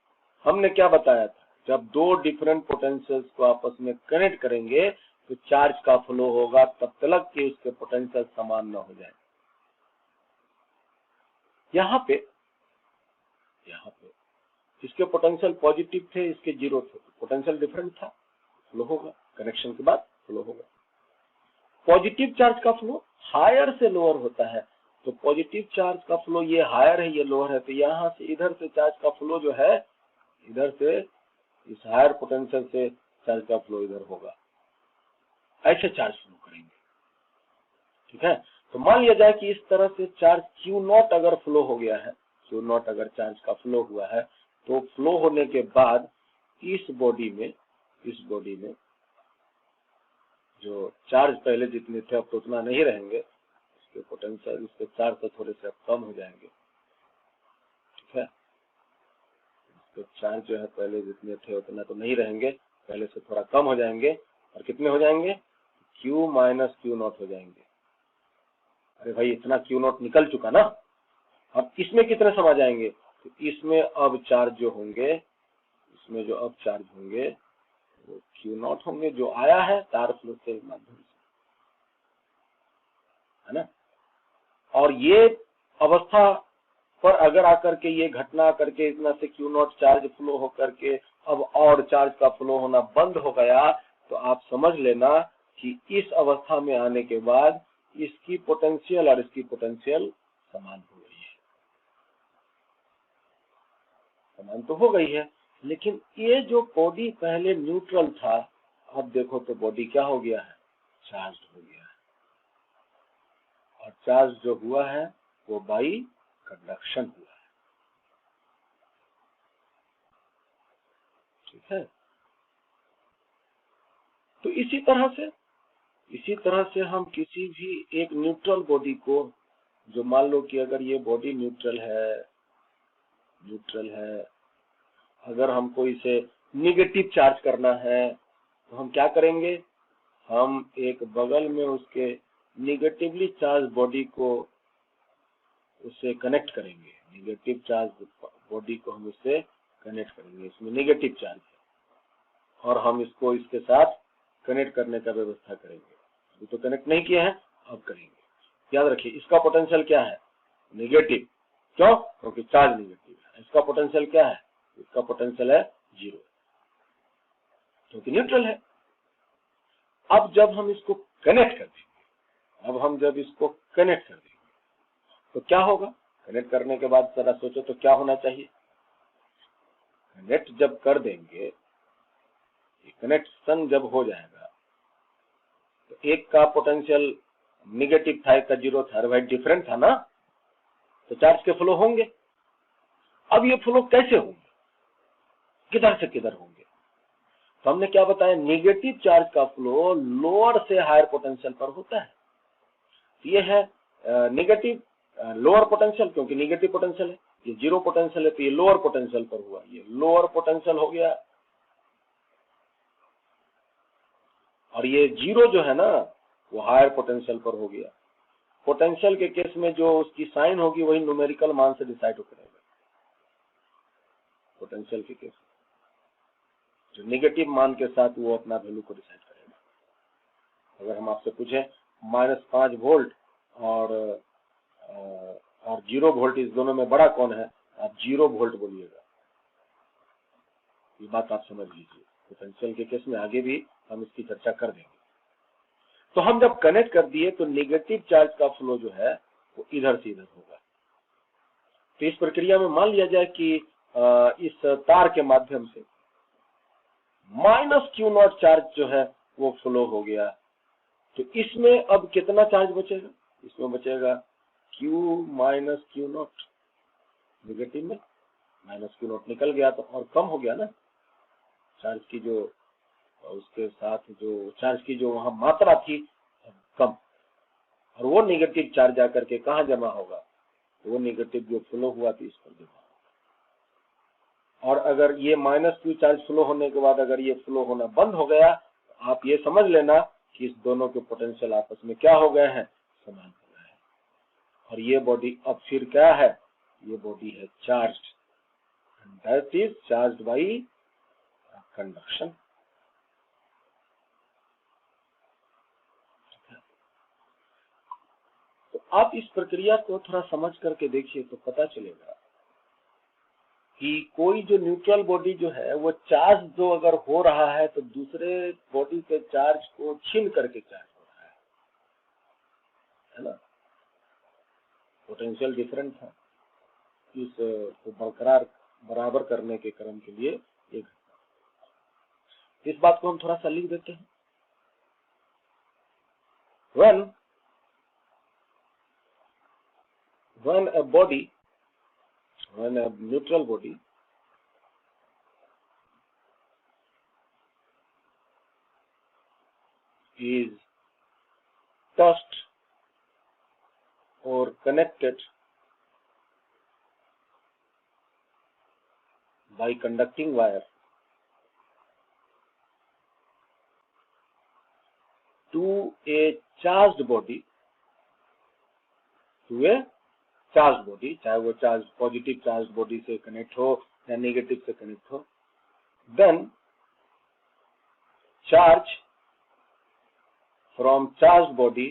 हमने क्या बताया था जब दो डिफरेंट पोटेंशियल्स को आपस में कनेक्ट करेंगे तो चार्ज का फ्लो होगा तब तक कि उसके पोटेंशियल समान न हो जाए। यहाँ पे इसके पोटेंशियल पॉजिटिव थे, इसके जीरो थे, पोटेंशियल डिफरेंट था, फ्लो होगा, कनेक्शन के बाद फ्लो होगा। पॉजिटिव चार्ज का फ्लो हायर से लोअर होता है, तो पॉजिटिव चार्ज का फ्लो ये हायर है, ये लोअर है, तो यहाँ से इधर से चार्ज का फ्लो जो है, इधर से इस हायर पोटेंशियल से चार्ज का फ्लो इधर होगा, ऐसे चार्ज फ्लो करेंगे। ठीक है, तो मान लिया जाए कि इस तरह से चार्ज Q0 अगर फ्लो हो गया है, Q0 अगर चार्ज का फ्लो हुआ है, तो फ्लो होने के बाद इस बॉडी में जो चार्ज पहले जितने थे अब तो उतना नहीं रहेंगे, इसके पोटेंशियल, इसके चार्ज तो थोड़े से अब कम हो जाएंगे। ठीक है, इसके चार्ज जो है पहले जितने थे उतना तो नहीं रहेंगे, पहले से थोड़ा कम हो जाएंगे, और कितने हो जाएंगे, Q माइनस Q0 हो जाएंगे। अरे भाई इतना Q0 निकल चुका ना, अब इसमें कितने समा जाएंगे, तो इसमें अब चार्ज जो होंगे, इसमें जो अब चार्ज होंगे वो Q0 होंगे, जो आया है तार फ्लो के माध्यम से, है ना। और ये अवस्था पर अगर आकर के ये घटना करके इतना से Q0 चार्ज फ्लो होकर के अब और चार्ज का फ्लो होना बंद हो गया, तो आप समझ लेना कि इस अवस्था में आने के बाद इसकी पोटेंशियल और इसकी पोटेंशियल समान हो गई है, समान तो हो गई है, लेकिन ये जो बॉडी पहले न्यूट्रल था, अब देखो तो बॉडी क्या हो गया है, चार्ज हो गया है, और चार्ज जो हुआ है वो बाई कंडक्शन हुआ है। ठीक है, तो इसी तरह से हम किसी भी एक न्यूट्रल बॉडी को, जो मान लो कि अगर ये बॉडी न्यूट्रल है, अगर हमको इसे निगेटिव चार्ज करना है तो हम क्या करेंगे, हम एक बगल में उसके निगेटिवली चार्ज बॉडी को उससे कनेक्ट करेंगे, निगेटिव चार्ज बॉडी को हम उससे कनेक्ट करेंगे, इसमें निगेटिव चार्ज है, और हम इसको इसके साथ कनेक्ट करने का व्यवस्था करेंगे। अभी तो कनेक्ट नहीं किया है, अब करेंगे। याद रखिए इसका पोटेंशियल क्या है, नेगेटिव, क्यों, क्योंकि चार्ज नेगेटिव है। इसका पोटेंशियल क्या है, इसका पोटेंशियल है 0, क्योंकि न्यूट्रल है। अब जब हम इसको कनेक्ट कर देंगे, तो क्या होगा, कनेक्ट करने के बाद जरा सोचो तो क्या होना चाहिए, कनेक्ट जब कर देंगे, कनेक्शन जब हो जाएगा, तो एक का पोटेंशियल निगेटिव था, एक का 0 था, भाई डिफरेंट था ना, तो चार्ज के फ्लो होंगे। अब ये फ्लो कैसे होंगे, किधर से किधर होंगे, तो हमने क्या बताया, निगेटिव चार्ज का फ्लो लोअर से हायर पोटेंशियल पर होता है। ये है निगेटिव लोअर पोटेंशियल, क्योंकि निगेटिव पोटेंशियल है, ये 0 पोटेंशियल है, तो ये लोअर पोटेंशियल पर हुआ, ये लोअर पोटेंशियल हो गया, और ये 0 जो है ना वो हायर पोटेंशियल पर हो गया। पोटेंशियल के केस में जो उसकी साइन होगी वही न्यूमेरिकल मान से डिसाइड करेगा। पोटेंशियल के केस जो नेगेटिव मान के साथ वो अपना वैल्यू को डिसाइड करेगा। अगर हम आपसे पूछे -5 वोल्ट और 0 वोल्ट, इस दोनों में बड़ा कौन है, आप 0 वोल्ट बोलिएगा। ये बात आप समझ लीजिए, पोटेंशियल के केस में आगे भी हम इसकी चर्चा कर देंगे। तो हम जब कनेक्ट कर दिए तो नेगेटिव चार्ज का फ्लो जो है वो इधर से इधर होगा। तो इस प्रक्रिया में मान लिया जाए कि इस तार के माध्यम से -Q0 चार्ज जो है वो फ्लो हो गया, तो इसमें अब कितना चार्ज बचेगा, इसमें बचेगा Q माइनस Q0, नेगेटिव में -Q0 निकल गया तो और कम हो गया ना, चार्ज की जो उसके साथ जो चार्ज की जो वहां मात्रा थी कम, और वो नेगेटिव चार्ज आकर के कहाँ जमा होगा, वो नेगेटिव जो फ्लो हुआ था इस पर जमा होगा। और अगर ये -Q चार्ज फ्लो होने के बाद अगर ये फ्लो होना बंद हो गया, तो आप ये समझ लेना कि इस दोनों के पोटेंशियल आपस में क्या हो गए हैं, समान हो गए हैं। और ये बॉडी अब फिर क्या है, ये बॉडी है charged, that is charged by conduction. तो आप इस प्रक्रिया को थोड़ा समझ करके देखिए तो पता चलेगा कि कोई जो न्यूट्रल बॉडी जो है वो चार्ज जो अगर हो रहा है तो दूसरे बॉडी के चार्ज को छीन करके चार्ज हो रहा है ना। पोटेंशियल डिफरेंस है इस को बरकरार बराबर करने के क्रम के लिए एक, इस बात को हम थोड़ा सा लिख देते हैं। when a neutral body is touched or connected by conducting wire to a charged body, चाहे वो चार्ज पॉजिटिव चार्ज बॉडी से कनेक्ट हो या नेगेटिव से कनेक्ट हो, then charge from charge body,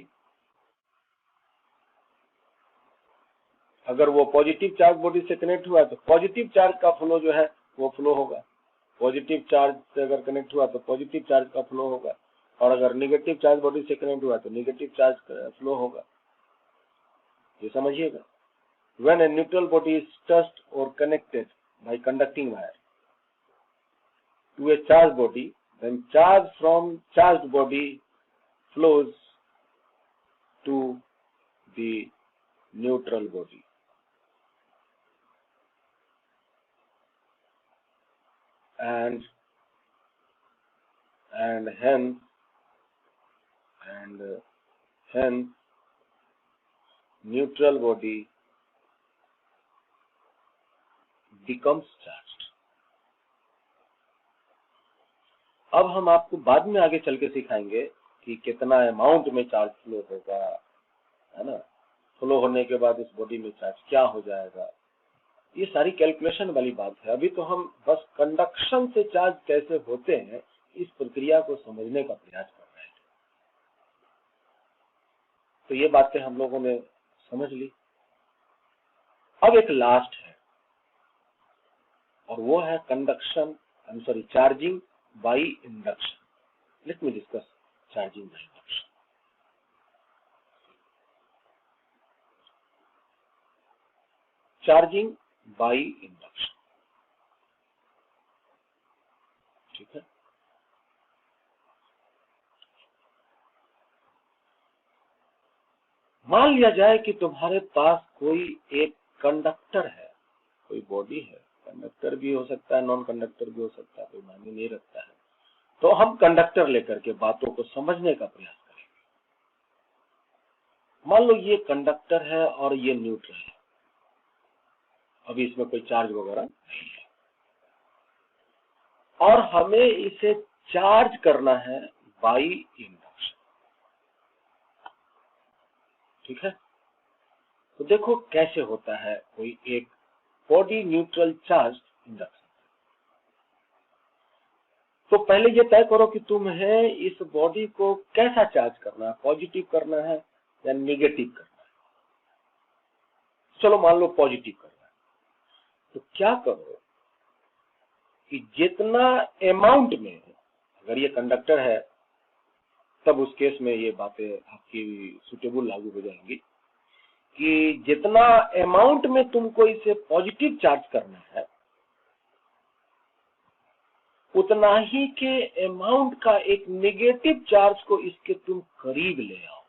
अगर वो पॉजिटिव चार्ज बॉडी से कनेक्ट हुआ तो पॉजिटिव चार्ज का फ्लो जो है वो फ्लो होगा, पॉजिटिव चार्ज से अगर कनेक्ट हुआ तो पॉजिटिव चार्ज का फ्लो होगा, और अगर नेगेटिव चार्ज बॉडी से कनेक्ट हुआ तो नेगेटिव चार्ज का फ्लो होगा। ये समझिएगा। When a neutral body is touched or connected by conducting wire to a charged body, then charge from charged body flows to the neutral body. And hence neutral body becomes charged. अब हम आपको बाद में आगे चल के सिखाएंगे कि कितना अमाउंट में चार्ज फ्लो होगा, है ना। फ्लो होने के बाद इस बॉडी में चार्ज क्या हो जाएगा, ये सारी कैलकुलेशन वाली बात है। अभी तो हम बस कंडक्शन से चार्ज कैसे होते हैं इस प्रक्रिया को समझने का प्रयास कर रहे हैं। तो ये बातें हम लोगों ने समझ ली। अब एक लास्ट है और वो है charging by induction. Let me discuss charging by induction. Charging by induction, ठीक है। मान लिया जाए कि तुम्हारे पास कोई एक कंडक्टर है, कोई बॉडी है, कंडक्टर भी हो सकता है, नॉन कंडक्टर भी हो सकता है, कोई मायने नहीं रखता है। तो हम कंडक्टर लेकर के बातों को समझने का प्रयास करेंगे। मान लो ये कंडक्टर है और ये न्यूट्रल है, अभी इसमें कोई चार्ज वगैरह नहीं है, और हमें इसे चार्ज करना है बाय इंडक्शन, ठीक है। तो देखो कैसे होता है कोई एक बॉडी न्यूट्रल चार्ज इंडक्शन। तो पहले ये तय करो कि तुम्हें इस बॉडी को कैसा चार्ज करना है, पॉजिटिव करना है या नेगेटिव करना है। चलो मान लो पॉजिटिव करना है, तो क्या करो कि जितना अमाउंट में, अगर ये कंडक्टर है तब उस केस में ये बातें आपकी सुटेबल लागू हो जाएंगी कि जितना अमाउंट में तुमको इसे पॉजिटिव चार्ज करना है उतना ही के अमाउंट का एक नेगेटिव चार्ज को इसके तुम करीब ले आओ।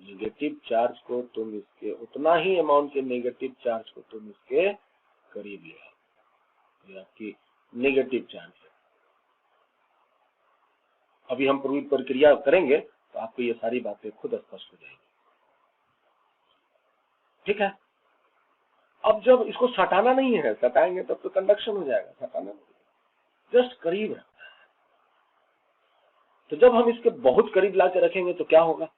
नेगेटिव चार्ज को तुम इसके उतना ही अमाउंट के नेगेटिव चार्ज को तुम इसके करीब ले आओ। ये आपकी नेगेटिव चार्ज है। अभी हम पूरी प्रक्रिया करेंगे तो आपको ये सारी बातें खुद स्पष्ट हो जाएंगी, ठीक है। अब जब इसको सटाना नहीं है, सटाएंगे तब तो कंडक्शन हो जाएगा, सटाना नहीं, जस्ट करीब है। तो जब हम इसके बहुत करीब ला के रखेंगे तो क्या होगा,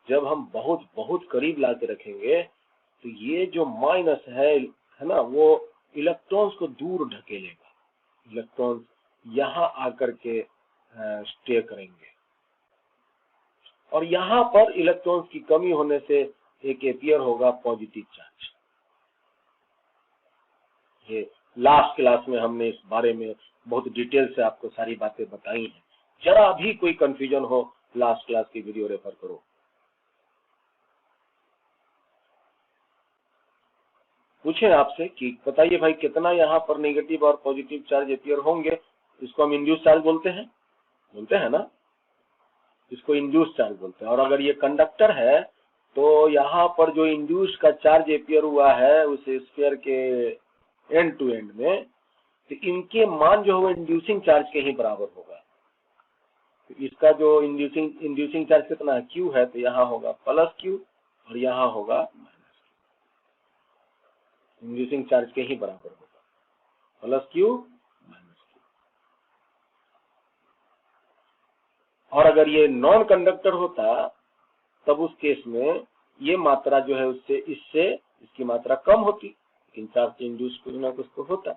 जब हम बहुत बहुत करीब ला के रखेंगे तो ये जो माइनस है ना, वो इलेक्ट्रॉन्स को दूर ढकेलेगा, इलेक्ट्रॉन्स यहाँ आकर के स्टे करेंगे, और यहाँ पर इलेक्ट्रॉन्स की कमी होने से एक अपीयर होगा पॉजिटिव चार्ज। ये लास्ट क्लास में हमने इस बारे में बहुत डिटेल से आपको सारी बातें बताई हैं। जरा भी कोई कंफ्यूजन हो, लास्ट क्लास की वीडियो रेफर करो। पूछे आपसे कि बताइए भाई कितना यहाँ पर नेगेटिव और पॉजिटिव चार्ज अपीयर होंगे, इसको हम इंड्यूस चार्ज बोलते हैं ना, इसको इंड्यूस चार्ज बोलते हैं। और अगर ये कंडक्टर है तो यहाँ पर जो इंड्यूस का चार्ज अपीयर हुआ है उस स्फीयर के एंड टू एंड में, तो इनके मान जो है इंड्यूसिंग चार्ज के ही बराबर होगा। तो इसका जो इंड्यूसिंग चार्ज कितना है, Q है, तो यहाँ होगा प्लस Q और यहाँ होगा माइनस Q। इंड्यूसिंग चार्ज के ही बराबर होगा, प्लस Q माइनस Q। और अगर ये नॉन कंडक्टर होता तब उस केस में ये मात्रा जो है उससे इसकी मात्रा कम होती, लेकिन चार्ज से इंड्यूस कुछ ना कुछ तो होता।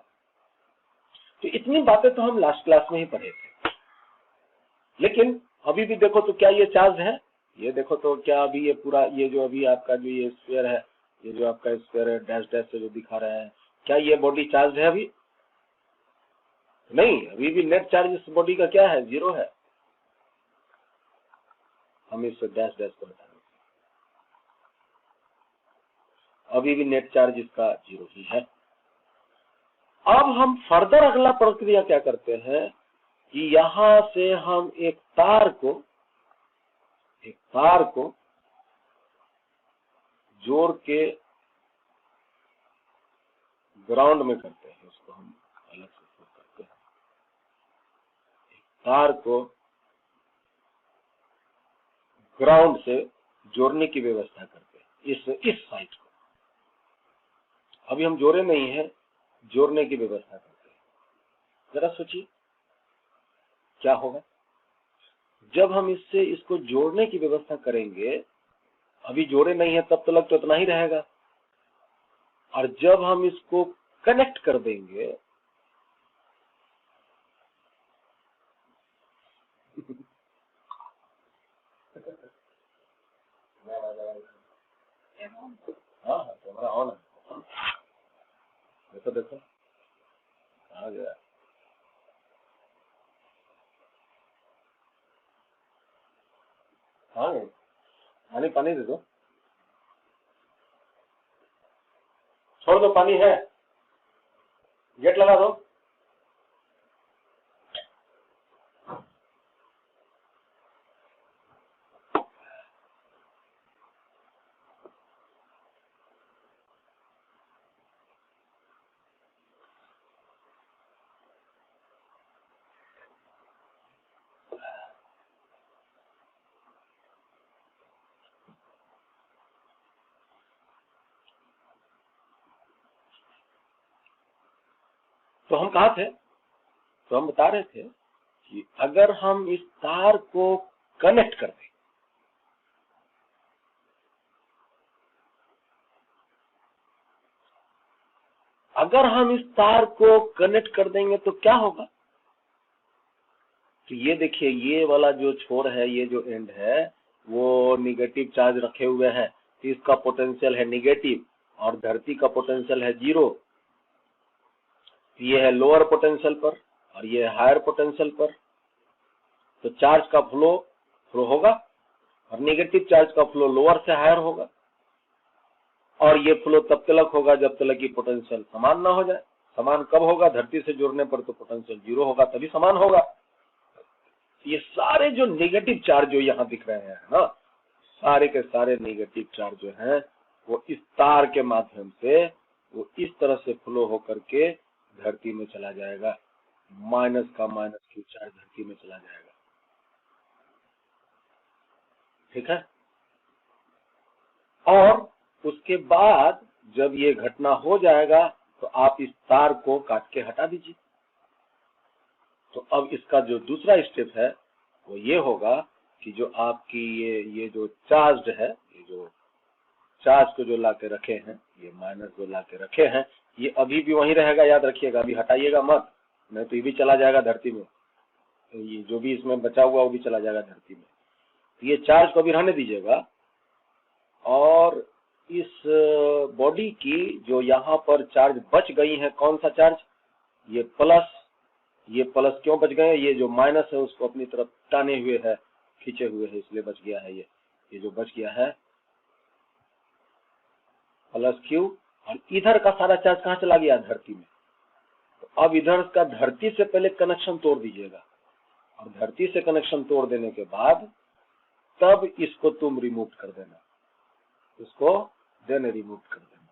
तो इतनी बातें तो हम लास्ट क्लास में ही पढ़े थे, लेकिन अभी भी देखो तो क्या ये चार्ज है, ये देखो तो क्या अभी ये पूरा ये जो अभी आपका जो ये स्फीयर है, ये जो आपका स्फीयर है डैश डैश से जो दिखा रहा है, क्या ये बॉडी चार्ज है अभी? नहीं, अभी भी नेट चार्ज इस बॉडी का क्या है, 0 है। हम इस डैश डैश को हटा दें, अभी भी नेट चार्ज इसका 0 ही है। अब हम फर्दर अगला प्रक्रिया क्या करते हैं कि यहां से हम एक तार को जोड़ के ग्राउंड में करते हैं, उसको हम अलग से करते हैं। तार को ग्राउंड से जोड़ने की व्यवस्था करते हैं, इस साइड को। अभी हम जोड़े नहीं है, जोड़ने की व्यवस्था करते हैं। जरा सोचिए क्या होगा जब हम इसको जोड़ने की व्यवस्था करेंगे। अभी जोड़े नहीं है तब तक तो इतना ही रहेगा, और जब हम इसको कनेक्ट कर देंगे हाँ कैमरा ऑन है, देखो आ गया। हाँ पानी दे दो, छोड़ दो, पानी है, गेट लगा दो। तो हम कहा थे, तो हम बता रहे थे कि अगर हम इस तार को कनेक्ट कर दें, अगर हम इस तार को कनेक्ट कर देंगे तो क्या होगा। तो ये देखिए, ये वाला जो छोर है, ये जो एंड है वो निगेटिव चार्ज रखे हुए है, तो इसका पोटेंशियल है निगेटिव और धरती का पोटेंशियल है 0। ये है लोअर पोटेंशियल पर और ये है हायर पोटेंशियल पर। तो चार्ज का फ्लो होगा और नेगेटिव चार्ज का फ्लो लोअर से हायर होगा, और ये फ्लो तब तक होगा जब तक कि पोटेंशियल समान ना हो जाए। समान कब होगा, धरती से जुड़ने पर तो पोटेंशियल 0 होगा, तभी समान होगा। ये सारे जो नेगेटिव चार्ज जो यहाँ दिख रहे हैं ना, सारे के सारे नेगेटिव चार्ज जो हैं वो इस तार के माध्यम से वो इस तरह से फ्लो होकर के धरती में चला जाएगा। माइनस का माइनस Q चार्ज धरती में चला जाएगा, ठीक है। और उसके बाद जब ये घटना हो जाएगा तो आप इस तार को काट के हटा दीजिए। तो अब इसका जो दूसरा स्टेप है वो ये होगा कि जो आपकी ये जो चार्ज है, ये जो चार्ज को जो ला के रखे हैं, ये माइनस जो ला के रखे हैं, ये अभी भी वहीं रहेगा, याद रखिएगा, अभी हटाइएगा मत, नहीं तो ये भी चला जाएगा धरती में, तो ये जो भी इसमें बचा हुआ वो भी चला जाएगा धरती में। तो ये चार्ज को अभी रहने दीजिएगा। और इस बॉडी की जो यहाँ पर चार्ज बच गई है, कौन सा चार्ज, ये प्लस क्यों बच गए, ये जो माइनस है उसको अपनी तरफ टाने हुए है, खींचे हुए है, इसलिए बच गया है ये जो बच गया है प्लस क्यू। और इधर का सारा चार्ज कहाँ चला गया, धरती में। तो अब इधर का धरती से पहले कनेक्शन तोड़ दीजिएगा, और धरती से कनेक्शन तोड़ देने के बाद तब इसको तुम रिमूव कर देना, इसको देन रिमूव कर देना,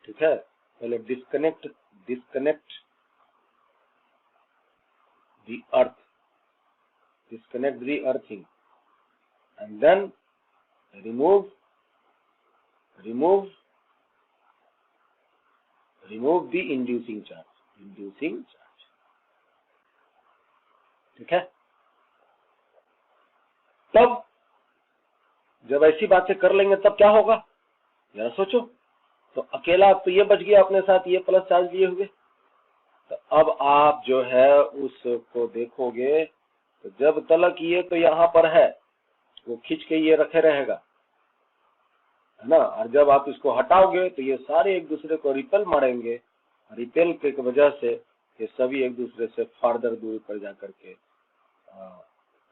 ठीक है। पहले disconnect the earth, disconnect the earthing, and then remove the inducing charge, ठीक है। तब जब ऐसी बातें कर लेंगे तब क्या होगा, जरा सोचो। तो अकेला तो ये बच गया अपने साथ, ये प्लस चार्ज लिए हुए। तो अब आप जो है उसको देखोगे, तो जब तलक ये तो यहाँ पर है, वो खींच के ये रखे रहेगा, है ना। और जब आप इसको हटाओगे तो ये सारे एक दूसरे को रिपेल मारेंगे, रिपेल के वजह से ये सभी एक दूसरे से फर्दर दूरी पर जाकर के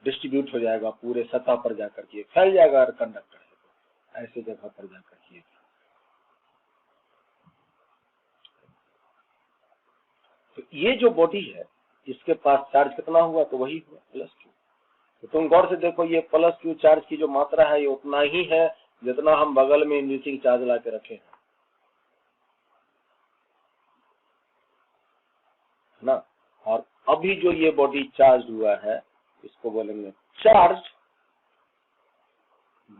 डिस्ट्रीब्यूट हो जाएगा, पूरे सतह पर जाकर के फैल जाएगा। और कंडक्टर है ऐसे जगह पर जाकर के, तो ये जो बॉडी है इसके पास चार्ज कितना हुआ, तो वही हुआ प्लस क्यू। तो तुम गौर से देखो, ये प्लस क्यू चार्ज की जो मात्रा है ये उतना ही है जितना हम बगल में इंड्यूसिंग चार्ज ला के रखे हैं, है ना। और अभी जो ये बॉडी चार्ज हुआ है इसको बोलेंगे charge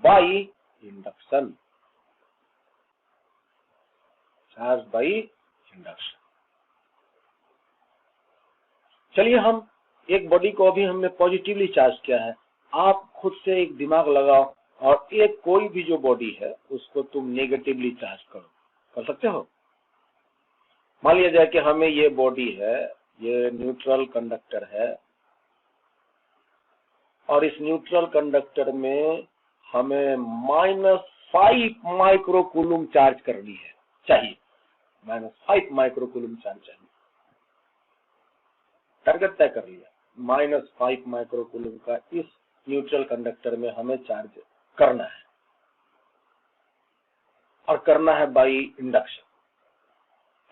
by induction, charge by induction. चलिए हम एक बॉडी को अभी हमने पॉजिटिवली चार्ज किया है, आप खुद से एक दिमाग लगाओ और एक कोई भी जो बॉडी है उसको तुम नेगेटिवली चार्ज करो, कर सकते हो। मान लिया जाए कि हमें ये बॉडी है, ये न्यूट्रल कंडक्टर है, और इस न्यूट्रल कंडक्टर में हमें -5 माइक्रोकूलम चार्ज करनी है, चाहिए -5 माइक्रोकूलम चार्ज चाहिए। टारगेट तय कर लिया, -5 माइक्रोकूलम का इस न्यूट्रल कंडक्टर में हमें चार्ज करना है, और करना है बाई इंडक्शन।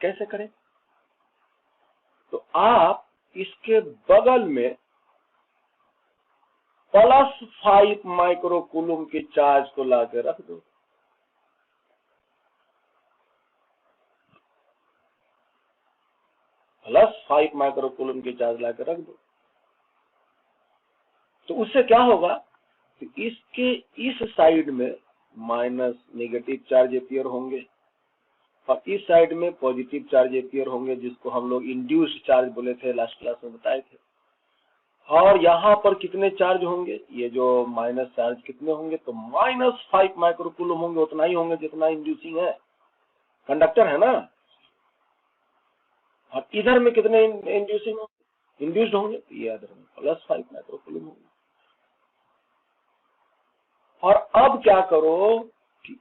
कैसे करें, तो आप इसके बगल में +5 माइक्रोकूलम के चार्ज को लाकर रख दो। +5 माइक्रोकूलम के चार्ज लाकर रख दो, तो उससे क्या होगा, तो इसके इस साइड में माइनस नेगेटिव चार्ज अपीयर होंगे, और इस साइड में पॉजिटिव चार्ज अपीयर होंगे, जिसको हम लोग इंड्यूस्ड चार्ज बोले थे, लास्ट क्लास में बताए थे। और यहाँ पर कितने चार्ज होंगे, ये जो माइनस चार्ज कितने होंगे, तो -5 माइक्रोकूलम होंगे, उतना ही होंगे जितना इंड्यूसिंग है, कंडक्टर है ना। और इधर में कितने इंड्यूसिंग इंड्यूस्ड होंगे, तो ये इधर में +5 माइक्रोकूलम होंगे। और अब क्या करो कि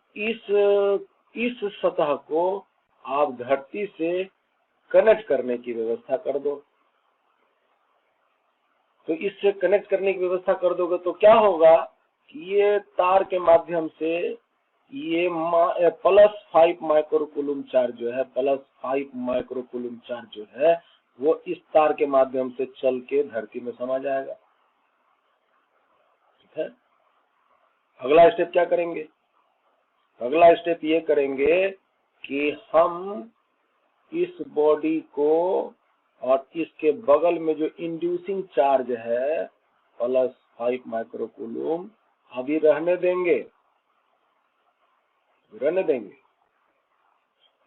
इस सतह को आप धरती से कनेक्ट करने की व्यवस्था कर दो। तो इससे कनेक्ट करने की व्यवस्था कर दोगे तो क्या होगा कि ये तार के माध्यम से ये +5 माइक्रोकूलम चार्ज जो है, +5 माइक्रोकूलम चार्ज जो है वो इस तार के माध्यम से चल के धरती में समा जाएगा, ठीक है। अगला स्टेप क्या करेंगे, अगला स्टेप ये करेंगे कि हम इस बॉडी को और इसके बगल में जो इंड्यूसिंग चार्ज है +5 माइक्रोकूलम अभी रहने देंगे।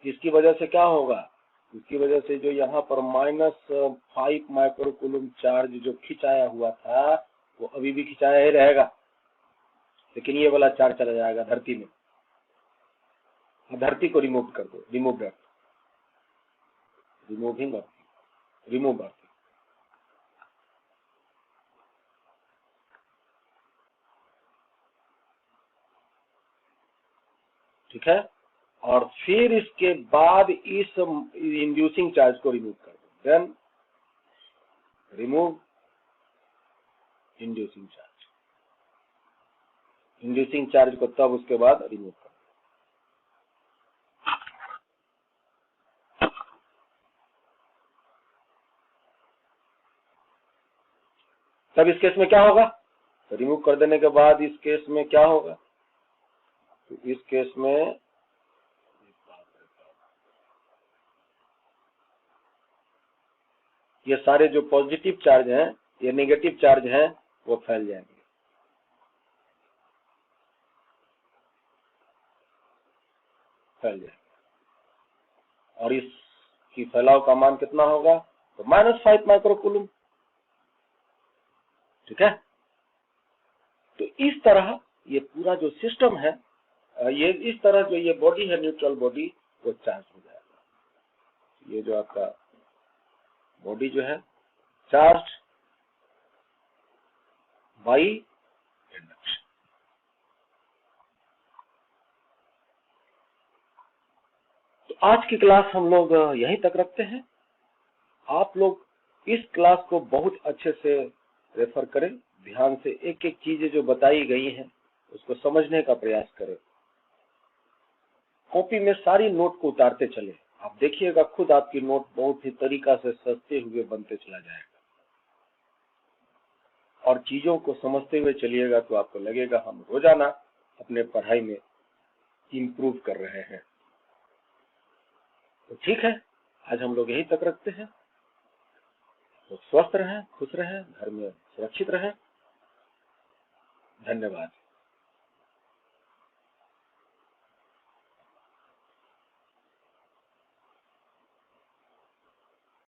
इसकी वजह से क्या होगा, इसकी वजह से जो यहाँ पर -5 माइक्रोकूलम चार्ज जो खिंचाया हुआ था वो अभी भी खिंचाया ही रहेगा, लेकिन ये वाला चार्ज चला जाएगा धरती में। धरती को रिमूव कर दो, रिमूव अर्थ, रिमूविंग अर्थ, रिमूव अर्थ। ठीक है, और फिर इसके बाद इस इंड्यूसिंग चार्ज को रिमूव कर दो, then remove inducing charge, inducing charge को तब उसके बाद रिमूव कर दो। तब इस केस में क्या होगा, तो रिमूव कर देने के बाद इस केस में क्या होगा, तो इस केस में ये सारे जो पॉजिटिव चार्ज हैं, ये नेगेटिव चार्ज हैं, वो फैल जाएंगे, फैल जाएंगे। और इसकी फैलाव का मान कितना होगा, तो -5 माइक्रोकूलम। ठीक है, तो इस तरह ये पूरा जो सिस्टम है, ये इस तरह जो ये बॉडी है, न्यूट्रल बॉडी, वो चार्ज हो जाएगा। ये जो आपका बॉडी जो है चार्ज बाई इंडक्शन। तो आज की क्लास हम लोग यहीं तक रखते हैं। आप लोग इस क्लास को बहुत अच्छे से रेफर करें, ध्यान से एक एक चीजें जो बताई गई हैं उसको समझने का प्रयास करें। कॉपी में सारी नोट को उतारते चले, आप देखिएगा खुद आपकी नोट बहुत ही तरीका से सजते हुए बनते चला जाएगा। और चीजों को समझते हुए चलिएगा तो आपको लगेगा हम रोजाना अपने पढ़ाई में इम्प्रूव कर रहे हैं। तो ठीक है, आज हम लोग यहीं तक रखते हैं। तो स्वस्थ रहें, खुश रहें, घर में सुरक्षित रहें। धन्यवाद।